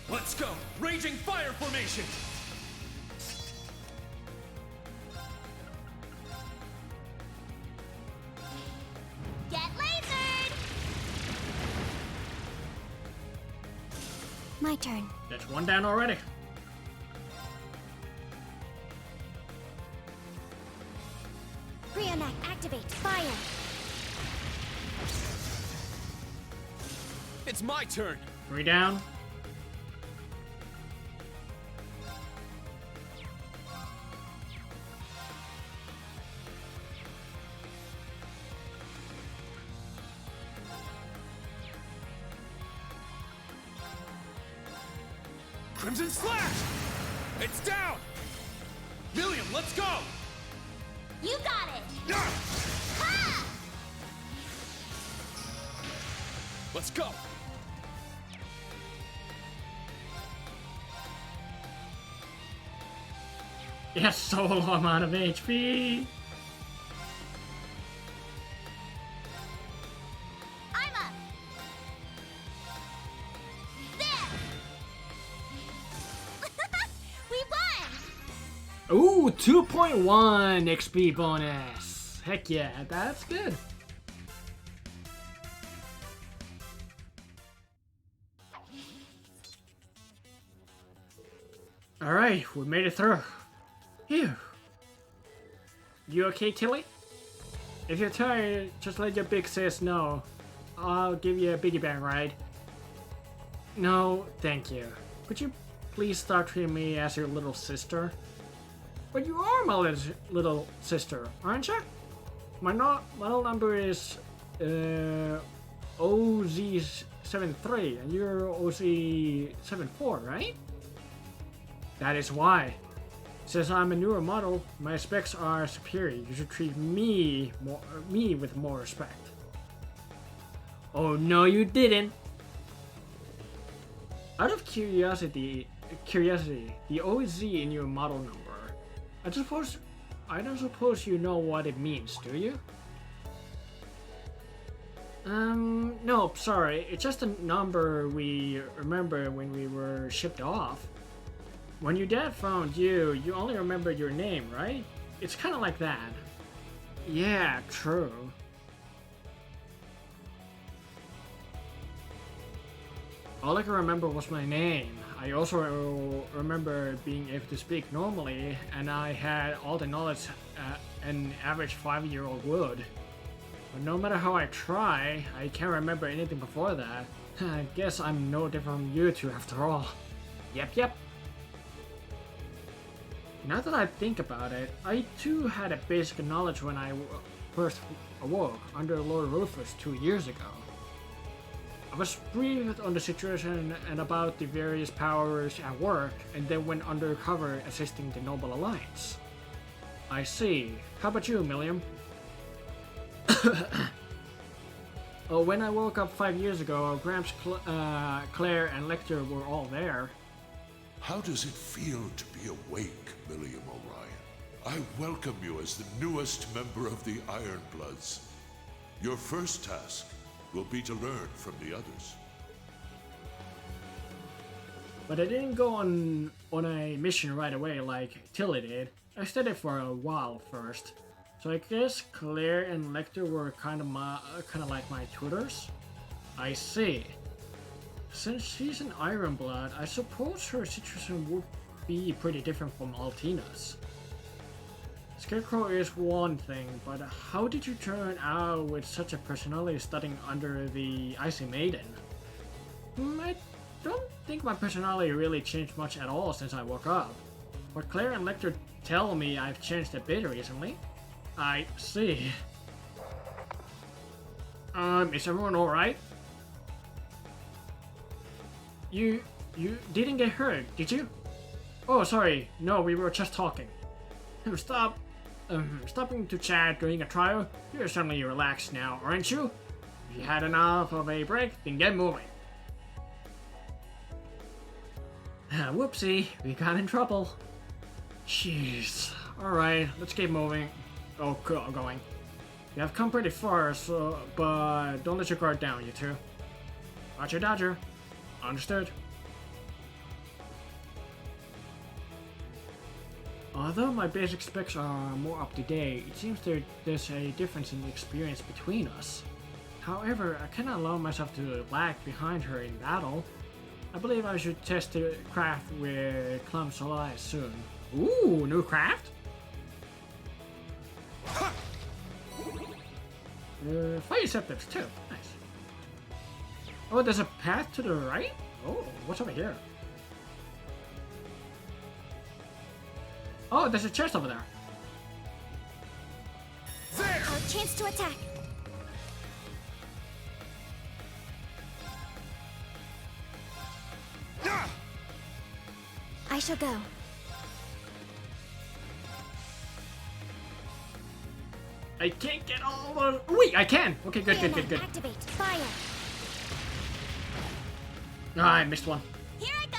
Let's go! Raging fire formation! Get lasered! My turn. That's one down already. Fri and Sun, activate. Fire. It's my turn! 3 down. Crimson Slash! It's down! William, let's go! You got it! Yeah! Ha! Let's go! Yes, so low amount of HP. I'm up! There! We won! Ooh, 2.1 XP bonus. Heck yeah, that's good. Alright, we made it through. Phew. You okay, Tilly? If you're tired, just let your big sis know. I'll give you a biggie bang ride. No, thank you. Could you please stop treating me as your little sister? But you are my little sister, aren't you? My model number is OZ73 and you're OZ74, right? That is why. Since I'm a newer model, my specs are superior. You should treat me with more respect. Oh no, you didn't. Out of curiosity, the OZ in your model number. I don't suppose you know what it means, do you? No, sorry. It's just a number we remember when we were shipped off. When your dad found you, you only remember your name, right? It's kind of like that. Yeah, true. All I can remember was my name. I also remember being able to speak normally, and I had all the knowledge an average 5-year-old would. But no matter how I try, I can't remember anything before that. I guess I'm no different from you two after all. Yep. Now that I think about it, I too had a basic knowledge when I first awoke under Lord Rufus 2 years ago. I was briefed on the situation and about the various powers at work, and then went undercover assisting the Noble Alliance. I see. How about you, Milliam? When I woke up 5 years ago, Gramps, Claire, and Lecter were all there. How does it feel to be awake, Milliam Orion? I welcome you as the newest member of the Ironbloods. Your first task will be to learn from the others. But I didn't go on a mission right away like Tilly did. I studied for a while first. So I guess Claire and Lecter were kind of like my tutors? I see. Since she's an Ironblood, I suppose her situation would be pretty different from Altina's. Scarecrow is one thing, but how did you turn out with such a personality studying under the Icy Maiden? I don't think my personality really changed much at all since I woke up. But Claire and Lecter tell me I've changed a bit recently. I see. Is everyone alright? You didn't get hurt, did you? Oh, sorry. No, we were just talking. Stopping to chat during a trial? You're certainly relaxed now, aren't you? If you had enough of a break, then get moving. Whoopsie, we got in trouble. Jeez. Alright, let's keep moving. Oh, cool, going. You have come pretty far, so, but don't let your guard down, you two. Roger, Dodger. Understood. Although my basic specs are more up to date, it seems there's a difference in experience between us. However, I cannot allow myself to lag behind her in battle. I believe I should test the craft with Clumps Alive soon. Ooh, new craft? Fire Scepters too. Nice. Oh, there's a path to the right? Oh, what's over here? Oh, there's a chest over there. A chance to attack. I shall go. I can't get all the... Wait, I can! Okay, good. Activate. Fire. Ah, I missed one. Here I go!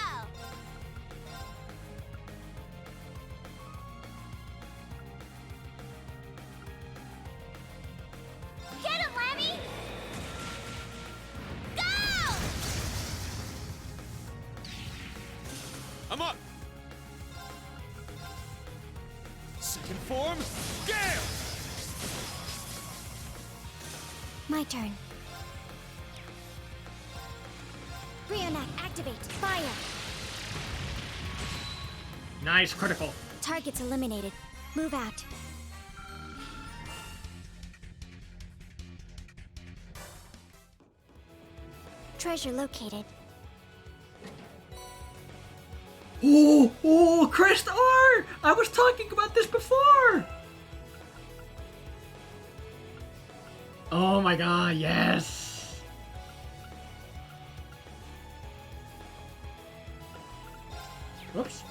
Get him, Lammy! Go! I'm up! Second form, Gale! My turn. Brionac, activate. Fire. Nice, critical. Target's eliminated. Move out. Treasure located. Oh, Crest R! I was talking about this before! Oh my god, yes! Whoops.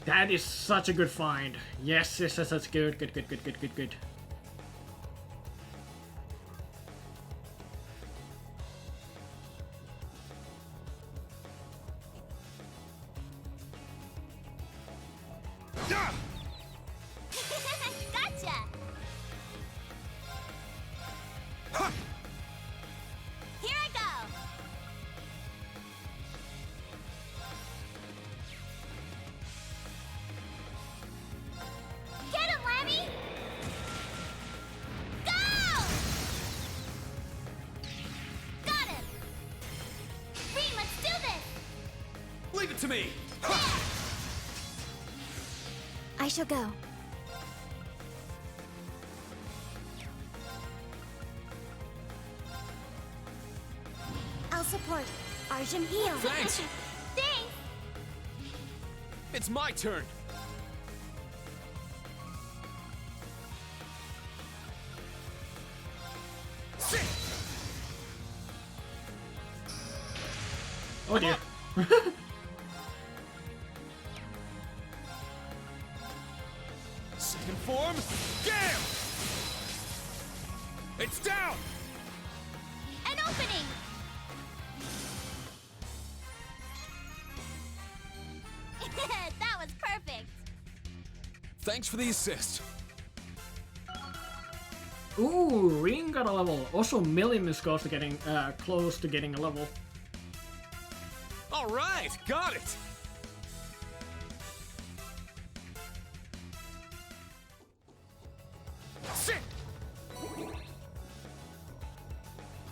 That is such a good find. Yes, that's good. Good. Gotcha! Here I go! it to me! I shall go. I'll support. Arjun heal. Thanks! Thanks! It's my turn! Oh dear. Second form, Gale! It's down! An opening! That was perfect! Thanks for the assist. Ooh, Ring got a level. Also, Million is close to getting a level. All right, got it! Sit!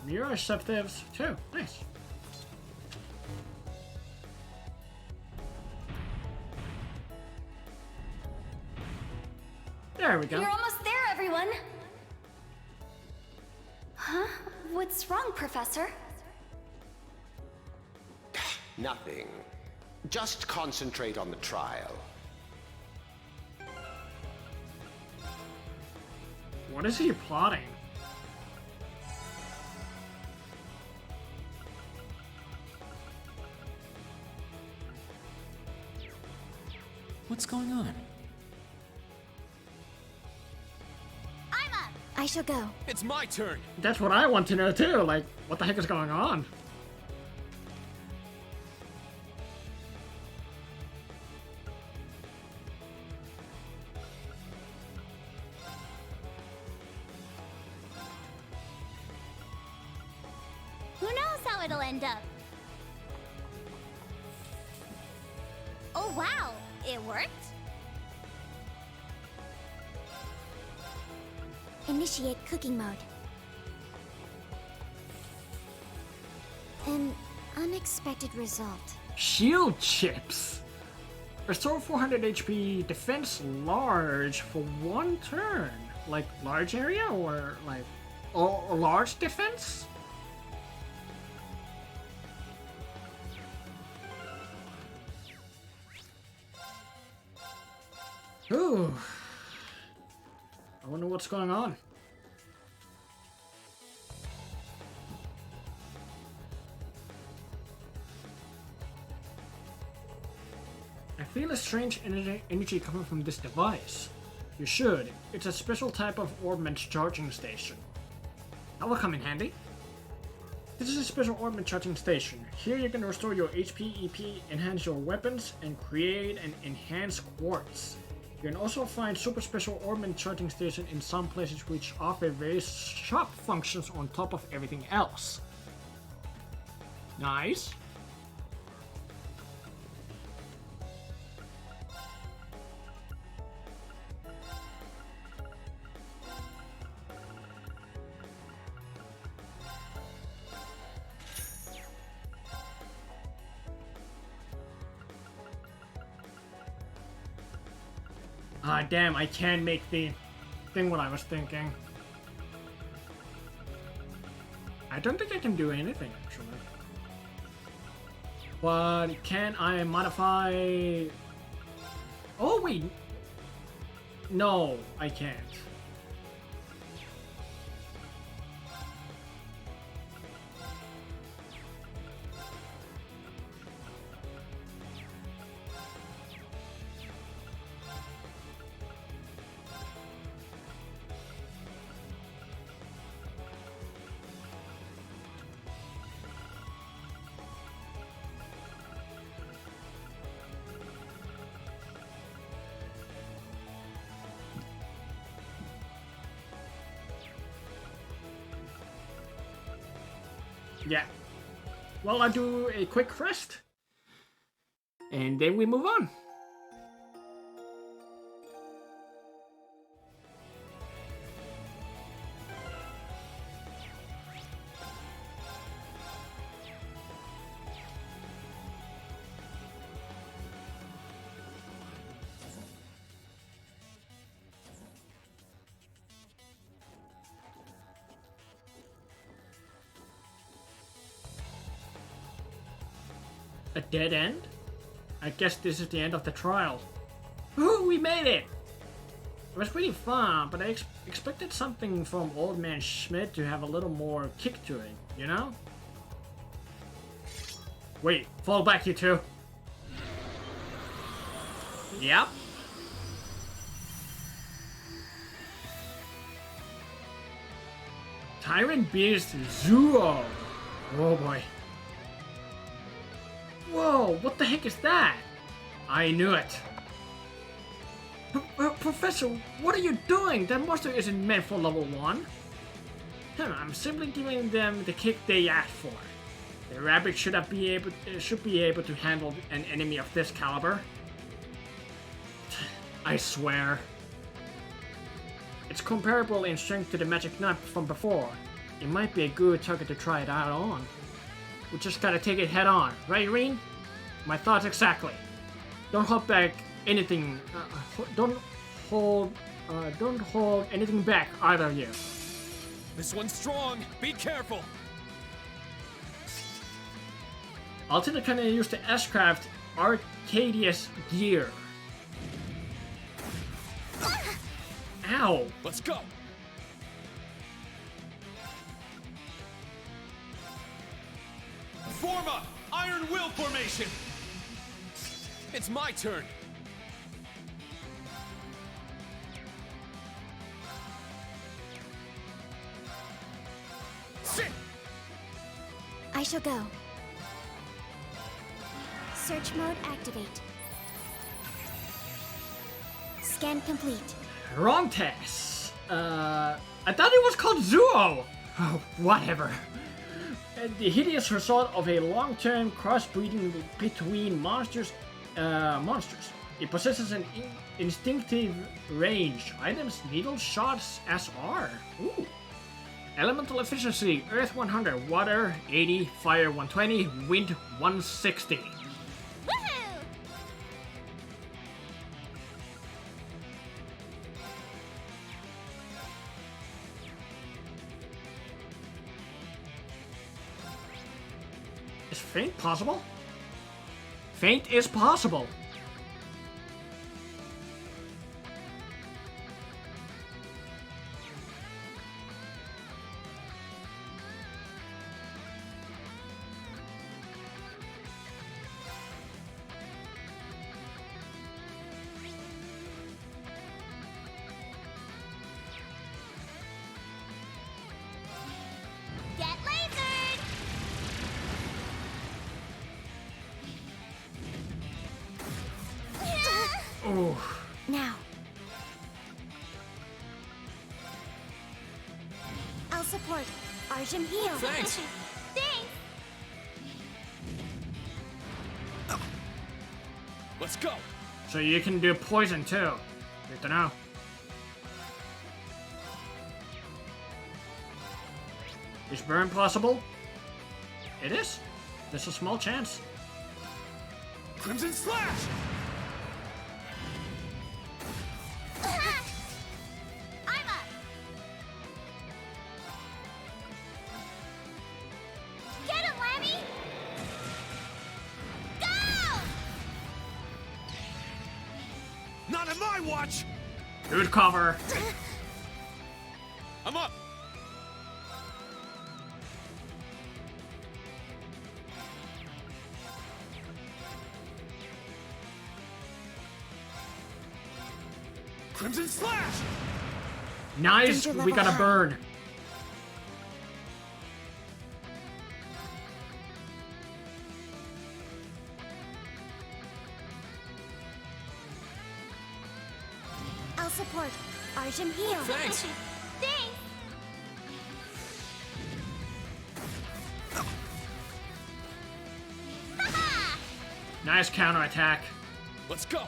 Mirror Receptives too. Nice. There we go. You're almost there, everyone! Huh? What's wrong, Professor? Nothing. Just concentrate on the trial. What is he plotting? What's going on? I'm up! I shall go. It's my turn! That's what I want to know too. Like, what the heck is going on? Who knows how it'll end up? Oh wow, it worked? Initiate cooking mode. An unexpected result. Shield chips. Restore 400 HP, defense large for 1 turn. Like large area or like or large defense? Ooh. I wonder what's going on. I feel a strange energy coming from this device. You should. It's a special type of orbment charging station. That will come in handy. This is a special orbment charging station. Here you can restore your HP, EP, enhance your weapons, and create an enhanced quartz. You can also find super special orbment charging station in some places which offer various shop functions on top of everything else. Nice. Ah, damn, I can make the thing what I was thinking. I don't think I can do anything, actually. But can I modify... Oh, wait. No, I can't. Yeah. Well, I'll do a quick rest. And then we move on. A dead end? I guess this is the end of the trial. Ooh, we made it! It was pretty fun, but I expected something from Old Man Schmidt to have a little more kick to it, you know? Wait, fall back you two. Yep. Tyrant Beast Zuo. Oh boy. Whoa, what the heck is that? I knew it. Professor, what are you doing? That monster isn't meant for level 1. I'm simply giving them the kick they asked for. The rabbit should be able to handle an enemy of this caliber. I swear. It's comparable in strength to the magic knife from before. It might be a good target to try it out on. We just gotta take it head on, right, Reen? My thoughts exactly. Don't hold back anything. Don't hold anything back, either of you. This one's strong. Be careful. Alternate can use the S-Craft Arcadius gear. Ow! Let's go. Form up! Iron Will formation! It's my turn! Sit! I shall go. Search mode activate. Scan complete. Wrong test. I thought it was called Zuo. Oh, whatever. The hideous result of a long-term crossbreeding between monsters. It possesses an instinctive range. Items, needle shots, SR. Ooh. Elemental efficiency: Earth 100, Water 80, Fire 120, Wind 160. Is feint possible? Feint is possible. Get lasered! Oh. Now. I'll support. Arjun heal. Thanks! Thanks! Let's go! So you can do poison too. Good to know. Is burn possible? It is. There's a small chance. Crimson Slash! I'm up! Get him, Lammy! Go! Not on my watch! Good cover. I'm up! Crimson Slash! Nice. Danger We level got a high. burn. I'll support. Arjun heal. Thanks! Thanks! Haha! Nice counterattack. Let's go!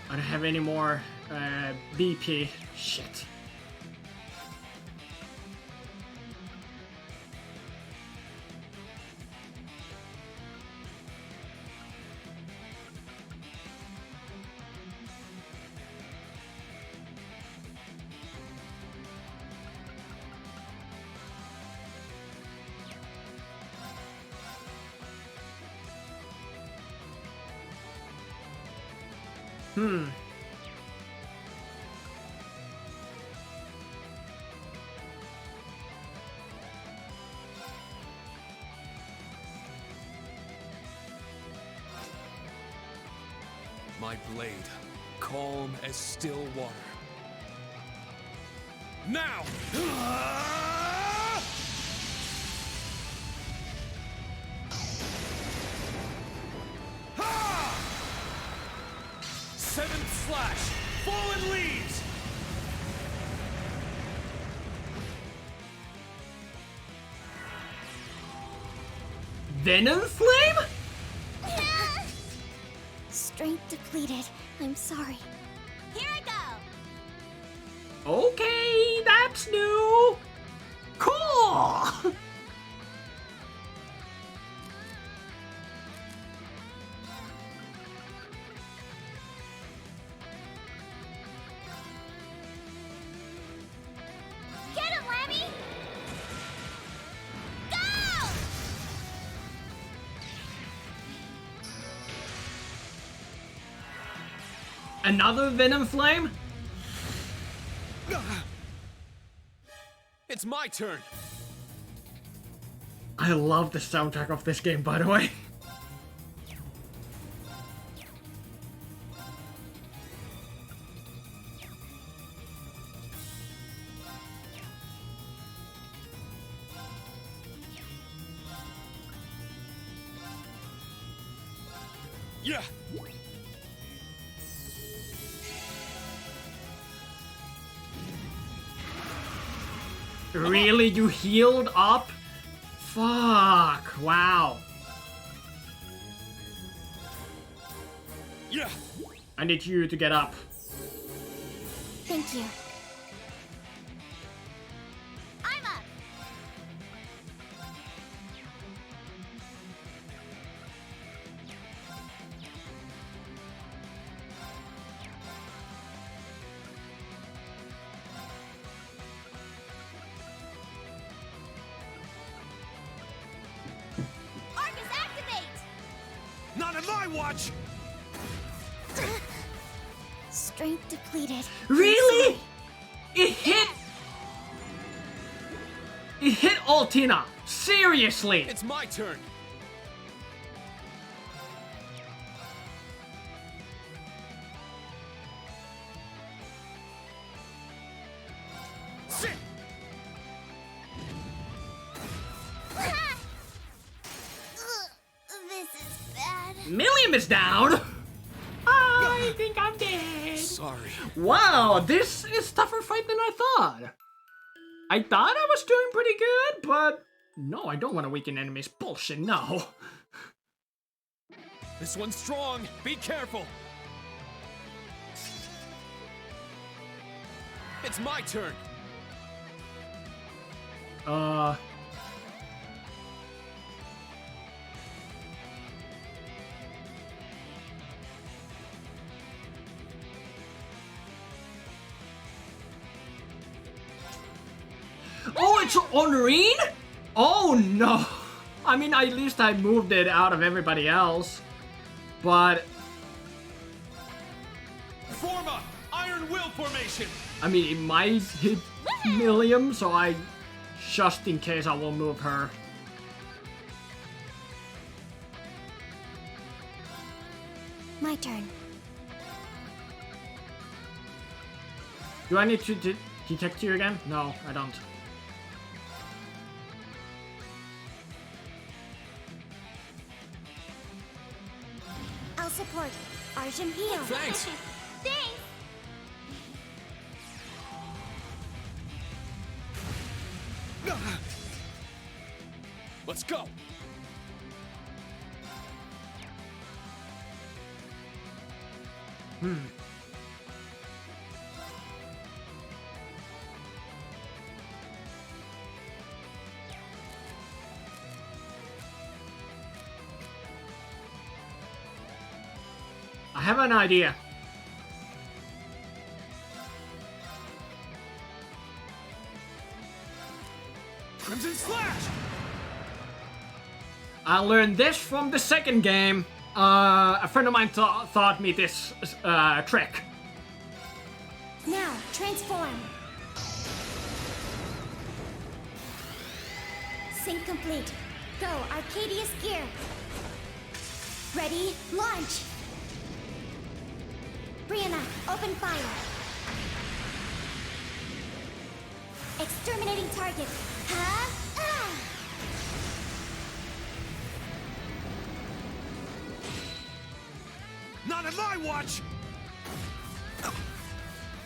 I don't have any more BP. Shit. My blade, calm as still water. Now! 7th slash! Fallen leaves! Venom Flame? Strength depleted. I'm sorry. Here I go! Okay, that's new. Cool. Get him, Lammy! Go! Another Venom Flame? It's my turn! I love the soundtrack of this game, by the way. Yeah! Really? You healed up? Fuck. Wow. Yeah! I need you to get up. Thank you. I'm up! Arcus, activate! Not on my watch! Strength depleted. Really? It hit. It hit Altina. Seriously. It's my turn! Sit! This is bad. Milliam is down. I think I'm dead. Sorry. Wow, this is tougher fight than I thought. I thought I was doing pretty good, but no, I don't want to weaken enemies. Bullshit, no. This one's strong! Be careful! It's my turn! Oh, it's Honorine? Oh no. I mean, at least I moved it out of everybody else. But Form up! Iron Will formation! I mean, it might hit Milliam, so just in case, I will move her. My turn. Do I need to detect you again? No, I don't. I'll support. Arjun heal. Thanks! Thanks! Let's go! I have an idea. Crimson Slash! I learned this from the second game. a friend of mine taught me this trick. Now, transform. Sync complete. Go, Arcadius gear. Ready, launch. Brianna, open fire. Exterminating target. Huh? Ah! Not on my watch!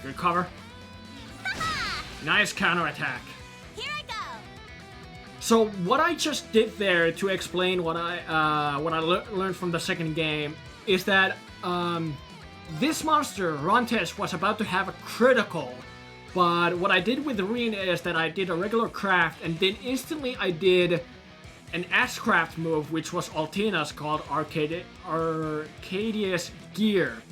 Good cover. Nice counterattack. Here I go. So what I just did there to explain what I learned from the second game is that this monster Rontes was about to have a critical, but what I did with Reen is that I did a regular craft and then instantly I did an S-craft move which was Altina's called Arcadius Gear,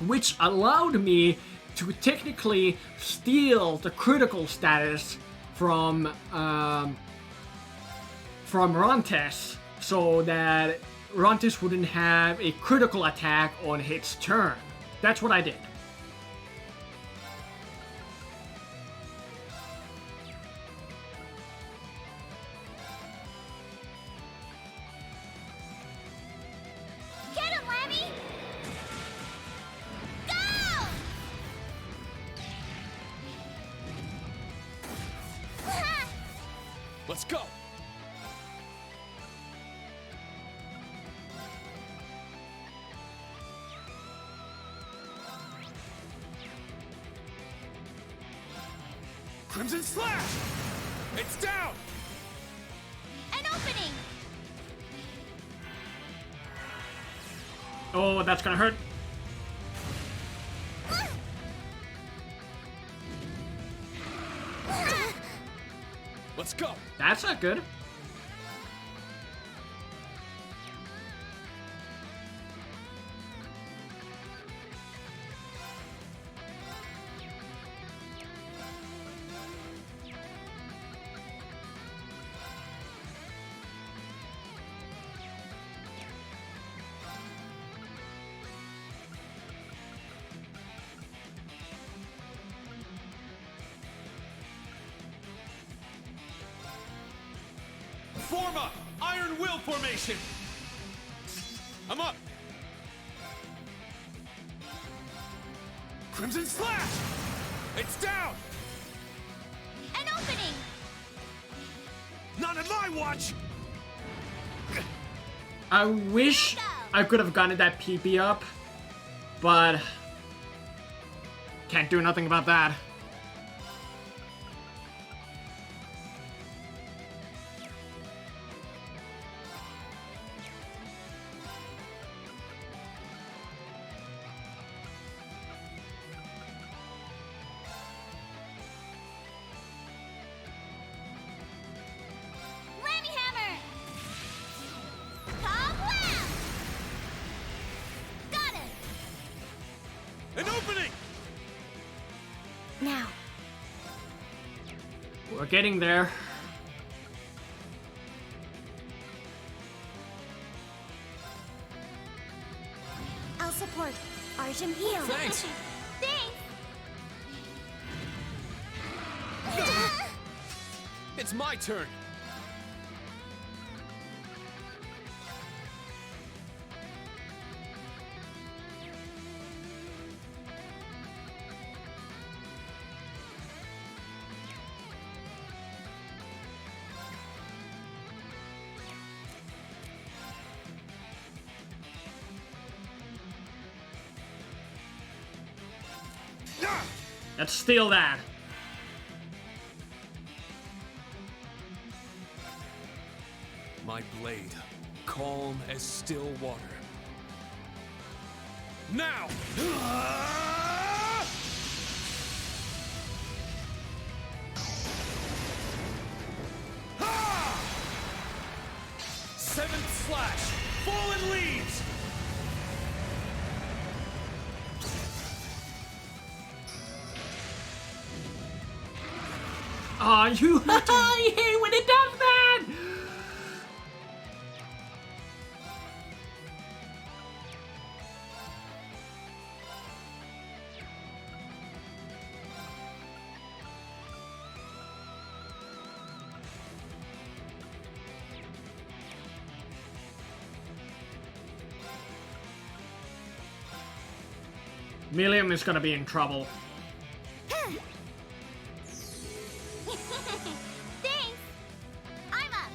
which allowed me to technically steal the critical status from Rontes, so that Rontes wouldn't have a critical attack on its turn. That's what I did. Get him, Lammy! Go! Let's go! Crimson Slash! It's down! An opening! Oh, that's gonna hurt. Let's go! That's not good. Form up! Iron Will formation! I'm up! Crimson Slash! It's down! An opening! Not on my watch! I wish I could have gotten that PP up, but can't do nothing about that. Lammy hammer! Kablam! Got it! An opening! Now. We're getting there. I'll support. Arjun heal. Thanks! Thanks! It's my turn! Let's steal that. My blade, calm as still water. Now! 7th slash! Fallen leaves! Aw, you I hate when it does that! Millium is gonna be in trouble. Thanks! I'm up!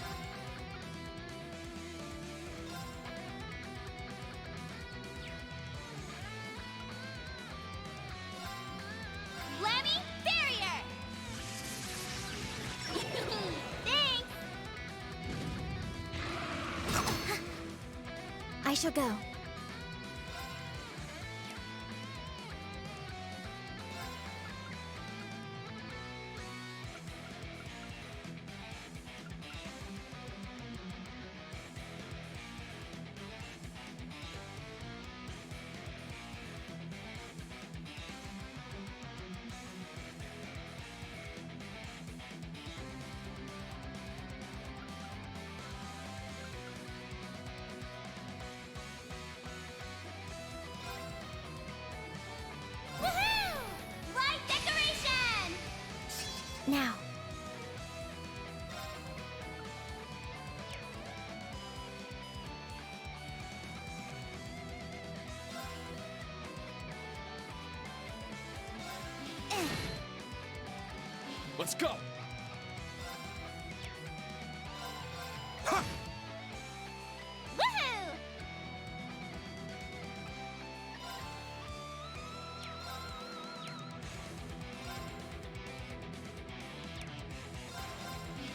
Lammy Barrier! Thanks! I shall go. Woohoo! Light decoration! Now. Let's go! Woohoo!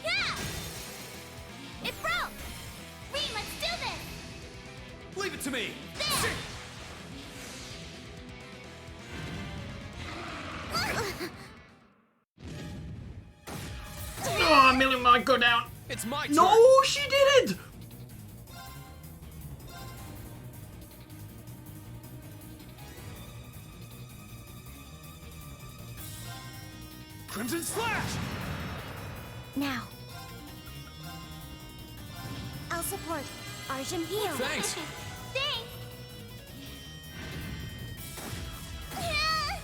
Yeah! It broke! Reed, let's do this! Leave it to me! There! Oh, Millium might go down. It's my turn! No, she did it! Crimson Slash! Now. I'll support. Arjun heal. Thanks! Thanks! Yeah.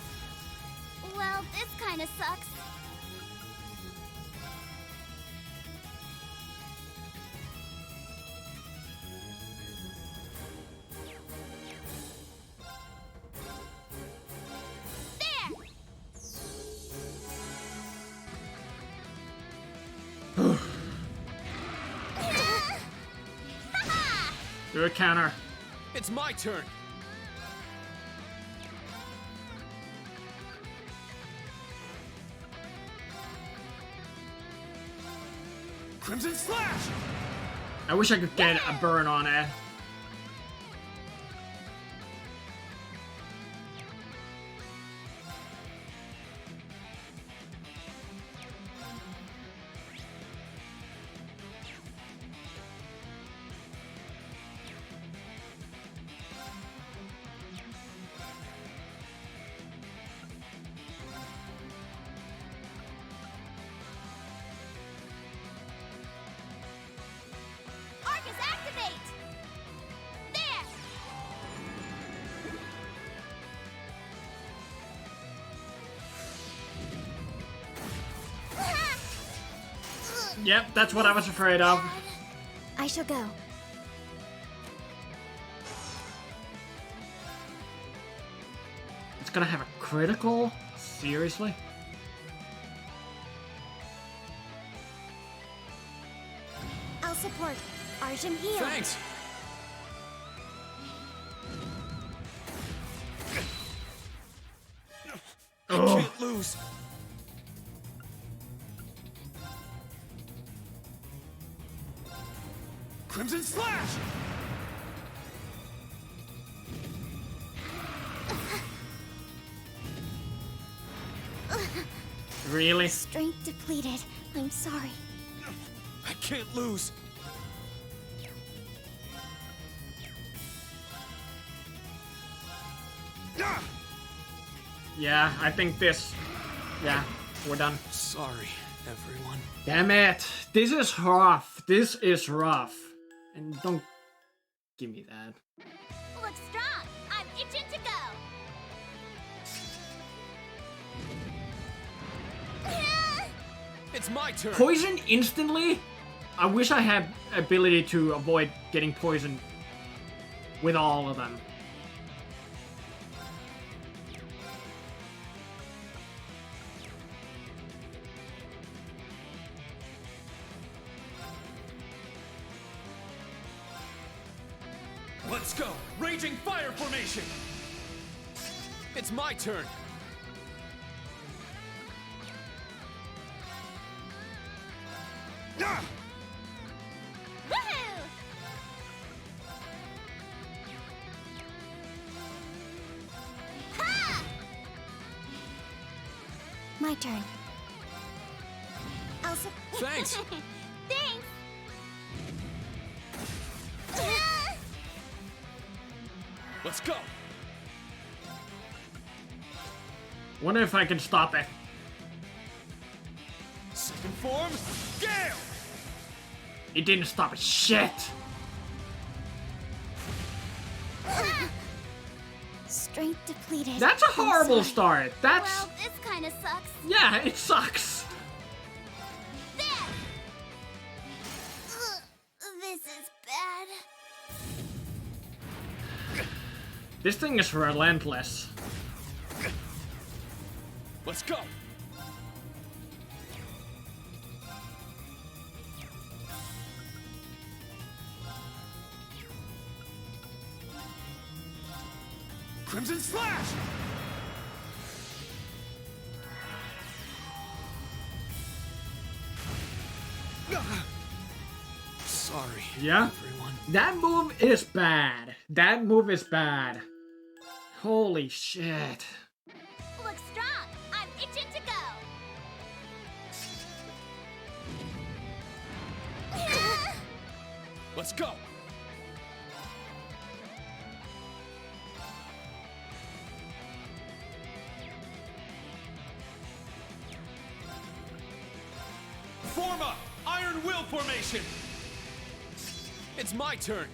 Well, this kind of sucks. Do a counter. It's my turn! Crimson Slash! I wish I could get a burn on it. Arcus, activate! There! Yep, that's what I was afraid of. I shall go. It's gonna have a critical? Seriously? I'll support. Arjun heal. Thanks! I Oh. can't lose! Crimson Slash! Really? Strength depleted. I'm sorry. I can't lose! Yeah, I think this... Yeah, we're done. Sorry, everyone. Damn it! This is rough. This is rough. And don't give me that. Look strong! I'm itching to go! It's my turn! Poison instantly? I wish I had ability to avoid getting poisoned with all of them. Let's go! Raging fire formation! It's my turn! Ah! Woohoo! Ha! My turn. Elsa. Thanks! Thanks! Let's go! Wonder if I can stop it. Second form, Gale! It didn't stop it. Shit! Strength depleted. That's a I'm horrible sorry. start. That's... Well, this kind of sucks. Yeah, it sucks. There! Ugh, this is bad. This thing is relentless. Let's go! Crimson Slash! Sorry, Yeah? everyone. That move is bad. That move is bad. Holy shit. Look strong. I'm itching to go. Let's go! Form up! Iron Will formation! It's my turn!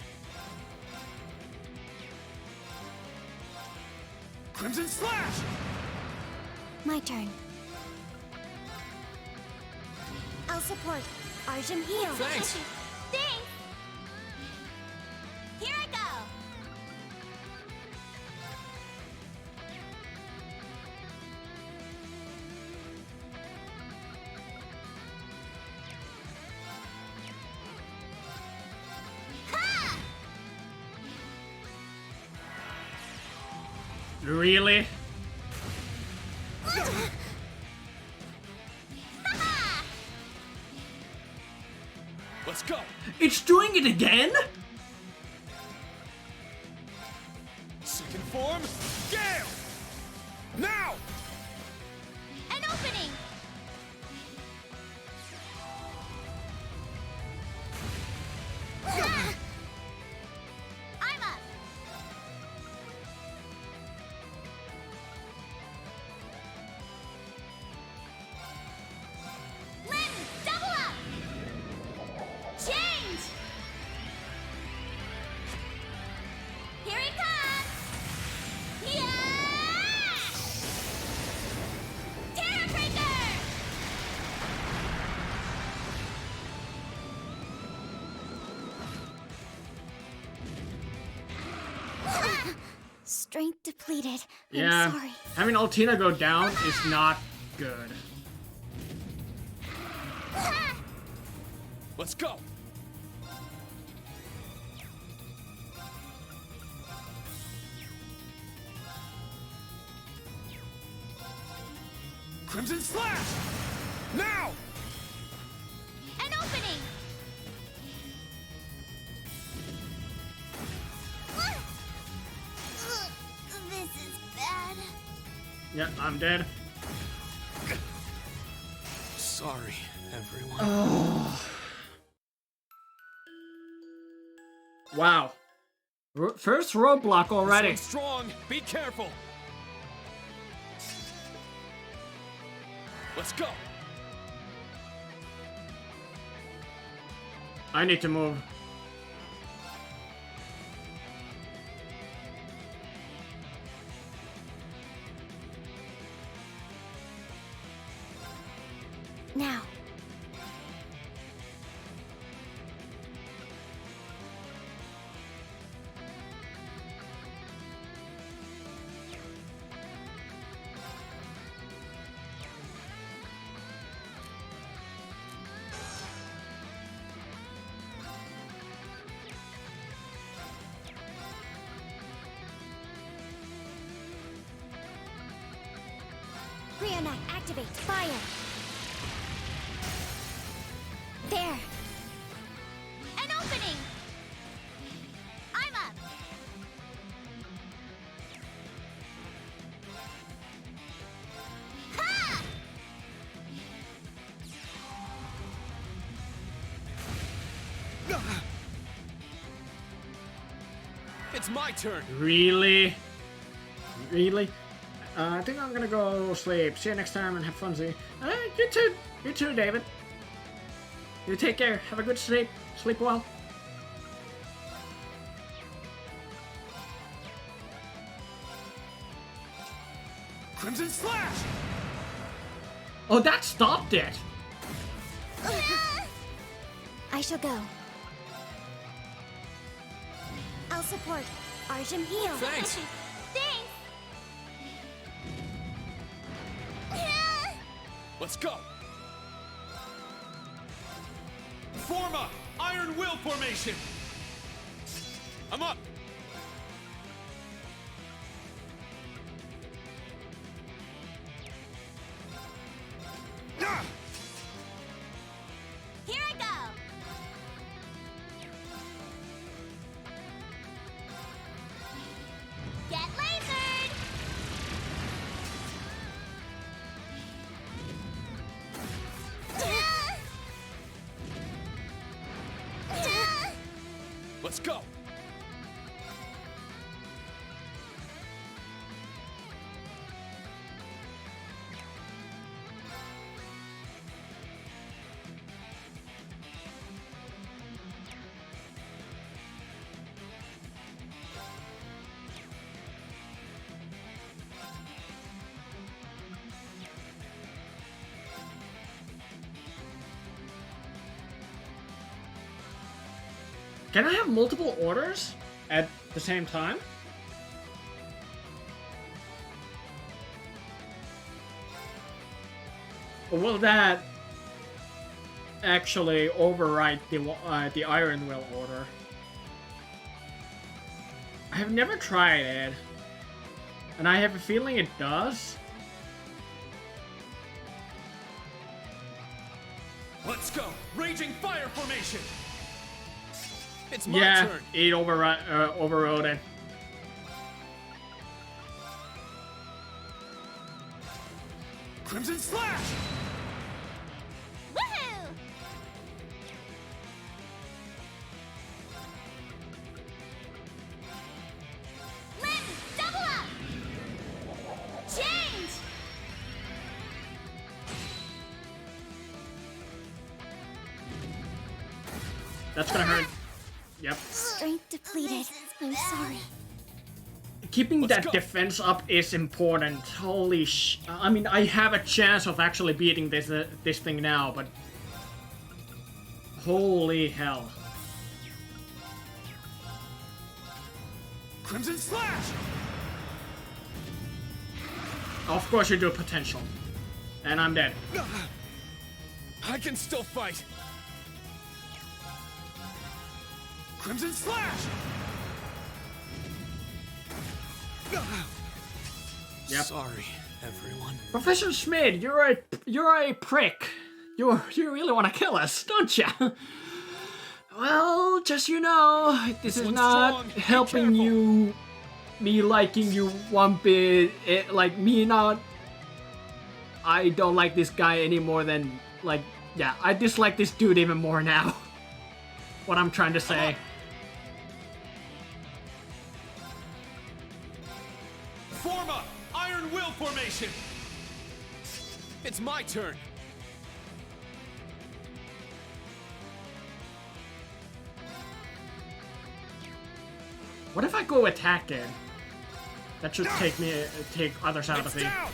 Crimson Slash! My turn. I'll support. Arjun heal. Thanks! Thanks. Here I go. Ha! Really? Let's go! It's doing it again? Second form, Gale! Now! An opening. I'm up. Lim, double up. Change. Here he comes. Yeah! Terror Breaker. Strength depleted. Yeah. I'm sorry. Having Altina go down is not good. Let's go! Crimson Slash! Now! An opening. This is bad. Yeah, I'm dead. Sorry, everyone. Wow. First roadblock already. This one's strong! Be careful! Let's go! I need to move. Now. Frionac, activate. Fire. There. An opening! I'm up! Ha! It's my turn. Really? Really? I think I'm gonna go sleep. See you next time and have fun, Z. You too. You too, David. You take care. Have a good sleep. Sleep well. Crimson Slash! Oh, that stopped it. I shall go. I'll support. Arjun heal. Thanks. Thanks! Let's go. Form up! Iron Will formation! I'm up! Ah! Here I go! Get lasered! Let's go! Can I have multiple orders at the same time? Or will that actually overwrite the Iron Will order? I have never tried it, and I have a feeling it does. Let's go! Raging Fire formation! It's my Yeah, turn! it overrode it. Crimson Slash! Woohoo! Lynn, double up! Change! That's gonna hurt. Yep. Strength depleted. I'm sorry. Keeping Let's that go. defense up is important. Holy sh... I mean, I have a chance of actually beating this thing now, but... Holy hell. Crimson Slash! Of course you do potential. And I'm dead. I can still fight! Crimson Slash! Yep. Sorry, everyone. Professor Schmidt, you're a prick. You really want to kill us, don't you? Well, just you know, this is one's not strong. Be helping careful. you. Me liking you one bit, like me not. I don't like this guy any more than like. Yeah, I dislike this dude even more now. What I'm trying to say. Form up! Iron Will formation! It's my turn! What if I go attack it? That should take others out of It's the down!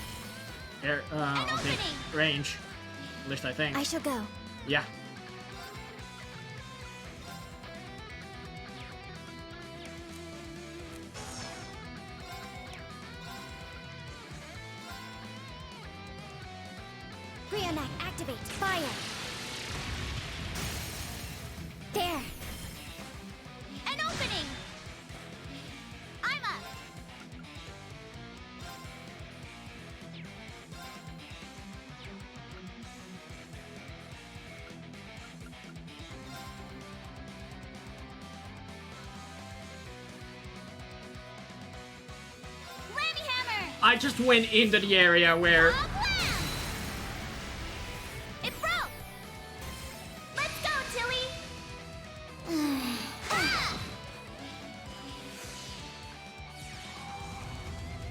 air, of the range. At least I think. I shall go. Yeah. Frionac, activate. Fire. There. An opening! I'm up! I just went into the area where... It broke! Let's go, Tilly!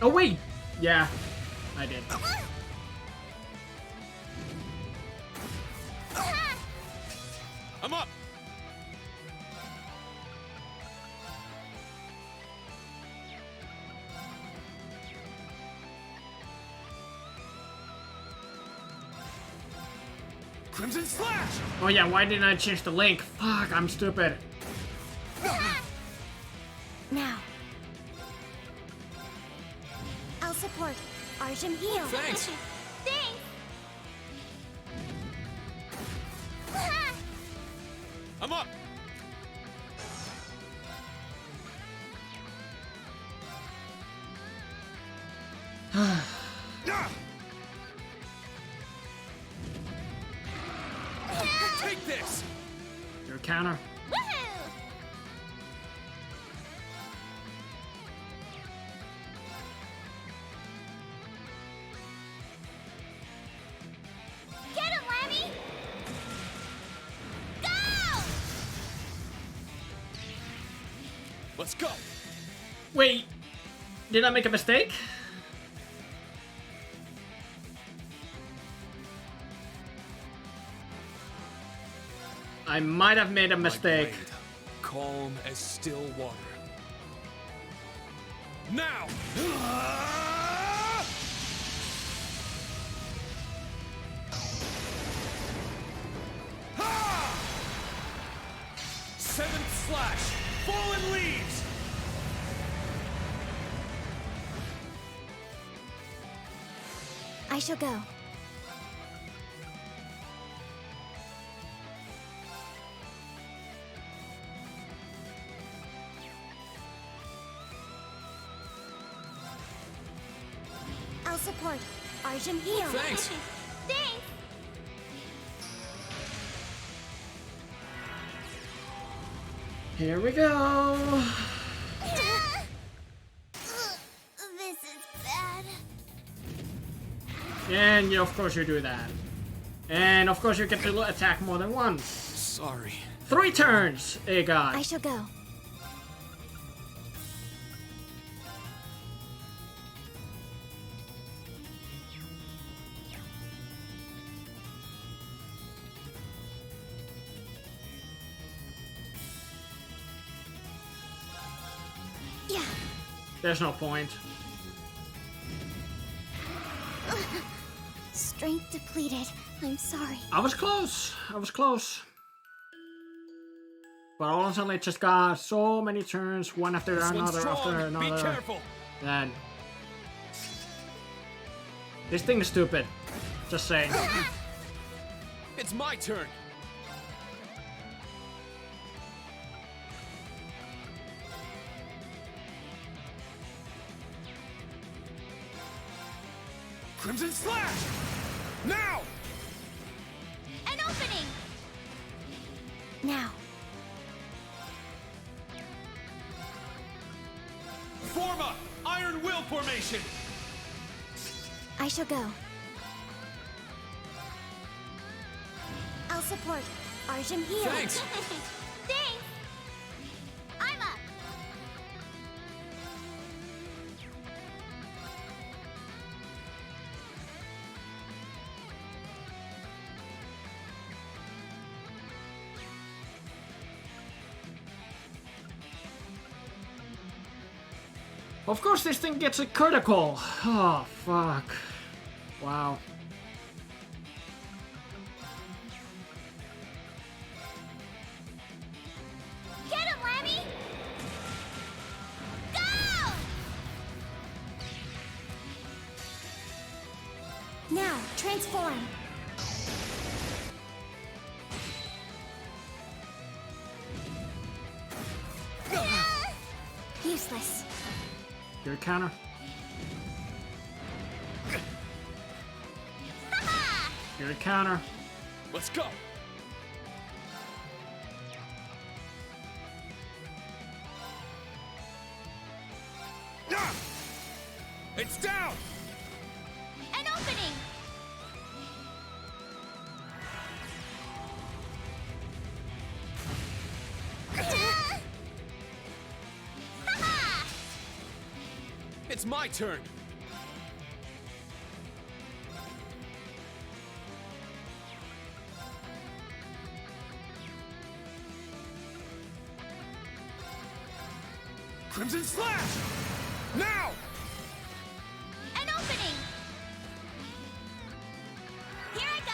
Oh, wait! Yeah, I did. I'm up! Crimson Slash! Oh yeah, why didn't I change the link? Fuck, I'm stupid. Now. I'll support. Arjun heal. Thanks! Thanks! I'm up! Take this! Your counter. Woohoo! Get him, Lammy! Go! Let's go! Wait, did I make a mistake? I might have made a mistake. My blade, calm as still water. Now! Seventh slash! Fallen leaves! I shall go. I'll support. Arjun heal. Thanks! Thanks! Here we go. This is bad. And of course you do that. And of course you get to attack more than once. Sorry. 3 turns, eh, God. I shall go. Yeah. There's no point. Strength depleted. I'm sorry. I was close. I was close. But all of a sudden it just got so many turns, one after This one's another, after strong. another. Be careful! Then this thing is stupid. Just saying. It's my turn! Crimson Slash! Now! An opening! Now. Form up! Iron Will formation! I shall go. I'll support. Arjun heal. Thanks! Thanks! I'm up! Of course this thing gets a critical. Oh, fuck. Wow. Get him, Lammy! Go! Now, transform. Useless. Your counter. Your counter. Let's go! It's down! It's my turn! Crimson Slash! Now! An opening! Here I go!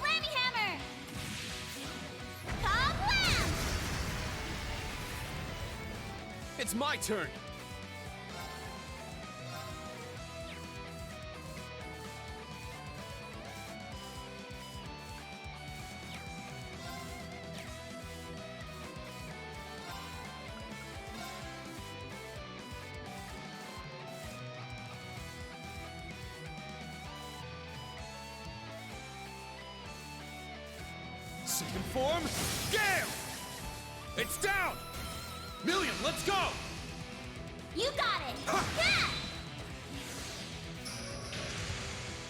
Whammy hammer! Kablam! It's my turn! Second form, Gale! It's down! Million, let's go! You got it! Yeah!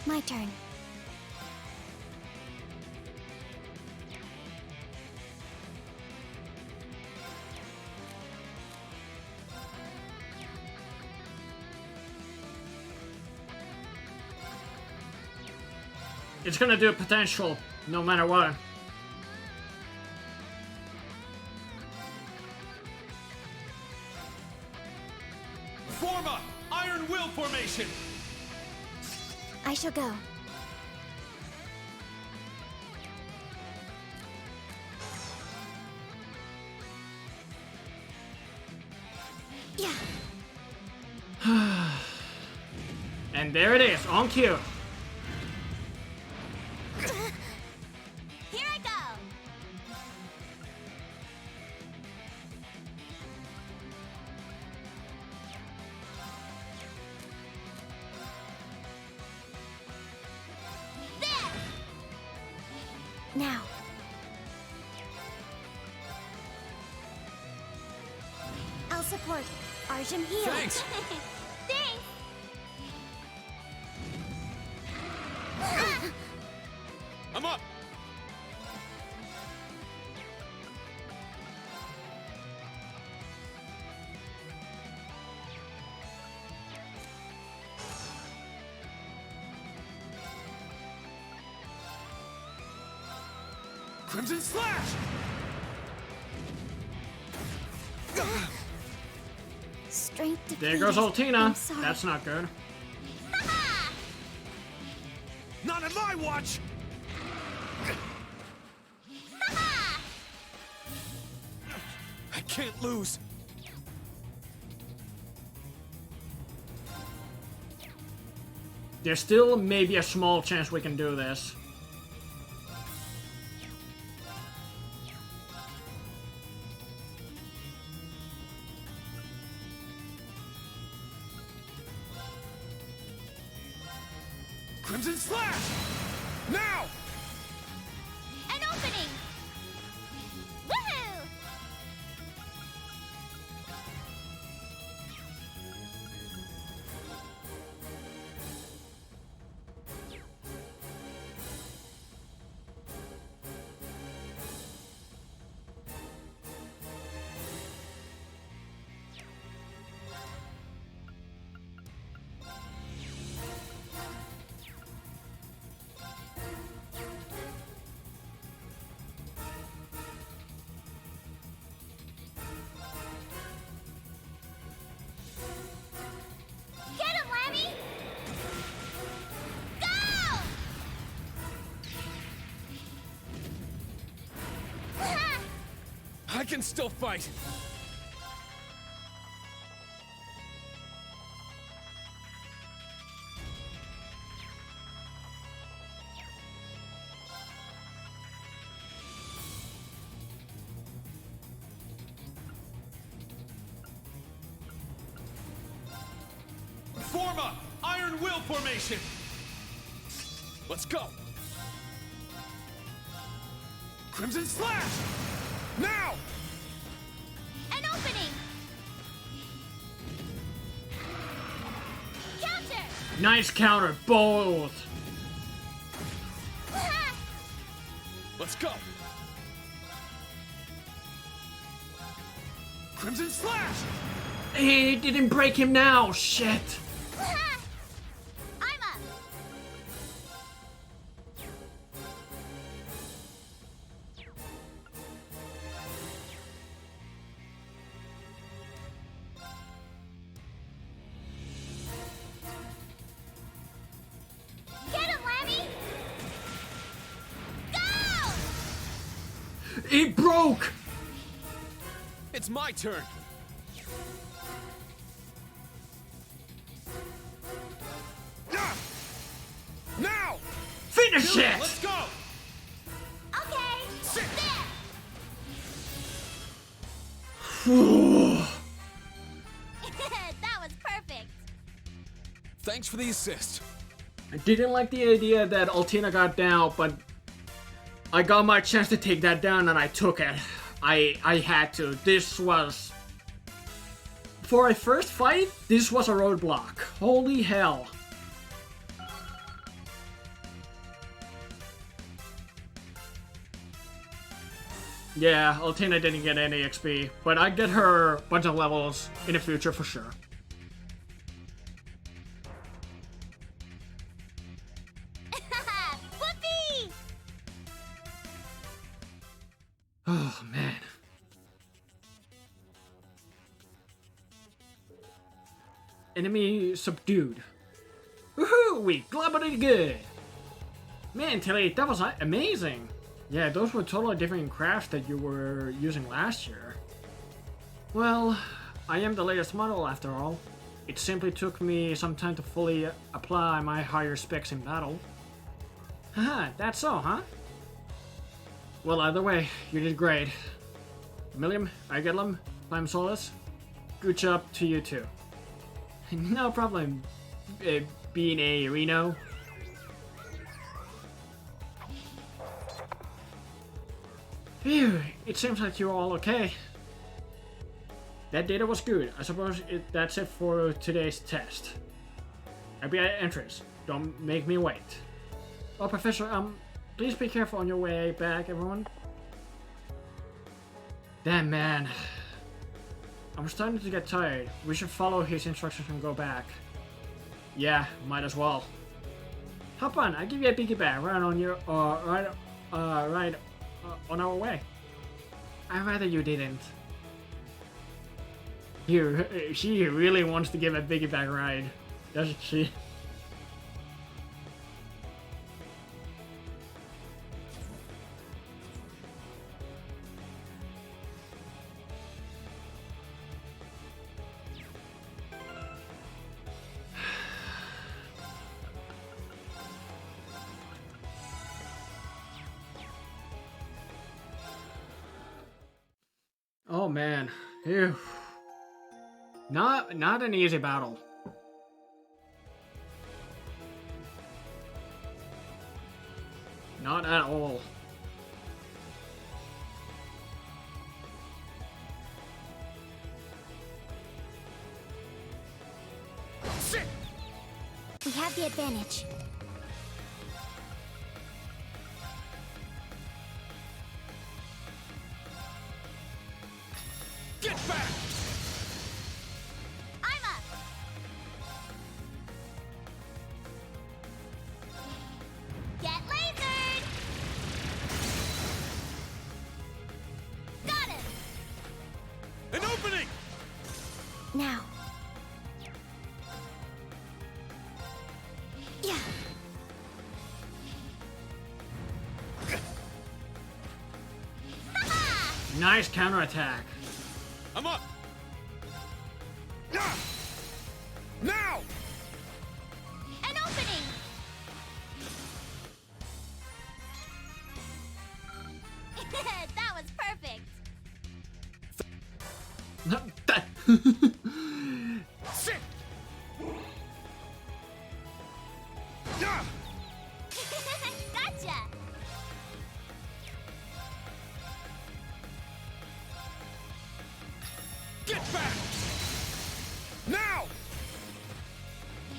My turn. It's gonna do potential, no matter what. Form up! Iron Will formation! I shall go. Yeah. And there it is, on cue. Here I go! There! Now. I'll support. Arjun here. Thanks! Thanks! I'm up! Crimson Slash! Strength There depleted. goes old Tina. I'm sorry. That's not good. Not on my watch! I can't lose! There's still maybe a small chance we can do this. Crimson Slash! Now! An opening! Woohoo! Get him, Lammy! Go! I can still fight! Karma! Iron Will formation! Let's go! Crimson Slash! Now! An opening! Counter! Nice counter, both! Let's go! Crimson Slash! He didn't break him now, shit! I'm up! Get him, Lammy! Go! It broke! It's my turn! Now! Finish it! Let's go! Okay! Sit! That was perfect! Thanks for the assist. I didn't like the idea that Altina got down, but I got my chance to take that down and I took it. I had to. This was... For a first fight, this was a roadblock. Holy hell. Yeah, Altina didn't get any XP, but I get her a bunch of levels in the future for sure. Whoopee! Oh, man. Enemy subdued. Woohoo! We globbled it good! Man, Tilly, that was amazing! Yeah, those were totally different crafts that you were using last year. Well, I am the latest model after all. It simply took me some time to fully apply my higher specs in battle. Haha, that's so, huh? Well, either way, you did great. Milliam, Igetlum, Prime Solace, good job to you too. No problem, being a Reno. Phew, it seems like you're all okay. That data was good. I suppose that's it for today's test. I'll be at entrance. Don't make me wait. Oh, Professor, please be careful on your way back, everyone. Damn, man. I'm starting to get tired. We should follow his instructions and go back. Yeah, might as well. Hop on, I'll give you a piggyback right on your, right on our way. I'd rather you didn't. Here, she really wants to give a piggyback ride, doesn't she? Oh man, phew. Not an easy battle. Not at all. Sit! We have the advantage. Get back! I'm up! Get lasered! Got him! An opening! Now. Yeah. Nice counterattack. I'm up! Now! An opening! That was perfect! Sit! Gotcha! Get back! Now!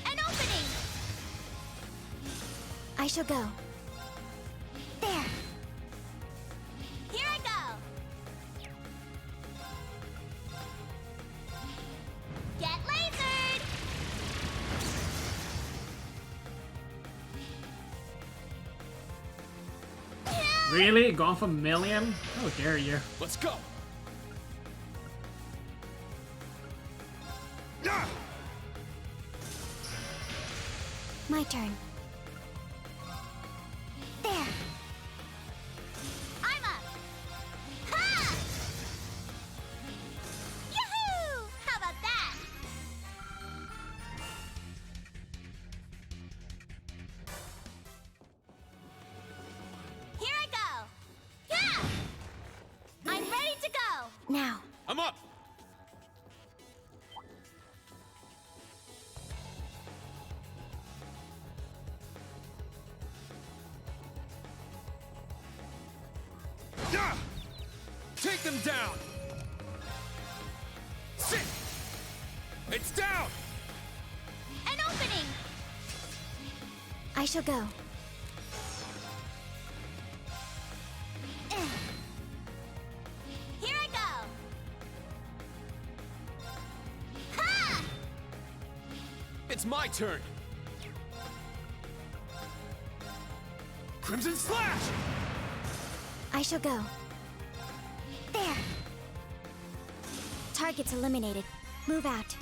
An opening! I shall go. There! Here I go! Get lasered! Really? Gone for Million? How dare you? Let's go! My turn. There! I'm up! Ha! Yahoo! How about that? Here I go! Yeah! I'm ready to go! Now. I'm up! Take them down! Sit! It's down! An opening! I shall go. Here I go! Ha! It's my turn! Crimson Slash! I shall go. There! Targets eliminated. Move out.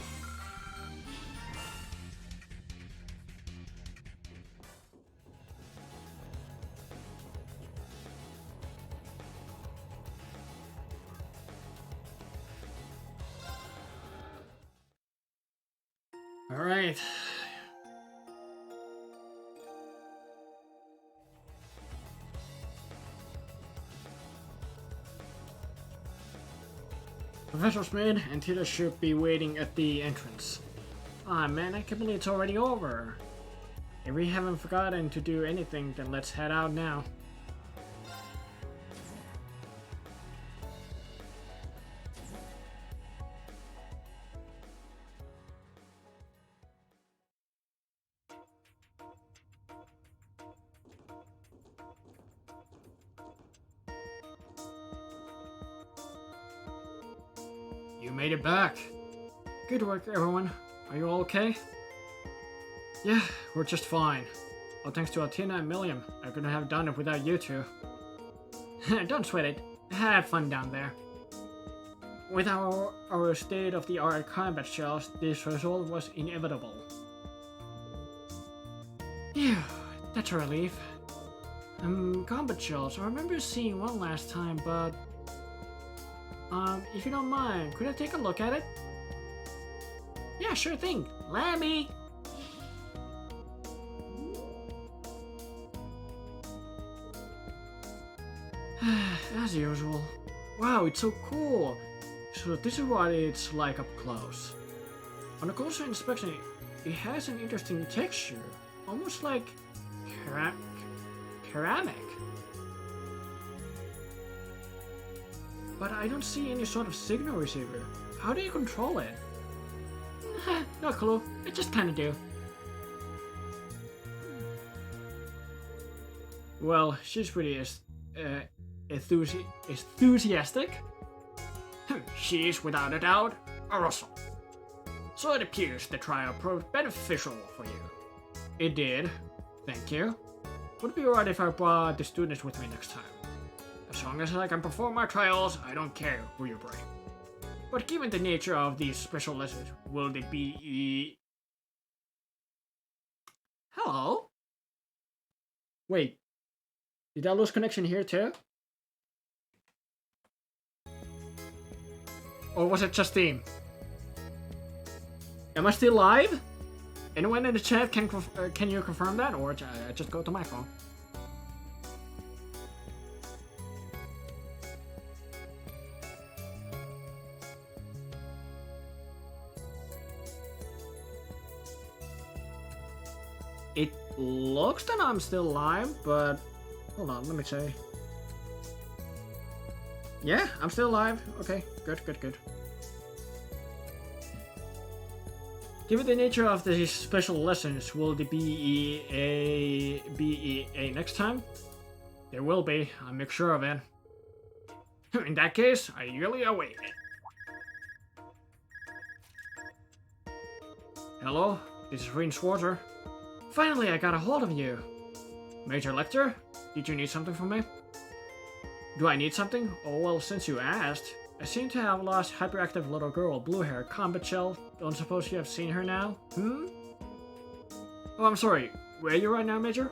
All right. Professor Schmidt and Tita should be waiting at the entrance. Ah man, I can't believe it's already over. If we haven't forgotten to do anything, then let's head out now. You made it back. Good work, everyone. Are you all okay? Yeah, we're just fine. All thanks to Athena and Milliam. I couldn't have done it without you two. Don't sweat it. I had fun down there. With our state-of-the-art combat shells, this result was inevitable. Phew, that's a relief. Combat shells. I remember seeing one last time, but... if you don't mind, could I take a look at it? Yeah, sure thing. Let me. As usual. Wow, it's so cool. So this is what it's like up close. On a closer inspection, it has an interesting texture, almost like ceramic. But I don't see any sort of signal receiver. How do you control it? No clue. I just kinda do. Well, she's pretty enthusiastic. She is without a doubt a Russell. So it appears the trial proved beneficial for you. It did. Thank you. Would it be alright if I brought the students with me next time? As long as I can perform my trials, I don't care who you bring. But given the nature of these special lessons, will they be... Hello? Wait. Did I lose connection here too? Or was it just Steam? Am I still live? Anyone in the chat can you confirm that, or just go to my phone? It looks that I'm still live, but Hold on, let me say. Yeah, I'm still alive. Okay, good, good, good. Given the nature of these special lessons, will the be a next time? There will be, I'll make sure of it. In that case, I eagerly await it. Hello, this is Fri and Sun. Finally, I got a hold of you. Major Lecter, did you need something from me? Do I need something? Oh well, since you asked. I seem to have lost hyperactive little girl, blue hair, combat shell. Don't suppose you have seen her now? Hmm? Oh, I'm sorry. Where are you right now, Major?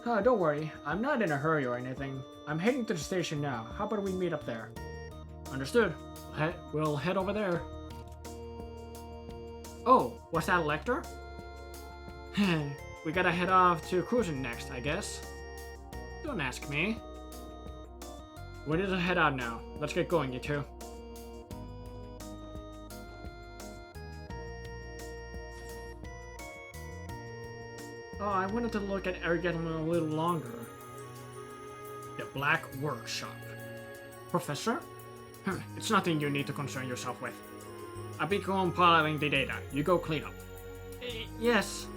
Don't worry. I'm not in a hurry or anything. I'm heading to the station now. How about we meet up there? Understood. We'll head over there. Oh, was that Lecter? We gotta head off to cruising next, I guess. Don't ask me. We need to head out now. Let's get going, you two. Oh, I wanted to look at Arigato a little longer. The Black Workshop. Professor? It's nothing you need to concern yourself with. I'll be compiling the data. You go clean up. Yes.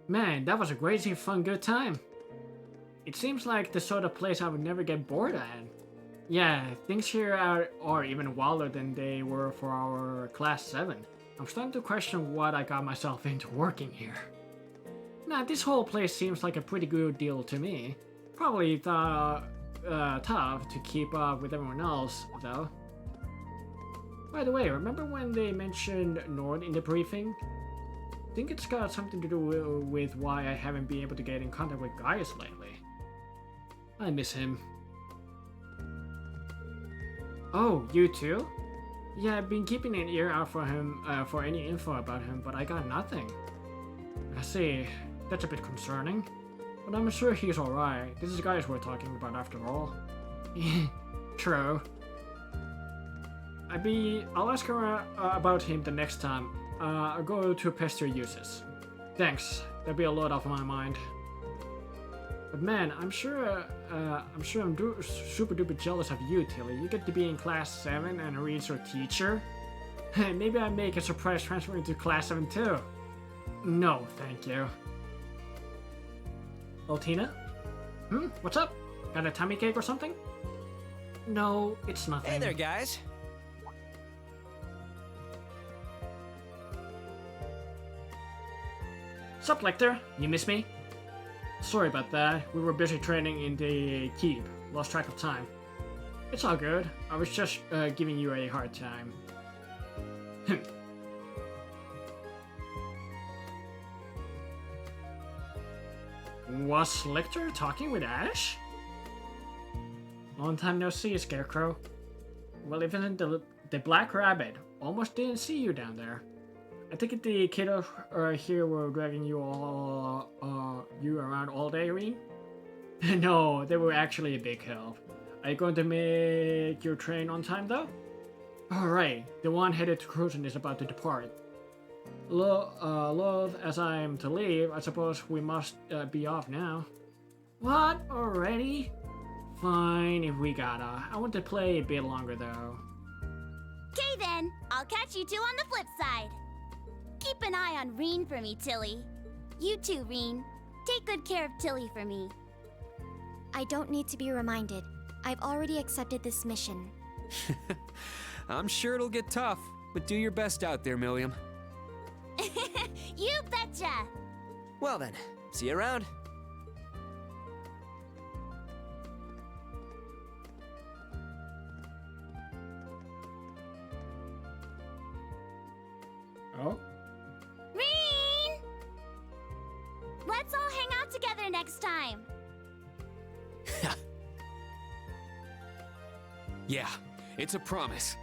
Man, that was a crazy fun good time. It seems like the sort of place I would never get bored at. Yeah, things here are even wilder than they were for our class 7. I'm starting to question what I got myself into working here. Nah, this whole place seems like a pretty good deal to me. Probably tough to keep up with everyone else, though. By the way, remember when they mentioned Nord in the briefing? I think it's got something to do with why I haven't been able to get in contact with Gaius lately. I miss him. Oh, you too? Yeah, I've been keeping an ear out for him, for any info about him, but I got nothing. I see. That's a bit concerning. But I'm sure he's alright. This is Gaius we're talking about after all. True. I'll ask her about him the next time. I'll go to pester uses. Thanks. That'll be a lot off my mind. But man, I'm sure I'm super duper jealous of you, Tilly. You get to be in class 7 and Reed's your teacher. Maybe I make a surprise transfer into class 7 too. No, thank you. Oh, Tina? What's up? Got a tummy cake or something? No, it's nothing. Hey there, guys. Sup, Lecter? You miss me? Sorry about that. We were busy training in the keep. Lost track of time. It's all good. I was just giving you a hard time. Was Lecter talking with Ash? Long time no see, Scarecrow. Well, even the Black Rabbit almost didn't see you down there. I think the kiddos here were dragging you around all day, Reen? No, they were actually a big help. Are you going to make your train on time, though? Alright, the one headed to cruising is about to depart. Loath as I am to leave, I suppose we must be off now. What? Already? Fine, if we gotta. I want to play a bit longer, though. Okay then, I'll catch you two on the flip side. Keep an eye on Reen for me, Tilly. You too, Reen. Take good care of Tilly for me. I don't need to be reminded. I've already accepted this mission. I'm sure it'll get tough, but do your best out there, Milliam. You betcha! Well then, see you around. Oh? Reen! Let's all hang out together next time. Yeah, it's a promise.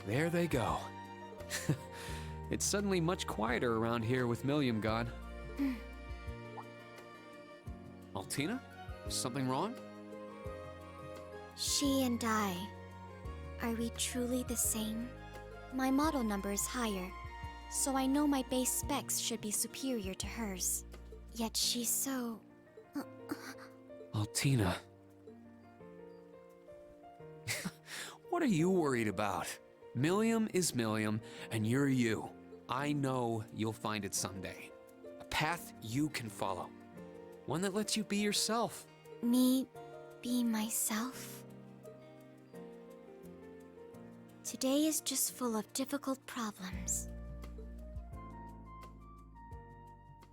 There they go. It's suddenly much quieter around here with Milliam gone. Altina? Something wrong? She and I. Are we truly the same? My model number is higher, so I know my base specs should be superior to hers. Yet she's so... Altina. What are you worried about? Milliam is Milliam, and you're you. I know you'll find it someday. A path you can follow. One that lets you be yourself. Me be myself? Today is just full of difficult problems.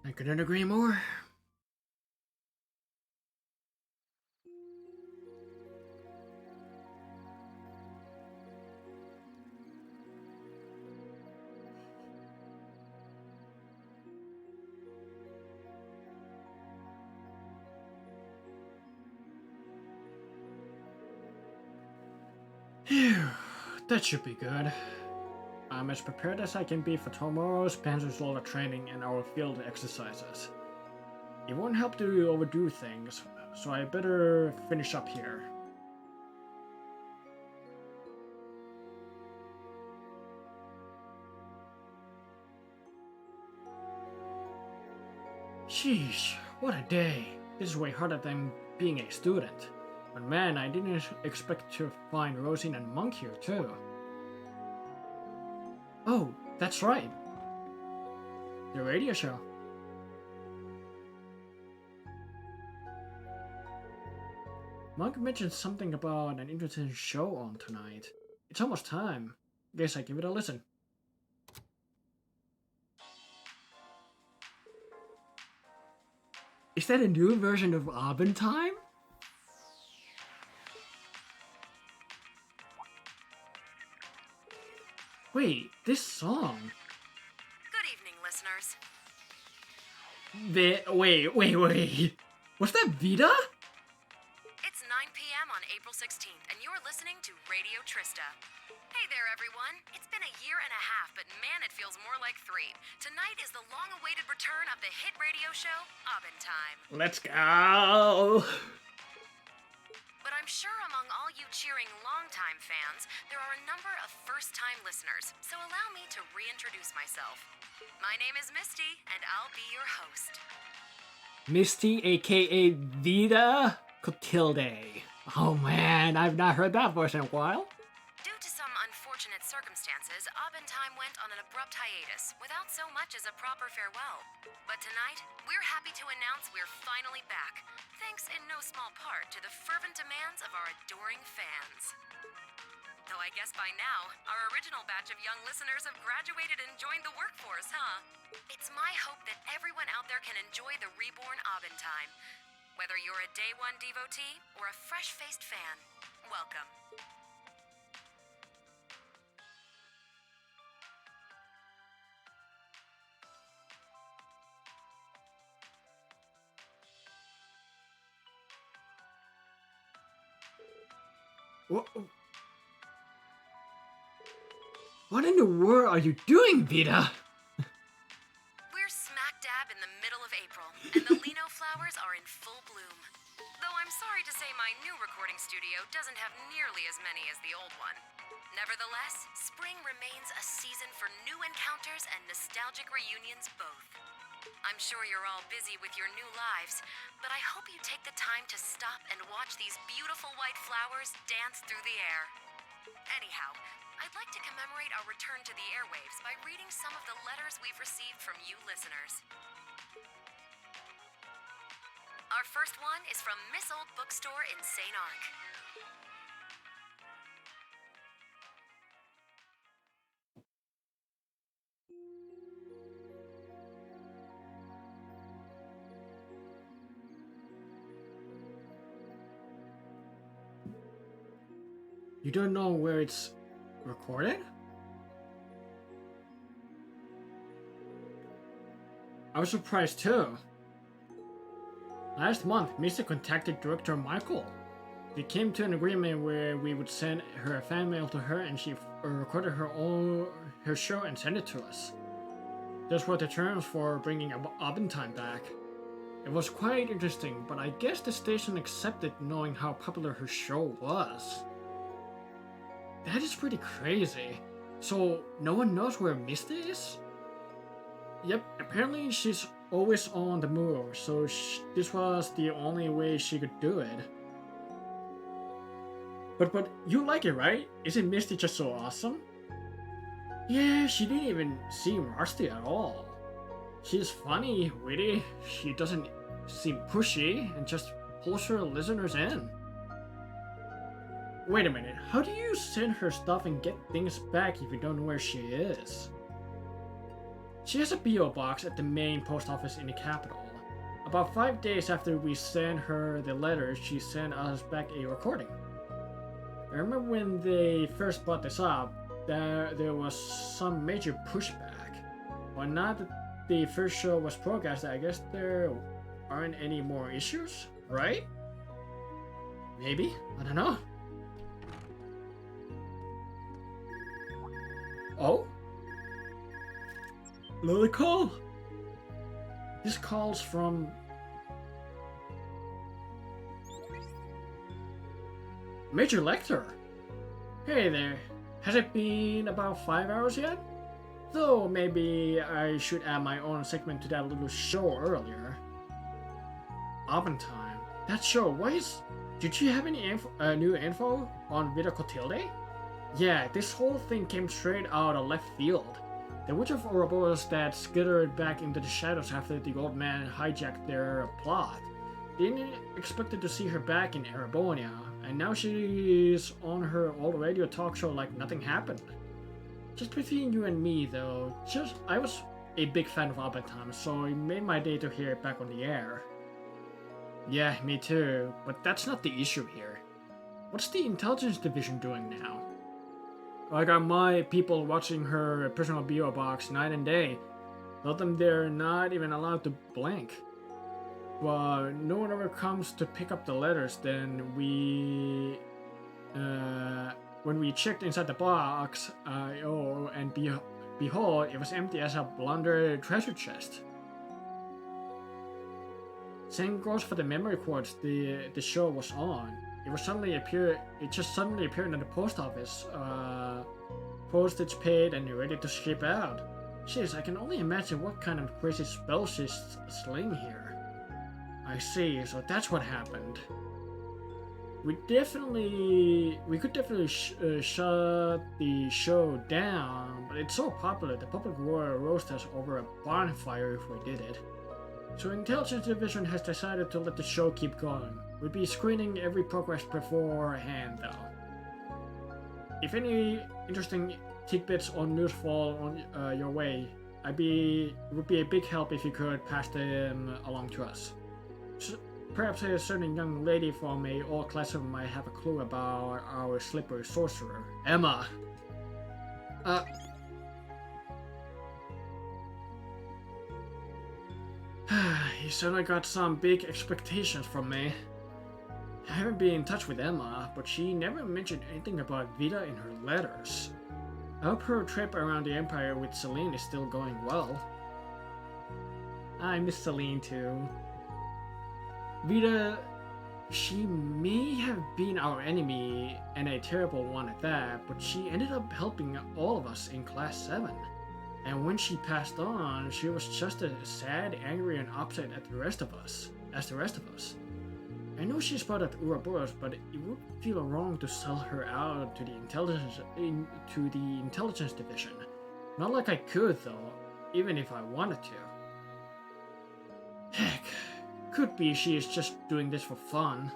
I couldn't agree more. Phew, that should be good. I'm as prepared as I can be for tomorrow's Panzer Soldier training and our field exercises. It won't help to overdo things, so I better finish up here. Sheesh, what a day. This is way harder than being a student. But man, I didn't expect to find Rosine and Monk here too. Oh, that's right. The radio show. Monk mentioned something about an interesting show on tonight. It's almost time. Guess I give it a listen. Is that a new version of Abendtime? Wait, this song. Good evening, listeners. Wait. Was that Vita? It's 9 p.m. on April 16th, and you're listening to Radio Trista. Hey there, everyone. It's been a year and a half, but man, it feels more like 3. Tonight is the long-awaited return of the hit radio show, Abendtime. Let's go! But I'm sure among all you cheering longtime fans, there are a number of first-time listeners, so allow me to reintroduce myself. My name is Misty, and I'll be your host. Misty, aka Vita Clotilde. Oh man, I've not heard that voice in a while. Due to some unfortunate circumstances, Abendtime went on an abrupt hiatus without so much as a proper farewell. But tonight, we're happy to announce we're finally back, thanks in no small part to the fervent demands of our adoring fans. Though I guess by now, our original batch of young listeners have graduated and joined the workforce, huh? It's my hope that everyone out there can enjoy the reborn Abendtime. Whether you're a day one devotee or a fresh-faced fan, welcome. What in the world are you doing, Vita? We're smack dab in the middle of April, and the Lino flowers are in full bloom. Though I'm sorry to say my new recording studio doesn't have nearly as many as the old one. Nevertheless, spring remains a season for new encounters and nostalgic reunions both. I'm sure you're all busy with your new lives, but I hope you take the time to stop and watch these beautiful white flowers dance through the air. Anyhow, I'd like to commemorate our return to the airwaves by reading some of the letters we've received from you listeners. Our first one is from Miss Old Bookstore in St. Arc. You don't know where it's recorded? I was surprised too. Last month, Misa contacted Director Michael. They came to an agreement where we would send her a fan mail to her, and she recorded her show and sent it to us. Those were the terms for bringing Abentime back. It was quite interesting, but I guess the station accepted knowing how popular her show was. That is pretty crazy. So, no one knows where Misty is? Yep, apparently she's always on the move, so this was the only way she could do it. But you like it, right? Isn't Misty just so awesome? Yeah, she didn't even seem rusty at all. She's funny, witty, she doesn't seem pushy, and just pulls her listeners in. Wait a minute, how do you send her stuff and get things back if you don't know where she is? She has a P.O. box at the main post office in the capital. About 5 days after we sent her the letter, she sent us back a recording. I remember when they first brought this up, there was some major pushback. But now that the first show was broadcast, I guess there aren't any more issues, right? Maybe? I don't know. Oh? Another call? This call's from... Major Lecter! Hey there, has it been about 5 hours yet? Though maybe I should add my own segment to that little show earlier. Abentime. That show, did you have any new info on Vita Clotilde? Yeah, this whole thing came straight out of left field. The Witch of Ouroboros that skittered back into the shadows after the old man hijacked their plot. They didn't expect to see her back in Erebonia, and now she's on her old radio talk show like nothing happened. Just between you and me though, I was a big fan of Abentime, so it made my day to hear it back on the air. Yeah, me too, but that's not the issue here. What's the intelligence division doing now? I got my people watching her personal BO box night and day. Tell them they're not even allowed to blink. But no one ever comes to pick up the letters. Then when we checked inside the box, and behold, it was empty as a blunder treasure chest. Same goes for the memory cords the show was on. It just suddenly appeared in the post office, postage paid and ready to ship out. Jeez, I can only imagine what kind of crazy spell she's slaying here. I see, so that's what happened. We could definitely shut the show down, but it's so popular the public will roast us over a bonfire if we did it. So Intelligence Division has decided to let the show keep going. We'll be screening every progress beforehand though. If any interesting tidbits or news fall on your way, it would be a big help if you could pass them along to us. Perhaps a certain young lady from a old classroom might have a clue about our slippery sorcerer, Emma. You certainly got some big expectations from me. I haven't been in touch with Emma, but she never mentioned anything about Vita in her letters. I hope her trip around the Empire with Celine is still going well. I miss Celine too. Vita, she may have been our enemy, and a terrible one at that, but she ended up helping all of us in Class 7. And when she passed on, she was just as sad, angry, and upset as the rest of us. I know she's part of Ouroboros, but it would feel wrong to sell her out to the intelligence division. Not like I could though, even if I wanted to. Heck, could be she is just doing this for fun.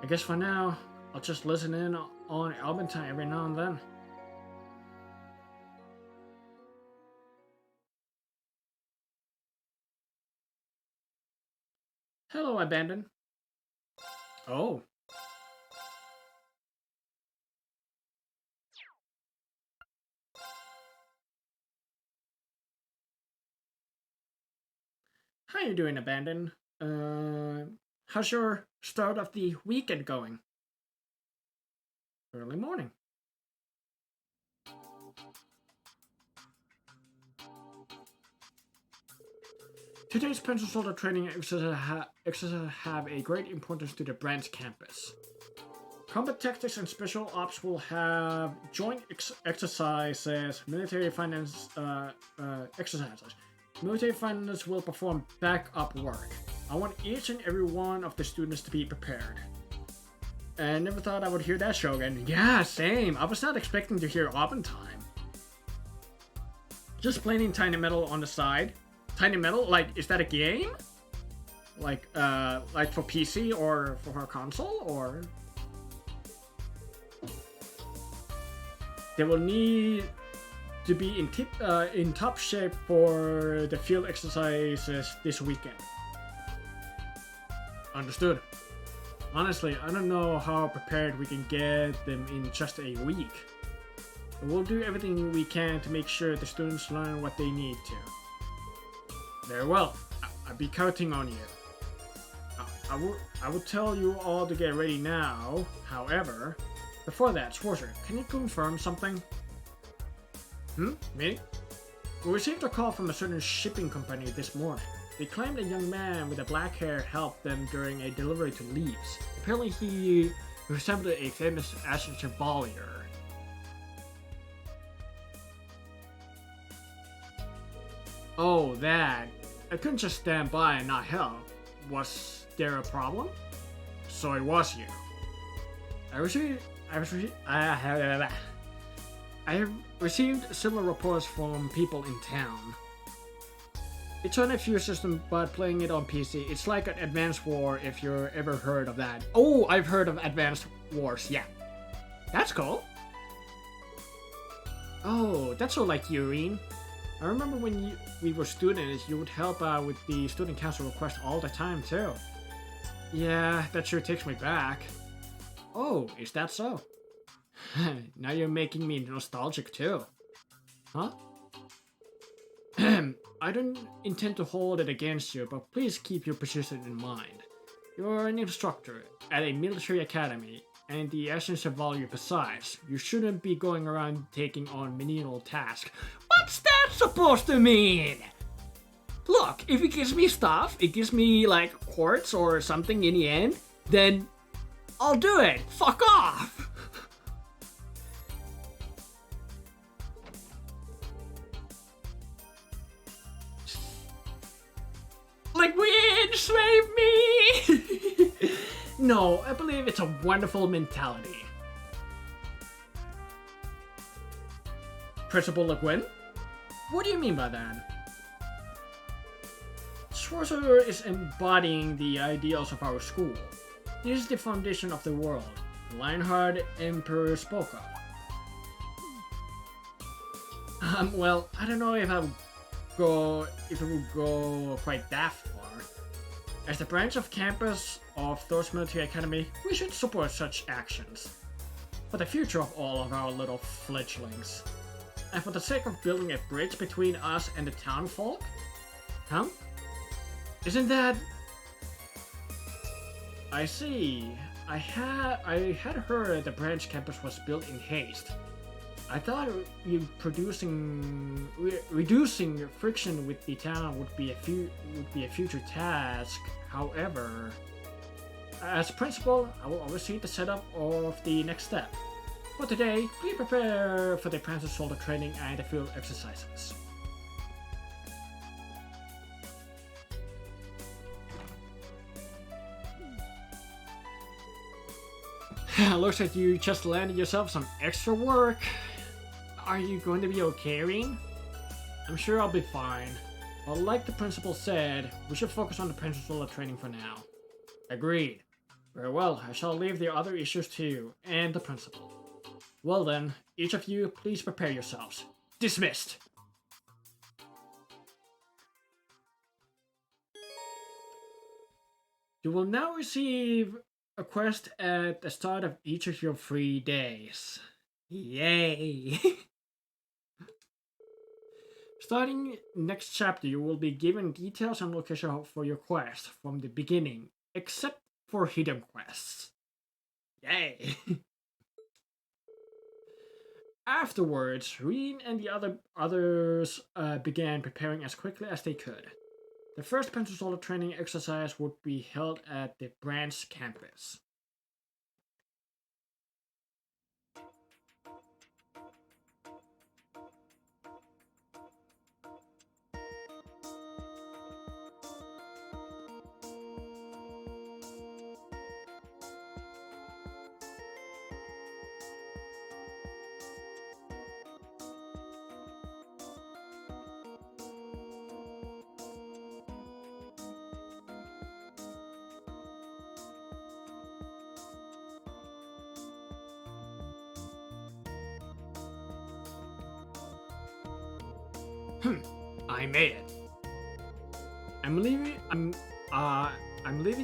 I guess for now, I'll just listen in on Abentime every now and then. Hello, Abandon. Oh. How you doing, Abandon? How's your start of the weekend going? Early morning. Today's pencil solder training exercises have a great importance to the branch campus. Combat tactics and special ops will have joint exercises, military finance exercises. Military finance will perform backup work. I want each and every one of the students to be prepared. I never thought I would hear that, Shogun. Yeah, same. I was not expecting to hear Time. Just plain Tiny Metal on the side. Tiny Metal? Like, is that a game? Like for PC or for her console? Or... They will need to be in top shape for the field exercises this weekend. Understood. Honestly, I don't know how prepared we can get them in just a week. But we'll do everything we can to make sure the students learn what they need to. Very well. I'll be counting on you. I will tell you all to get ready now. However, before that, Schwarzer, can you confirm something? Me? We received a call from a certain shipping company this morning. They claimed a young man with a black hair helped them during a delivery to Leaves. Apparently he resembled a famous Ashen Chevalier. Oh, that. I couldn't just stand by and not help. Was there a problem? So it was you. I have received similar reports from people in town. It's on a few systems, but playing it on PC, it's like an Advanced War if you've ever heard of that. Oh, I've heard of Advanced Wars, yeah. That's cool. Oh, that's so like Urine. I remember when we were students, you would help out with the student council request all the time too. Yeah, that sure takes me back. Oh, is that so? Now you're making me nostalgic too. Huh? I don't intend to hold it against you, but please keep your position in mind. You're an instructor at a military academy, and the essence of value besides. You shouldn't be going around taking on menial tasks. What's that supposed to mean? Look, if it gives me stuff, it gives me like quartz or something in the end, then I'll do it. Fuck off! Like, we enslaved me! No, I believe it's a wonderful mentality. Principal LeGuin? What do you mean by that? Schwarzer is embodying the ideals of our school. This is the foundation of the world. Lionheart Emperor spoke of. Well, I don't know if it would go quite that far. As the branch of campus of Thurs Military Academy, we should support such actions. For the future of all of our little fledglings. And for the sake of building a bridge between us and the town folk? Huh? Isn't that... I see. I had heard the branch campus was built in haste. I thought reducing friction with the town would be a future task. However, as principal, I will oversee the setup of the next step. For today, please prepare for the Panzer Soldier training and the field exercises. Looks like you just landed yourself some extra work. Are you going to be okay, Reen? I'm sure I'll be fine. But like the principal said, we should focus on the Panzer Soldier training for now. Agreed. Very well, I shall leave the other issues to you and the principal. Well then, each of you, please prepare yourselves. Dismissed! You will now receive a quest at the start of each of your free days. Yay! Starting next chapter, you will be given details and location for your quest from the beginning, except for hidden quests. Yay! Afterwards, Reen and the others began preparing as quickly as they could. The first pencil soldier training exercise would be held at the branch campus. I made it. I'm leaving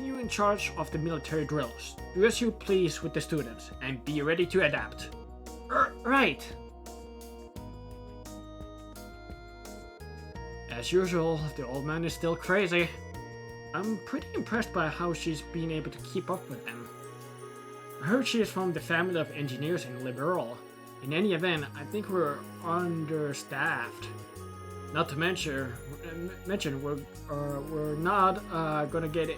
you in charge of the military drills. Do as you please with the students, and be ready to adapt. Right. As usual, the old man is still crazy. I'm pretty impressed by how she's been able to keep up with them. I heard she is from the family of engineers in Liberal. In any event, I think we're understaffed. Not to mention we're not gonna get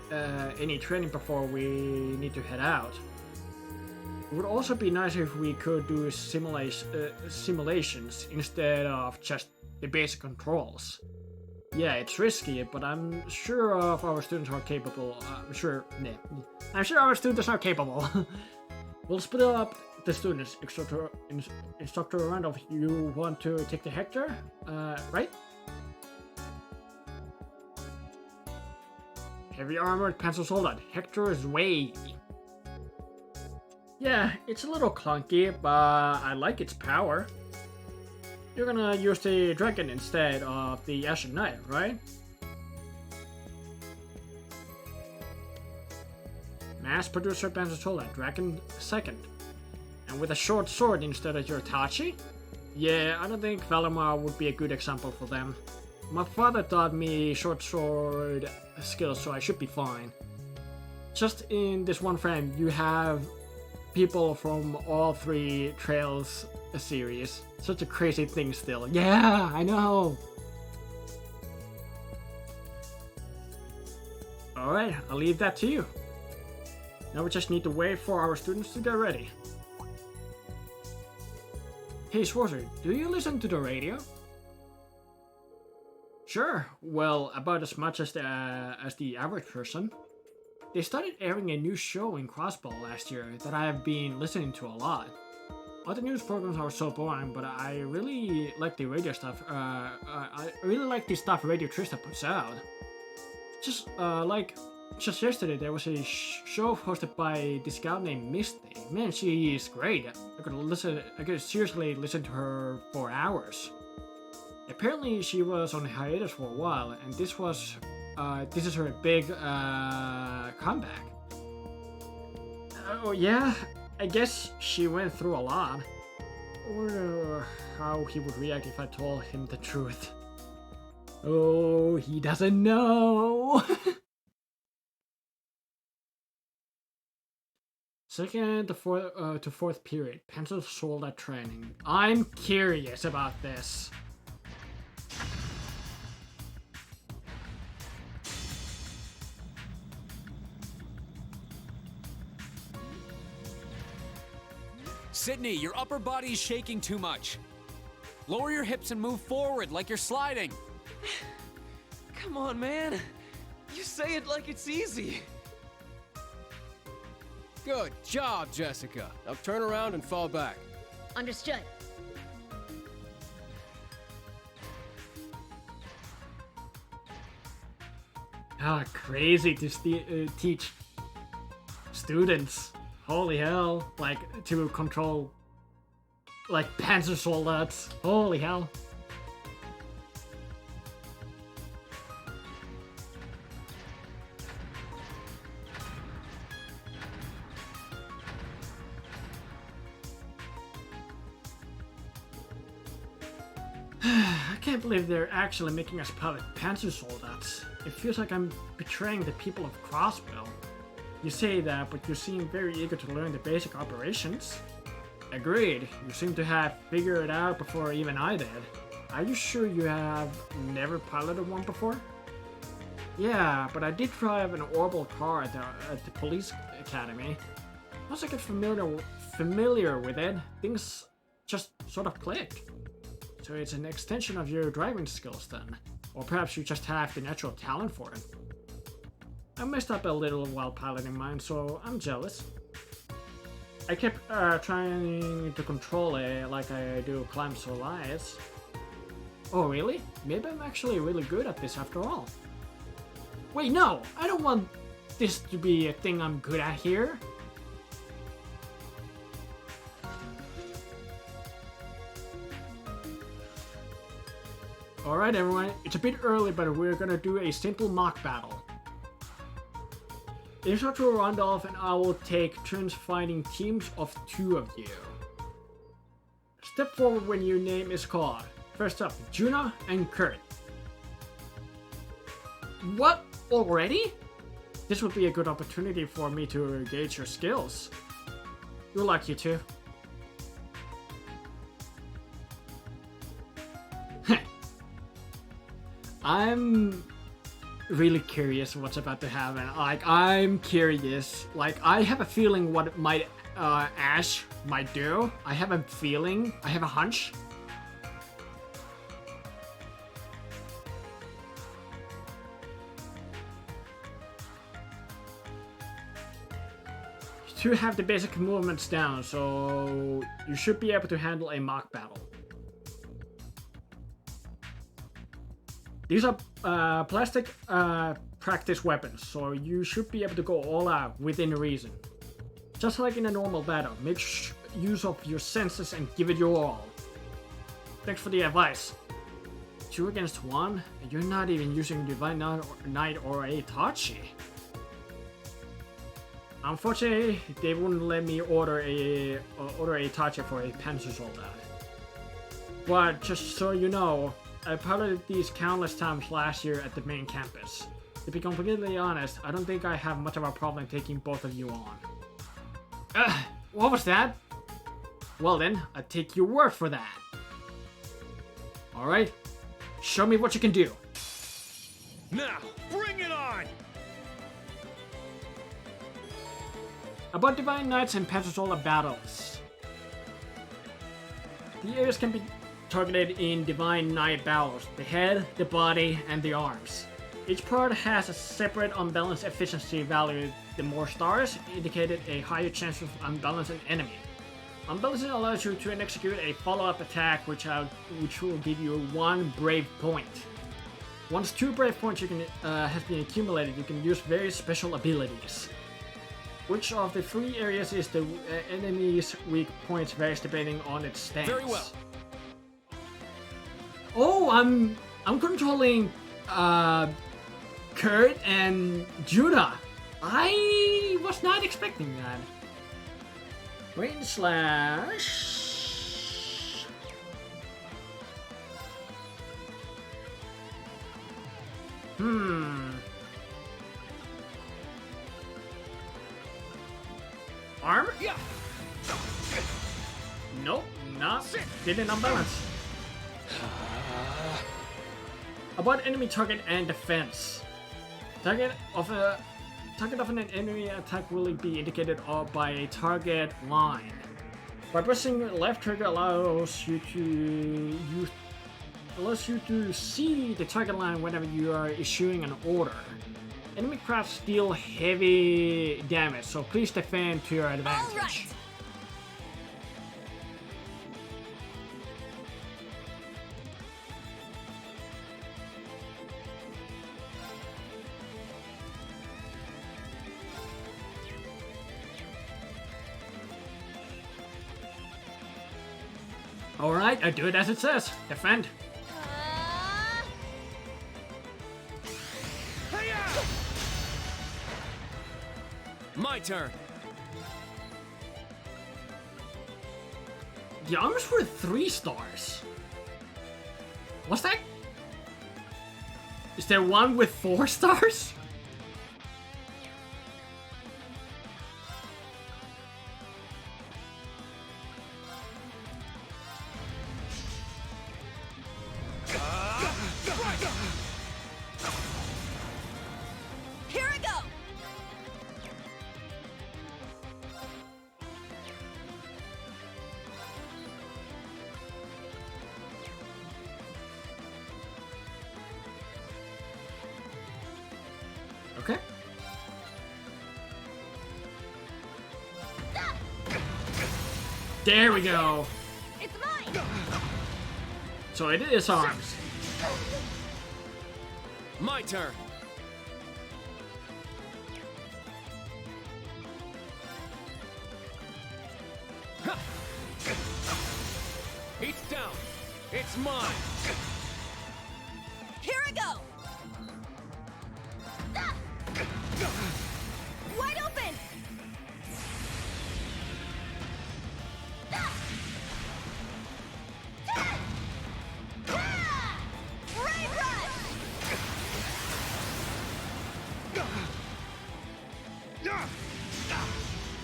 any training before we need to head out. It would also be nice if we could do simulations instead of just the basic controls. Yeah, it's risky, but I'm sure our students are capable. I'm sure our students are capable. We'll split up the students. Instructor Randolph, you want to take the Hector, right? Heavy armored pencil soldier. Hector is way. Yeah, it's a little clunky, but I like its power. You're gonna use the dragon instead of the Ashen Knight, right? Mass producer pencil soldier, dragon second. And with a short sword instead of your Tachi? Yeah, I don't think Valimar would be a good example for them. My father taught me short sword skills, so I should be fine. Just in this one frame, you have people from all three Trails series. Such a crazy thing still. Yeah, I know! Alright, I'll leave that to you. Now we just need to wait for our students to get ready. Hey Schwarzer, do you listen to the radio? Sure, well, about as much as the average person. They started airing a new show in Crossbow last year that I have been listening to a lot. Other news programs are so boring, but I really like the radio stuff. I really like the stuff Radio Trista puts out. Just yesterday, there was a show hosted by this gal named Misty. Man, she is great. I could seriously listen to her for hours. Apparently, she was on hiatus for a while, and this is her big comeback. Oh yeah, I guess she went through a lot. I wonder how he would react if I told him the truth. Oh, he doesn't know. Second to fourth period, pencil soldier training. I'm curious about this. Sydney, your upper body's shaking too much. Lower your hips and move forward like you're sliding. Come on, man. You say it like it's easy. Good job, Jessica. Now turn around and fall back. Understood. Crazy to teach students. Holy hell, like, to control, like, panzer soldaten. Holy hell. I can't believe they're actually making us pilot Panzer Soldats. It feels like I'm betraying the people of Crossville. You say that, but you seem very eager to learn the basic operations. Agreed. You seem to have figured it out before even I did. Are you sure you have never piloted one before? Yeah, but I did drive an orbital car at the police academy. Once I get familiar with it, things just sort of click. So it's an extension of your driving skills then. Or perhaps you just have the natural talent for it. I messed up a little while piloting mine, so I'm jealous. I kept trying to control it like I do climb Solaris. Oh really? Maybe I'm actually really good at this after all. Wait, no! I don't want this to be a thing I'm good at here. Alright everyone, it's a bit early, but we're gonna do a simple mock battle. The instructor will run off and I will take turns fighting teams of 2 of you. Step forward when your name is called. First up, Juna and Kurt. What? Already? This would be a good opportunity for me to gauge your skills. Good luck, you two. I'm really curious what's about to happen. I'm curious. I have a feeling what Ash might do. I have a feeling. I have a hunch. You two have the basic movements down, so you should be able to handle a mock battle. These are plastic practice weapons, so you should be able to go all out within reason. Just like in a normal battle, make use of your senses and give it your all. Thanks for the advice. 2 against 1, and you're not even using Divine Knight or a Tachi. Unfortunately, they wouldn't let me order a Tachi for a Panzer Soldat. But just so you know, I piloted these countless times last year at the main campus. To be completely honest, I don't think I have much of a problem taking both of you on. What was that? Well then, I take your word for that. Alright, show me what you can do. Now, bring it on! About Divine Knights and Panzer Soldat battles. The areas can be targeted in Divine Knight battles: the head, the body, and the arms. Each part has a separate unbalanced efficiency value. The more stars indicated a higher chance of unbalancing an enemy. Unbalancing allows you to execute a follow-up attack which will give you 1 brave point. Once 2 brave points has been accumulated, you can use various special abilities. Which of the 3 areas is the enemy's weak points varies depending on its stance. Very well. Oh, I'm controlling Kurt and Judah. I was not expecting that. Rain slash. Arm? Yeah. Nope, not. Didn't unbalance. About enemy target and defense. Target of an enemy attack will be indicated by a target line. By pressing left trigger allows you to see the target line whenever you are issuing an order. Enemy crafts deal heavy damage, so please defend to your advantage. All right. Alright, I do it as it says. Defend. My turn. The arms were 3 stars. Was that? Is there one with 4 stars? Here I go! Okay. There we go. It's mine! So it is arms. My turn. Ha! He's down. It's mine. Here I go! Wide open! Rain rush!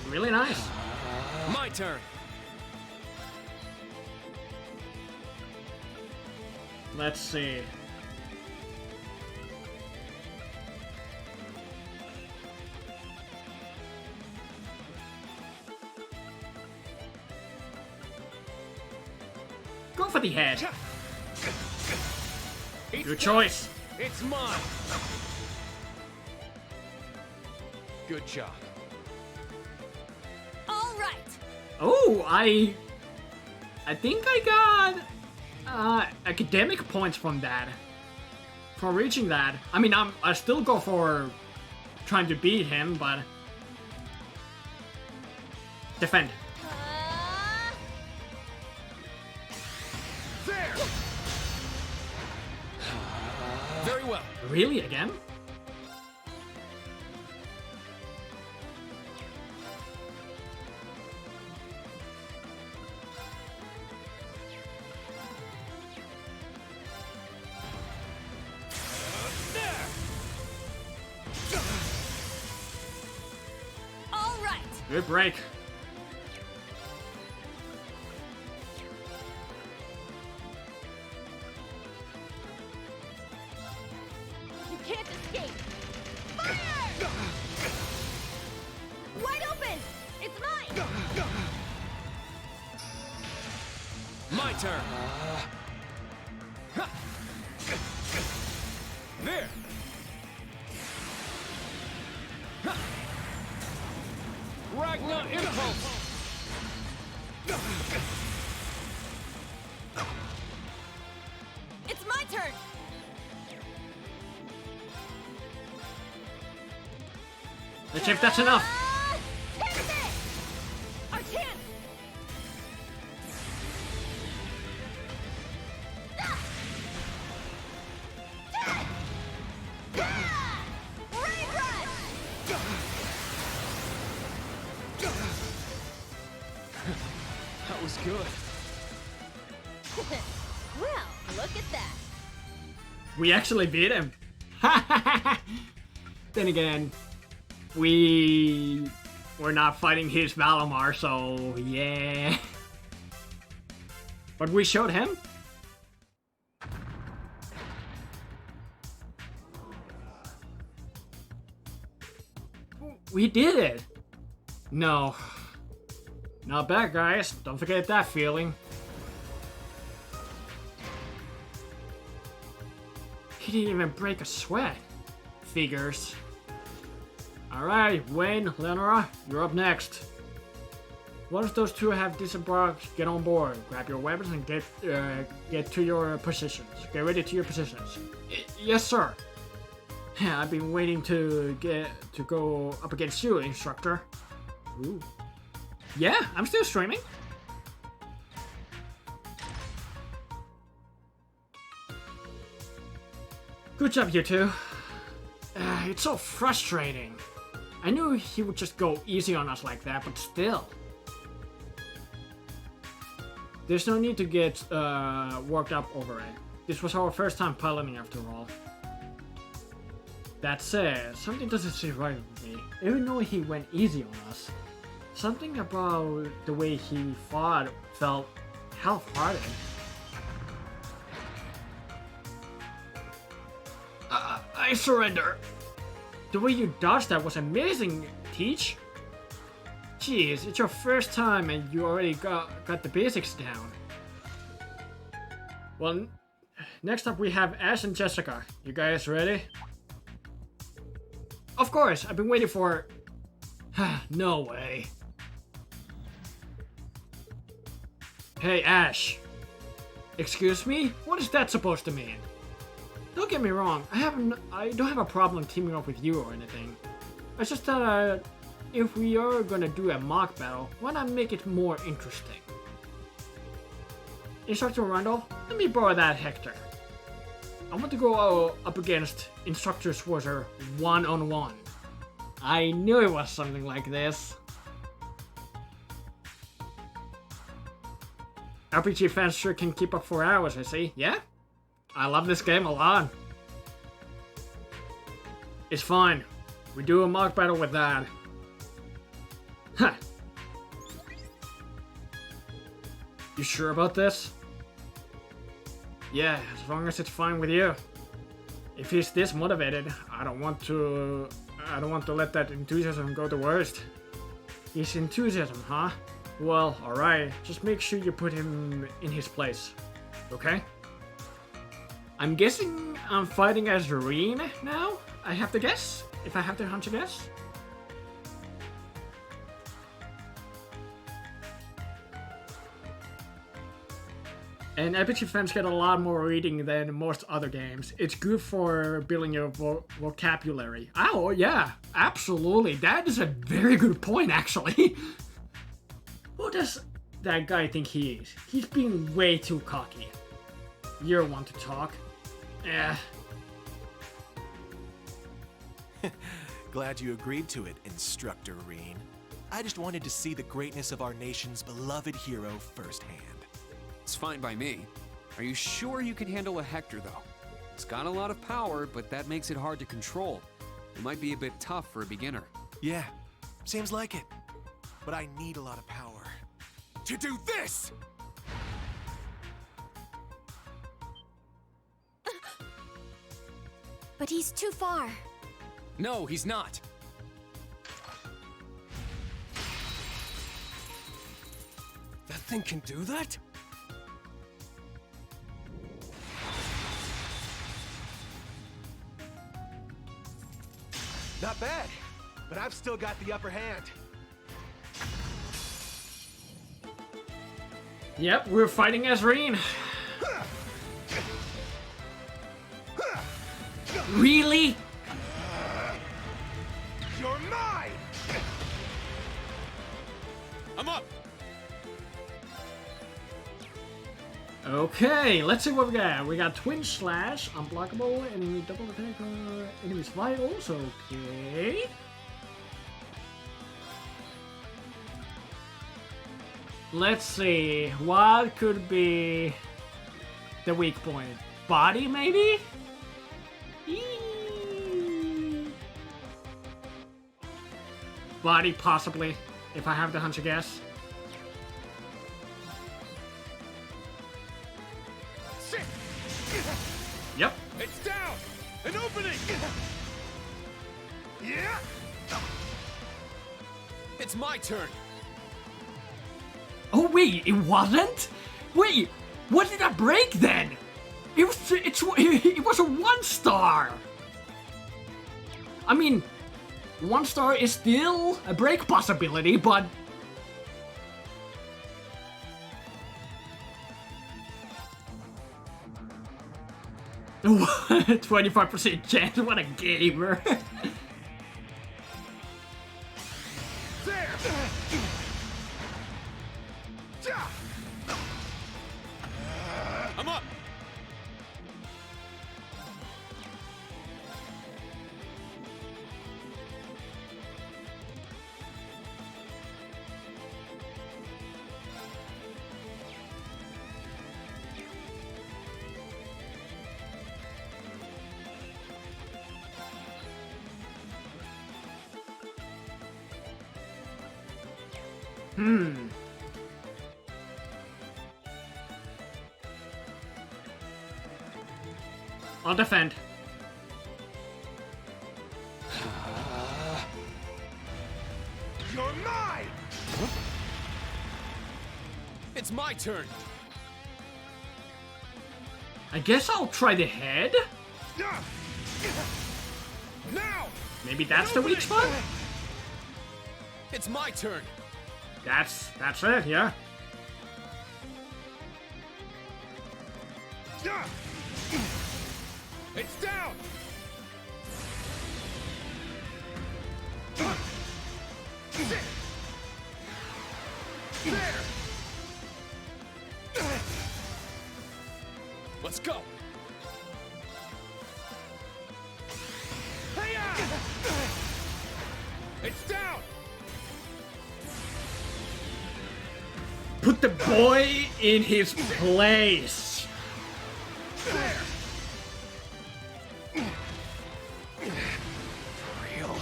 Really nice. My turn. Let's see. Go for the head. Good choice. It's mine. Good job. All right. Oh, I think I got academic points from that. For reaching that. I mean, I still go for trying to beat him, but defend. There. Very well. Really again? All right. Good break. You can't escape. Fire! Wide open! It's mine! My turn. Ha! There. Ha! Ragnar Impulse. It's my turn! Let's see if that's enough. Take it! Our chance! Rain rush! That was good. Well, look at that. We actually beat him. Then again, we're not fighting his Valamar, so yeah. But we showed him. We did it. No. Not bad, guys. Don't forget that feeling. He didn't even break a sweat. Figures. Alright, Wayne, Leonora, you're up next. Once those two have disembarked, get on board. Grab your weapons and get to your positions. Get ready to your positions. Yes, sir. I've been waiting to go up against you, instructor. Ooh. Yeah, I'm still streaming. Good job, you two. It's so frustrating. I knew he would just go easy on us like that, but still. There's no need to get worked up over it. This was our first time piloting after all. That said, something doesn't sit right with me. Even though he went easy on us, something about the way he fought felt half-hearted. I surrender. The way you dodged that was amazing, Teach. Jeez, it's your first time and you already got the basics down. Well, next up we have Ash and Jessica. You guys ready? Of course, I've been waiting for... No way. Hey, Ash. Excuse me? What is that supposed to mean? Don't get me wrong, I don't have a problem teaming up with you or anything. I just thought if we are gonna do a mock battle, why not make it more interesting? Instructor Randall, let me borrow that Hector. I want to go up against Instructor Schwarzer one-on-one. I knew it was something like this. RPG fans sure can keep up for hours, I see. Yeah? I love this game a lot. It's fine. We do a mock battle with that. Huh. You sure about this? Yeah, as long as it's fine with you. If he's this motivated, I don't want to let that enthusiasm go to waste. His enthusiasm, huh? Well, alright. Just make sure you put him in his place. Okay? I'm guessing I'm fighting as Reen now? I have to guess? If I have to hunch a guess? And RPG fans get a lot more reading than most other games. It's good for building your vocabulary. Oh, yeah, absolutely. That is a very good point, actually. Who does that guy think he is? He's being way too cocky. You're one to talk. Eh. Glad you agreed to it, Instructor Reen. I just wanted to see the greatness of our nation's beloved hero firsthand. It's fine by me. Are you sure you can handle a Hector, though? It's got a lot of power, but that makes it hard to control. It might be a bit tough for a beginner. Yeah, seems like it. But I need a lot of power to do this! But he's too far. No, he's not. That thing can do that? Not bad, but I've still got the upper hand. Yep, we're fighting as Reen. Really? You're mine! I'm up! Okay, let's see what we got. We got Twin Slash, unblockable, enemy double attack, enemies vitals, okay. Let's see, what could be the weak point? Body, maybe? Body, possibly, if I have to hunch a guess. Yep. It's down! An opening! Yeah! It's my turn! Oh wait, it wasn't? Wait, what did I break then? It was a 1 star! I mean, 1 star is still a break possibility, but... 25% chance, what a gamer. There! I'm up! I'll defend. You're mine! It's my turn. I guess I'll try the head? Now! Maybe that's the weak spot? It's my turn. That's it, yeah. It's down! There! Let's go! Hey-ya! It's down! Put the boy in his place. There! Real.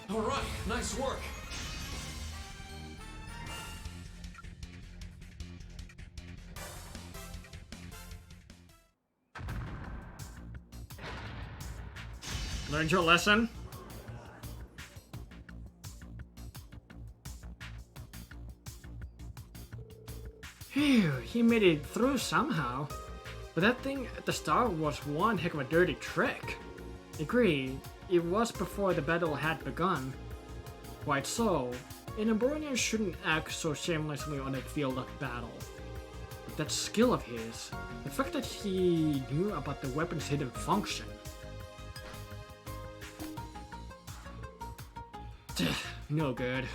All right, nice work. Learned your lesson? Phew, he made it through somehow. But that thing at the start was one heck of a dirty trick. Agree, it was before the battle had begun. Quite so, an Embronian shouldn't act so shamelessly on the field of battle. But that skill of his, the fact that he knew about the weapon's hidden function. No good.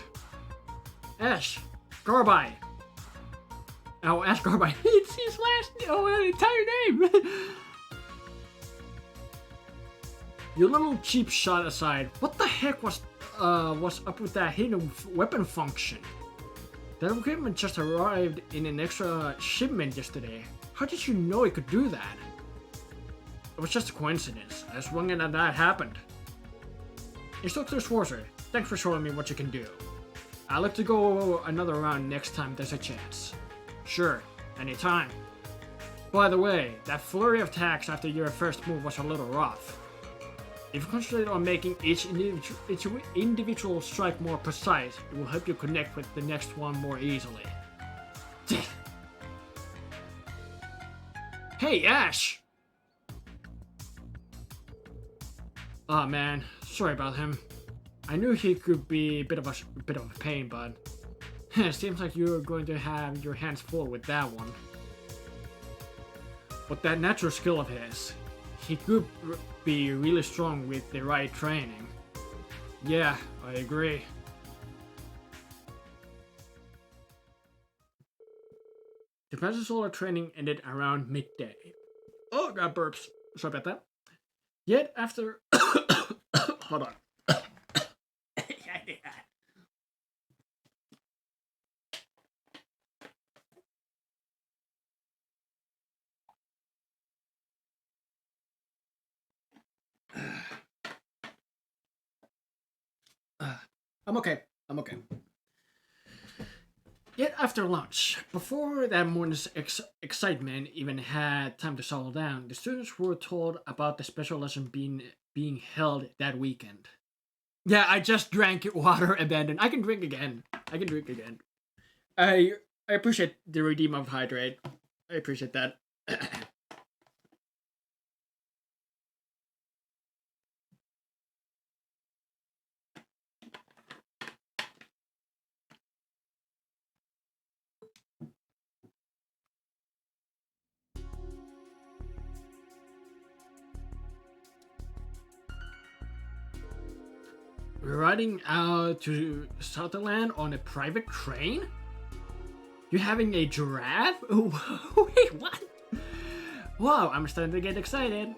Ash, Garby. Oh, Ash Garby. It's his entire name. Your little cheap shot aside, what the heck was up with that hidden weapon function? That equipment just arrived in an extra shipment yesterday. How did you know it could do that? It was just a coincidence. I swung it and that happened. Instructor Schwarzer, thanks for showing me what you can do. I'll have to go another round next time there's a chance. Sure, anytime. By the way, that flurry of attacks after your first move was a little rough. If you concentrate on making each individual strike more precise, it will help you connect with the next one more easily. Hey, Ash! Oh man, sorry about him. I knew he could be a bit of a pain, but it seems like you're going to have your hands full with that one. But that natural skill of his, he could be really strong with the right training. Yeah, I agree. The Professor Solar training ended around midday. Oh, got burps. Sorry about that. Yet after... Hold on. I'm okay. Yet after lunch, before that morning's excitement even had time to settle down, the students were told about the special lesson being held that weekend. Yeah, I just drank water abandoned. I can drink again. I appreciate the redeem of hydrate. I appreciate that. We're riding out to Sutherland on a private train? You're having a giraffe? Wait, what? Wow, I'm starting to get excited.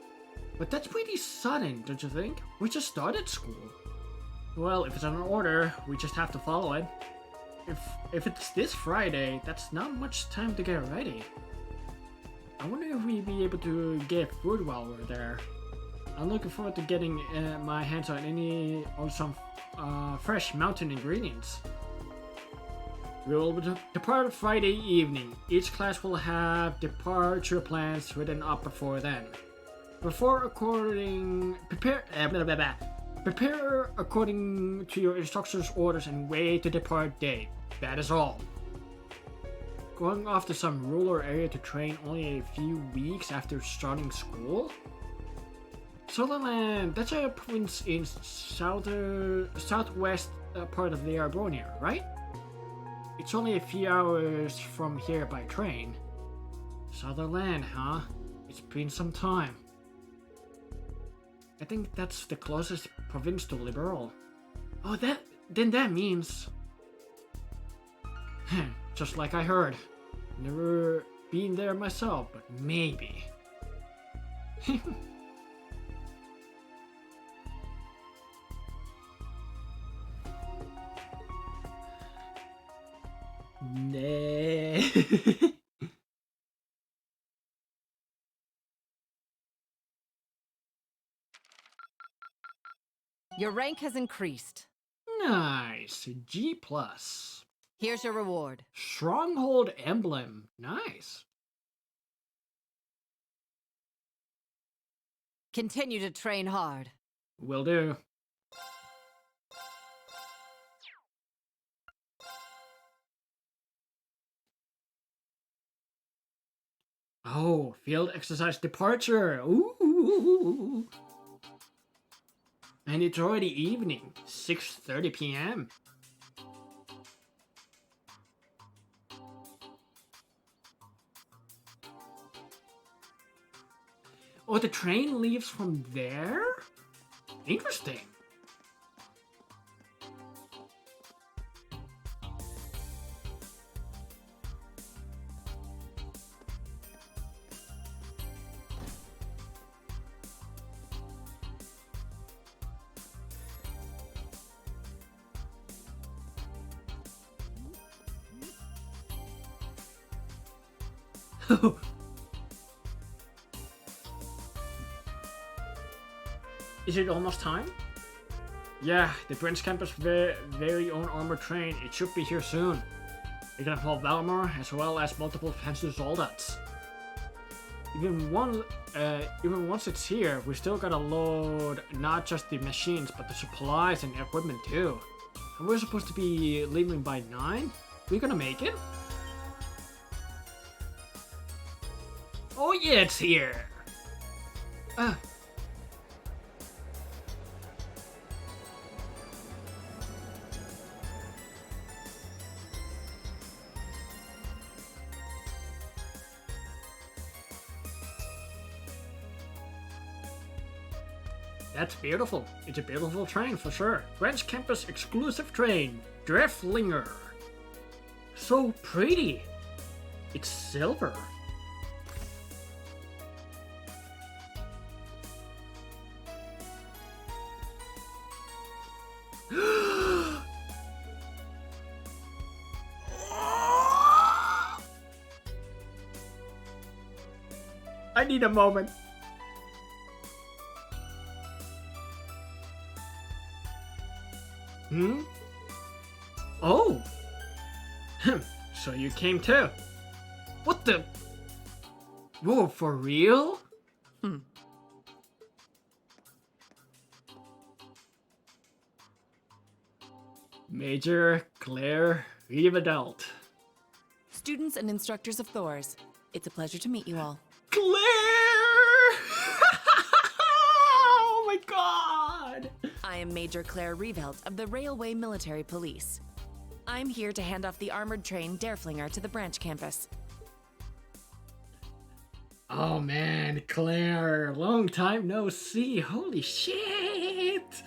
But that's pretty sudden, don't you think? We just started school. Well, if it's on order, we just have to follow it. If it's this Friday, that's not much time to get ready. I wonder if we'd be able to get food while we're there. I'm looking forward to getting my hands on fresh mountain ingredients. We will depart Friday evening. Each class will have departure plans written up before then. Prepare according to your instructor's orders and way to depart date. That is all. Going off to some rural area to train only a few weeks after starting school? Sutherland, that's a province in southwest part of the Arbonia, right? It's only a few hours from here by train. Sutherland, huh? It's been some time. I think that's the closest province to Liberal. Oh, that means... Just like I heard. Never been there myself, but maybe. Nah. Your rank has increased. Nice. G+. Here's your reward. Stronghold emblem. Nice. Continue to train hard. Will do. Oh, field exercise departure. Ooh. And it's already evening, 6:30 p.m. Oh, the train leaves from there? Interesting. Is it almost time? Yeah, the Prince Campus' very own armored train. It should be here soon. It can haul Valmar as well as multiple fancy soldats. Even once it's here, we still gotta load not just the machines, but the supplies and equipment too. And we're supposed to be leaving by 9? We gonna make it? Oh yeah, it's here! That's beautiful. It's a beautiful train for sure. French campus exclusive train, Dreflinger. So pretty. It's silver. I need a moment. Oh! So you came too. What the? Whoa, for real? Major Claire Rivadelt. Students and instructors of Thurs, it's a pleasure to meet you all. Claire! Oh my god! I am Major Claire Revelt of the Railway Military Police. I'm here to hand off the armored train Derflinger to the branch campus. Oh man, Claire, long time no see. Holy shit!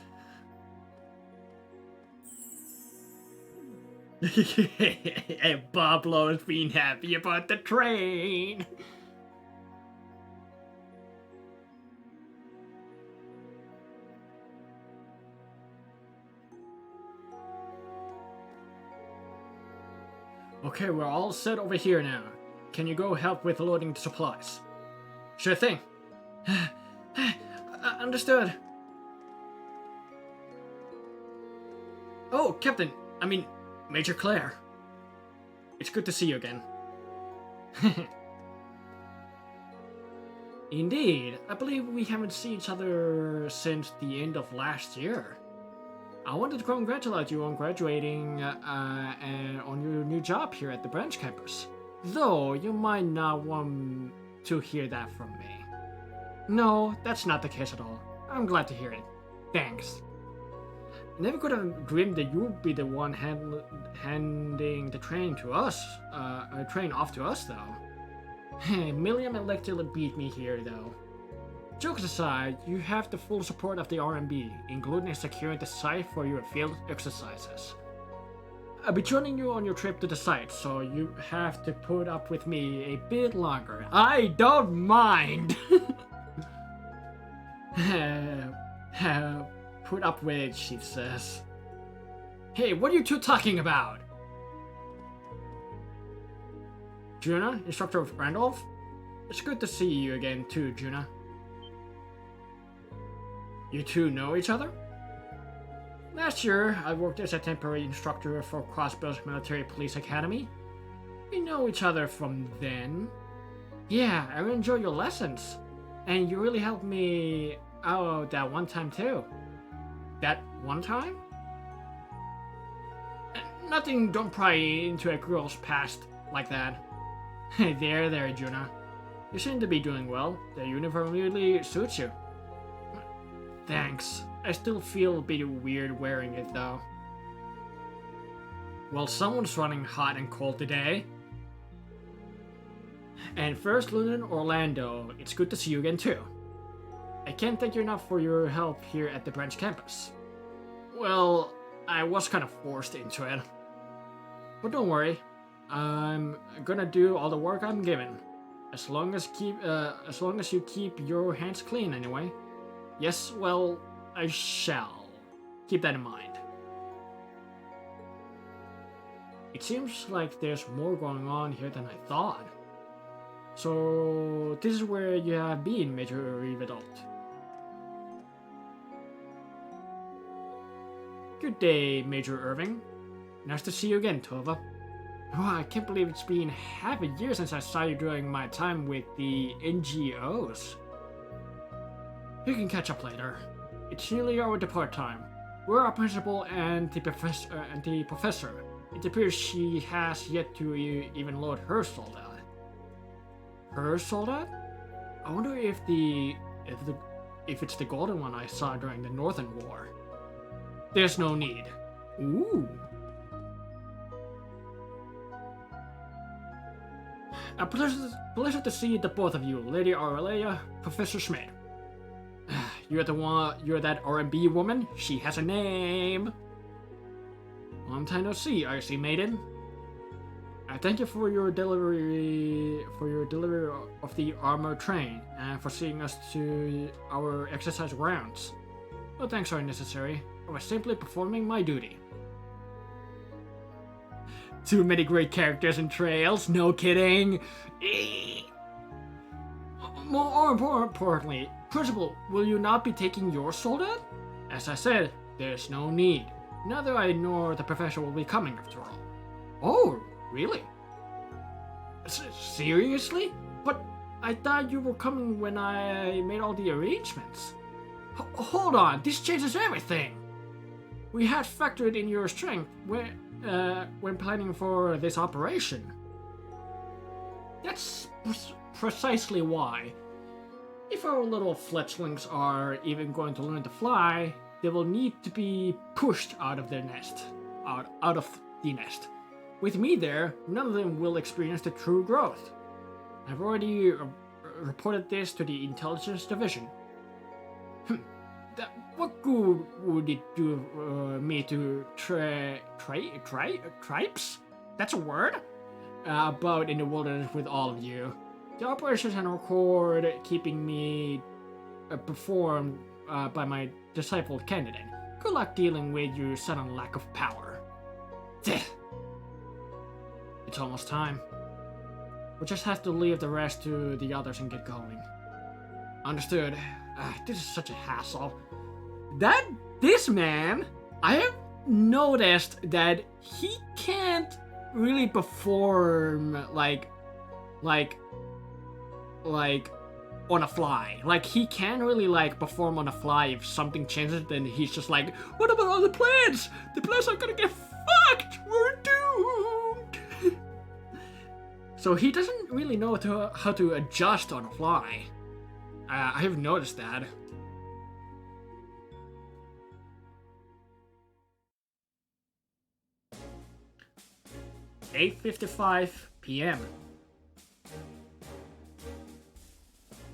And Pablo's been happy about the train. Okay, we're all set over here now. Can you go help with loading the supplies? Sure thing. Understood. Oh, Captain, Major Claire. It's good to see you again. Indeed, I believe we haven't seen each other since the end of last year. I wanted to congratulate you on graduating and on your new job here at the branch campus. Though you might not want to hear that from me. No, that's not the case at all. I'm glad to hear it. Thanks. I never could have dreamed that you would be the one handing the train to us. Train off to us, though. Milliam elected to beat me here, though. Jokes aside, you have the full support of the RMB, including securing the site for your field exercises. I'll be joining you on your trip to the site, so you have to put up with me a bit longer. I don't mind! Put up with it, she says. Hey, what are you two talking about? Juna, instructor of Randolph? It's good to see you again too, Juna. You two know each other? Last year, I worked as a temporary instructor for Crossbill's Military Police Academy. We know each other from then. Yeah, I enjoy your lessons. And you really helped me out that one time too. That one time? Nothing, don't pry into a girl's past like that. There, Juna. You seem to be doing well. The uniform really suits you. Thanks. I still feel a bit weird wearing it though. Well, someone's running hot and cold today. And First Lieutenant Orlando, it's good to see you again too. I can't thank you enough for your help here at the branch campus. Well, I was kind of forced into it. But don't worry, I'm gonna do all the work I'm given. As long as you keep your hands clean anyway. Yes, well, I shall. Keep that in mind. It seems like there's more going on here than I thought. So, this is where you have been, Major Rivedalt. Good day, Major Irving. Nice to see you again, Tova. Oh, I can't believe it's been half a year since I saw you during my time with the NGOs. You can catch up later. It's nearly our depart time. We're our principal and the professor. It appears she has yet to even load her soldat. Her soldat? I wonder if it's the golden one I saw during the Northern War. There's no need. Ooh. A pleasure to see the both of you, Lady Aurelia, Professor Schmidt. You're that RMB woman? She has a name. Long time no see, RC maiden. I thank you for your delivery of the armor train and for seeing us to our exercise rounds. No thanks are necessary. I was simply performing my duty. Too many great characters and trails, no kidding. More importantly, Principal, will you not be taking your soldat? As I said, there's no need. Neither I nor the professor will be coming after all. Oh, really? Seriously? But I thought you were coming when I made all the arrangements. Hold on, this changes everything. We had factored in your strength when planning for this operation. That's precisely why. If our little fledglings are even going to learn to fly, they will need to be pushed out of their nest. Out of the nest. With me there, none of them will experience the true growth. I've already reported this to the intelligence division. What good would it do me to tripes? That's a word? About in the wilderness with all of you. The operations and record keeping me performed by my disciple candidate. Good luck dealing with your sudden lack of power. It's almost time. We'll just have to leave the rest to the others and get going. Understood. This is such a hassle. This man, I noticed that he can't really perform like on a fly. Like he can't really like perform on a fly. If something changes, then he's just like, what about all the plants? The plants are gonna get fucked. We're doomed. So he doesn't really know how to adjust on a fly. I have noticed that. "8:55 p.m.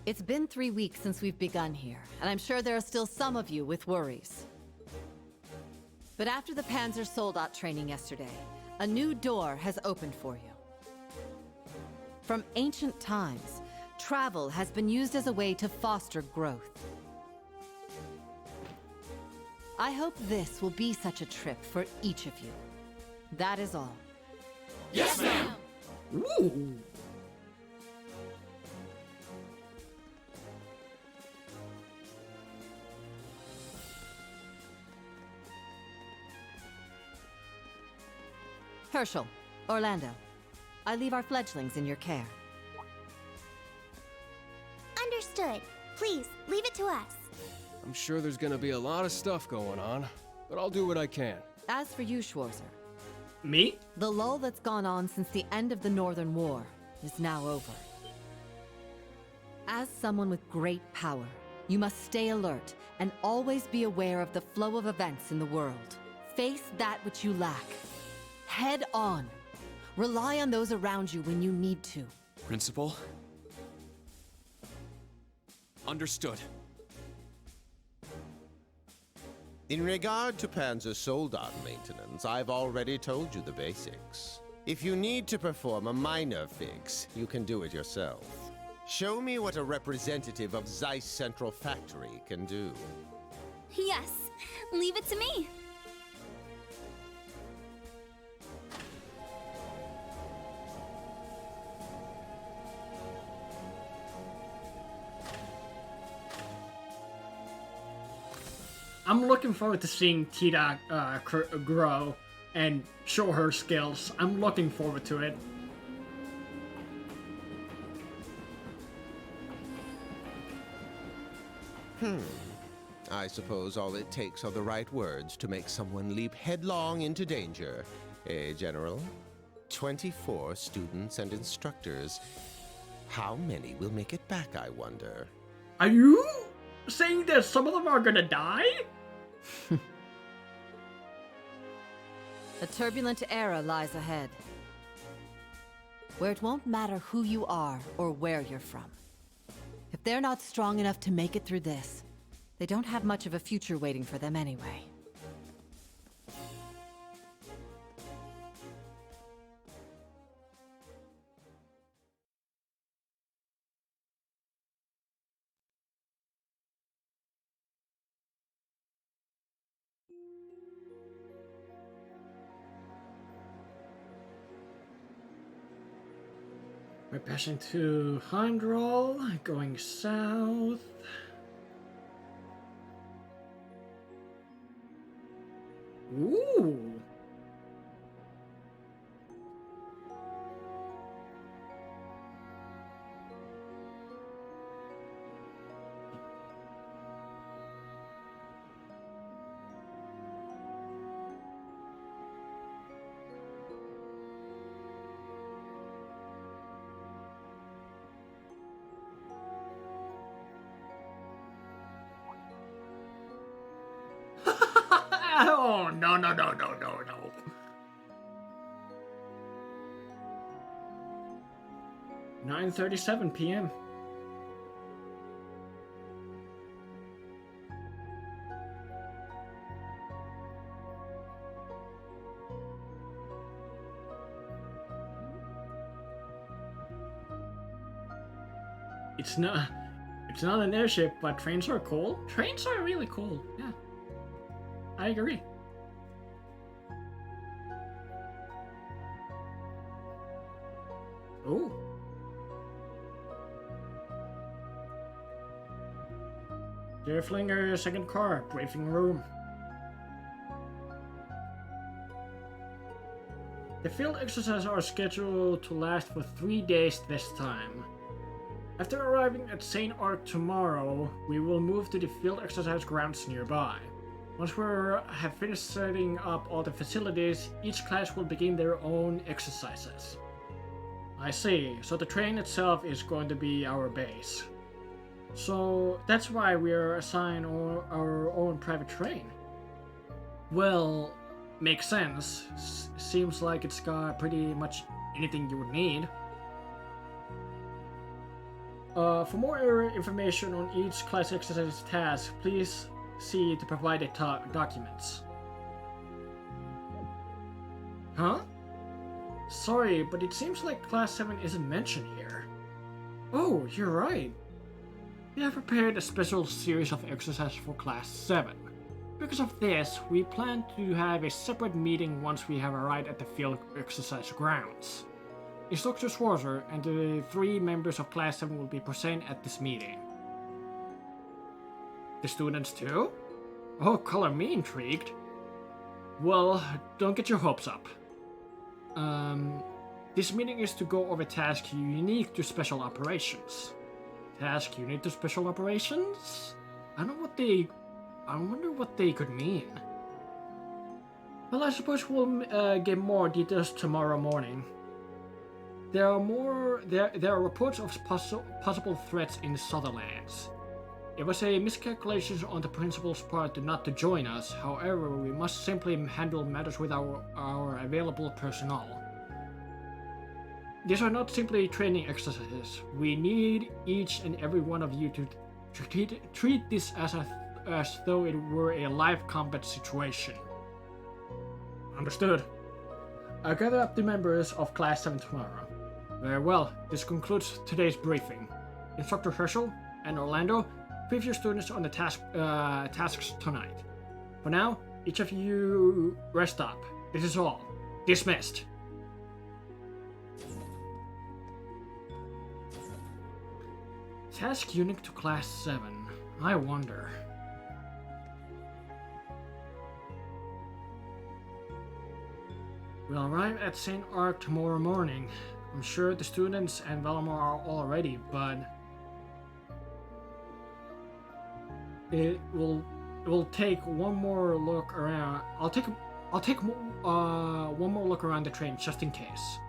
It's been 3 weeks since we've begun here, and I'm sure there are still some of you with worries. But after the Panzer Soldat training yesterday, a new door has opened for you. From ancient times, travel has been used as a way to foster growth. I hope this will be such a trip for each of you. That is all. Yes, ma'am! Ooh. Herschel, Orlando, I leave our fledglings in your care. Understood. Please, leave it to us. I'm sure there's gonna be a lot of stuff going on, but I'll do what I can. As for you, Schwarzer, Me? the lull that's gone on since the end of the Northern War is now over. As someone with great power, you must stay alert and always be aware of the flow of events in the world. Face that which you lack. Head on. Rely on those around you when you need to. Principal? Understood. In regard to Panzer Soldat maintenance, I've already told you the basics. If you need to perform a minor fix, you can do it yourself. Show me what a representative of Zeiss Central Factory can do. Yes, leave it to me. I'm looking forward to seeing Tita grow and show her skills. I'm looking forward to it. I suppose all it takes are the right words to make someone leap headlong into danger. Eh, General? 24 students and instructors. How many will make it back, I wonder? Are you saying that some of them are gonna die? A turbulent era lies ahead, where it won't matter who you are or where you're from. If they're not strong enough to make it through this, they don't have much of a future waiting for them anyway. We're passing to Heimdall, going south. Ooh. Oh, no. 9:37 p.m. It's not an airship, but trains are cool. Trains are really cool. Yeah. I agree. Oh. Derflinger, second car, briefing room. The field exercises are scheduled to last for 3 days this time. After arriving at St. Arc tomorrow, we will move to the field exercise grounds nearby. Once we have finished setting up all the facilities, each class will begin their own exercises. I see, so the train itself is going to be our base. So that's why we are assigned our own private train. Well, makes sense. Seems like it's got pretty much anything you would need. For more information on each class exercise task, please see the provided documents. Huh? Sorry, but it seems like Class 7 isn't mentioned here. Oh, you're right. We have prepared a special series of exercises for Class 7. Because of this, we plan to have a separate meeting once we have arrived at the field exercise grounds. Instructor Schwarzer and the 3 members of Class 7 will be present at this meeting. The students too? Oh, color me intrigued. Well, don't get your hopes up. This meeting is to go over tasks unique to special operations. Task unique to special operations? I wonder what they could mean. Well, I suppose we'll get more details tomorrow morning. There are reports of possible threats in the Sutherlands. It was a miscalculation on the principal's part not to join us. However, we must simply handle matters with our available personnel. These are not simply training exercises. We need each and every one of you to treat this as though it were a live combat situation. Understood. I'll gather up the members of Class 7 tomorrow. Very well, this concludes today's briefing. Instructor Herschel and Orlando, brief your students on the tasks tonight. For now, each of you rest up. This is all. Dismissed. Task unique to Class 7. I wonder. We'll arrive at St. Arc tomorrow morning. I'm sure the students and Velmar are all ready, but it will take one more look around. I'll take one more look around the train just in case.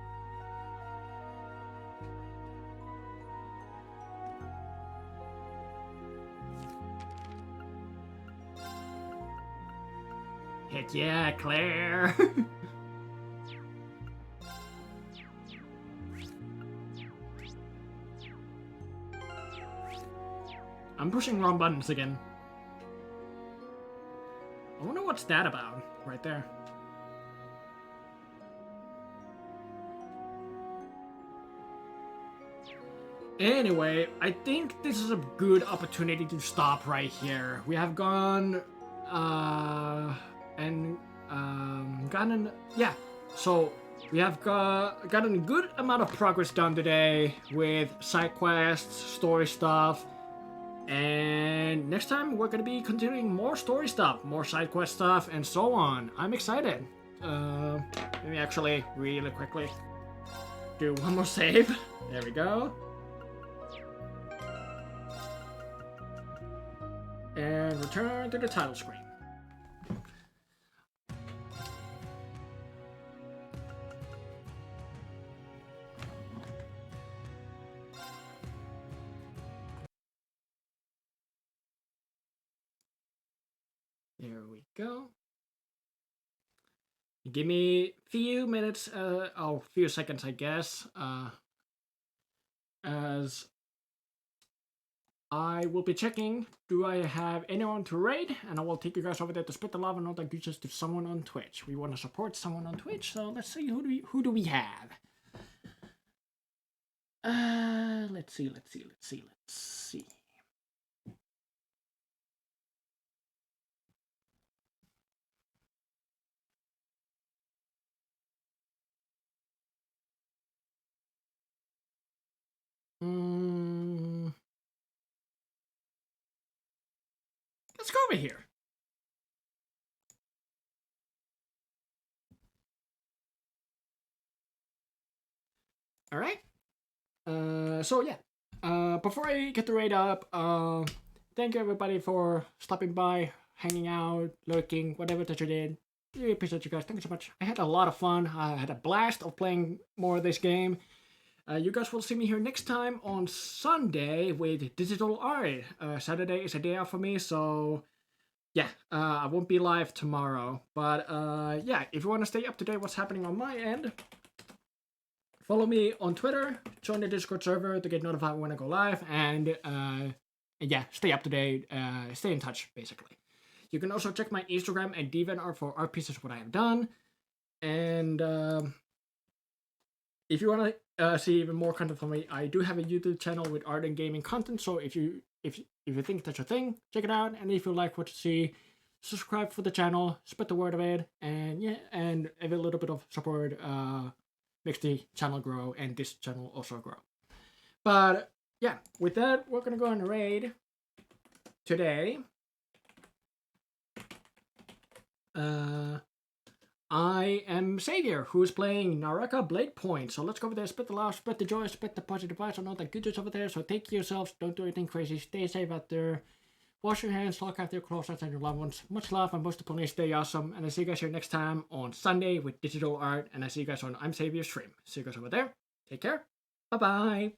Heck yeah, Claire! I'm pushing wrong buttons again. I wonder what's that about, right there. Anyway, I think this is a good opportunity to stop right here. We have gone, so we have gotten a good amount of progress done today with side quests, story stuff, and next time we're gonna be continuing more story stuff, more side quest stuff, and so on. I'm excited. Let me actually really quickly do one more save. There we go. And return to the title screen. There we go. Give me a few minutes, few seconds, I guess, as I will be checking, do I have anyone to raid? And I will take you guys over there to spit the lava note that just to someone on Twitch. We want to support someone on Twitch, so let's see, who do we have? Let's see. Let's go over here. Alright. So yeah. Before I get the raid up, thank you everybody for stopping by, hanging out, lurking, whatever that you did. Really appreciate you guys. Thank you so much. I had a lot of fun. I had a blast of playing more of this game. You guys will see me here next time on Sunday with digital art. Saturday is a day off for me, so yeah, I won't be live tomorrow. But yeah, if you want to stay up to date what's happening on my end, follow me on Twitter, join the Discord server to get notified when I go live, and yeah, stay up to date, stay in touch, basically. You can also check my Instagram and DeviantArt for art pieces what I have done. And if you want to see even more content from me, I do have a YouTube channel with art and gaming content. So if you think that's your thing, check it out. And if you like what you see, subscribe for the channel, spread the word of it, and yeah, and every little bit of support makes the channel grow and this channel also grow. But yeah, with that, we're gonna go on a raid today. I am Xavier, who's playing Naraka Blade Point. So let's go over there, spread the love, spread the joy, spread the positive vibes, and all that good over there. So take care of yourselves, don't do anything crazy, stay safe out there. Wash your hands, look after your close friends and your loved ones. Much love, and most importantly, stay awesome. And I see you guys here next time on Sunday with digital art. And I see you guys on I'm Xavier's stream. See you guys over there. Take care. Bye-bye.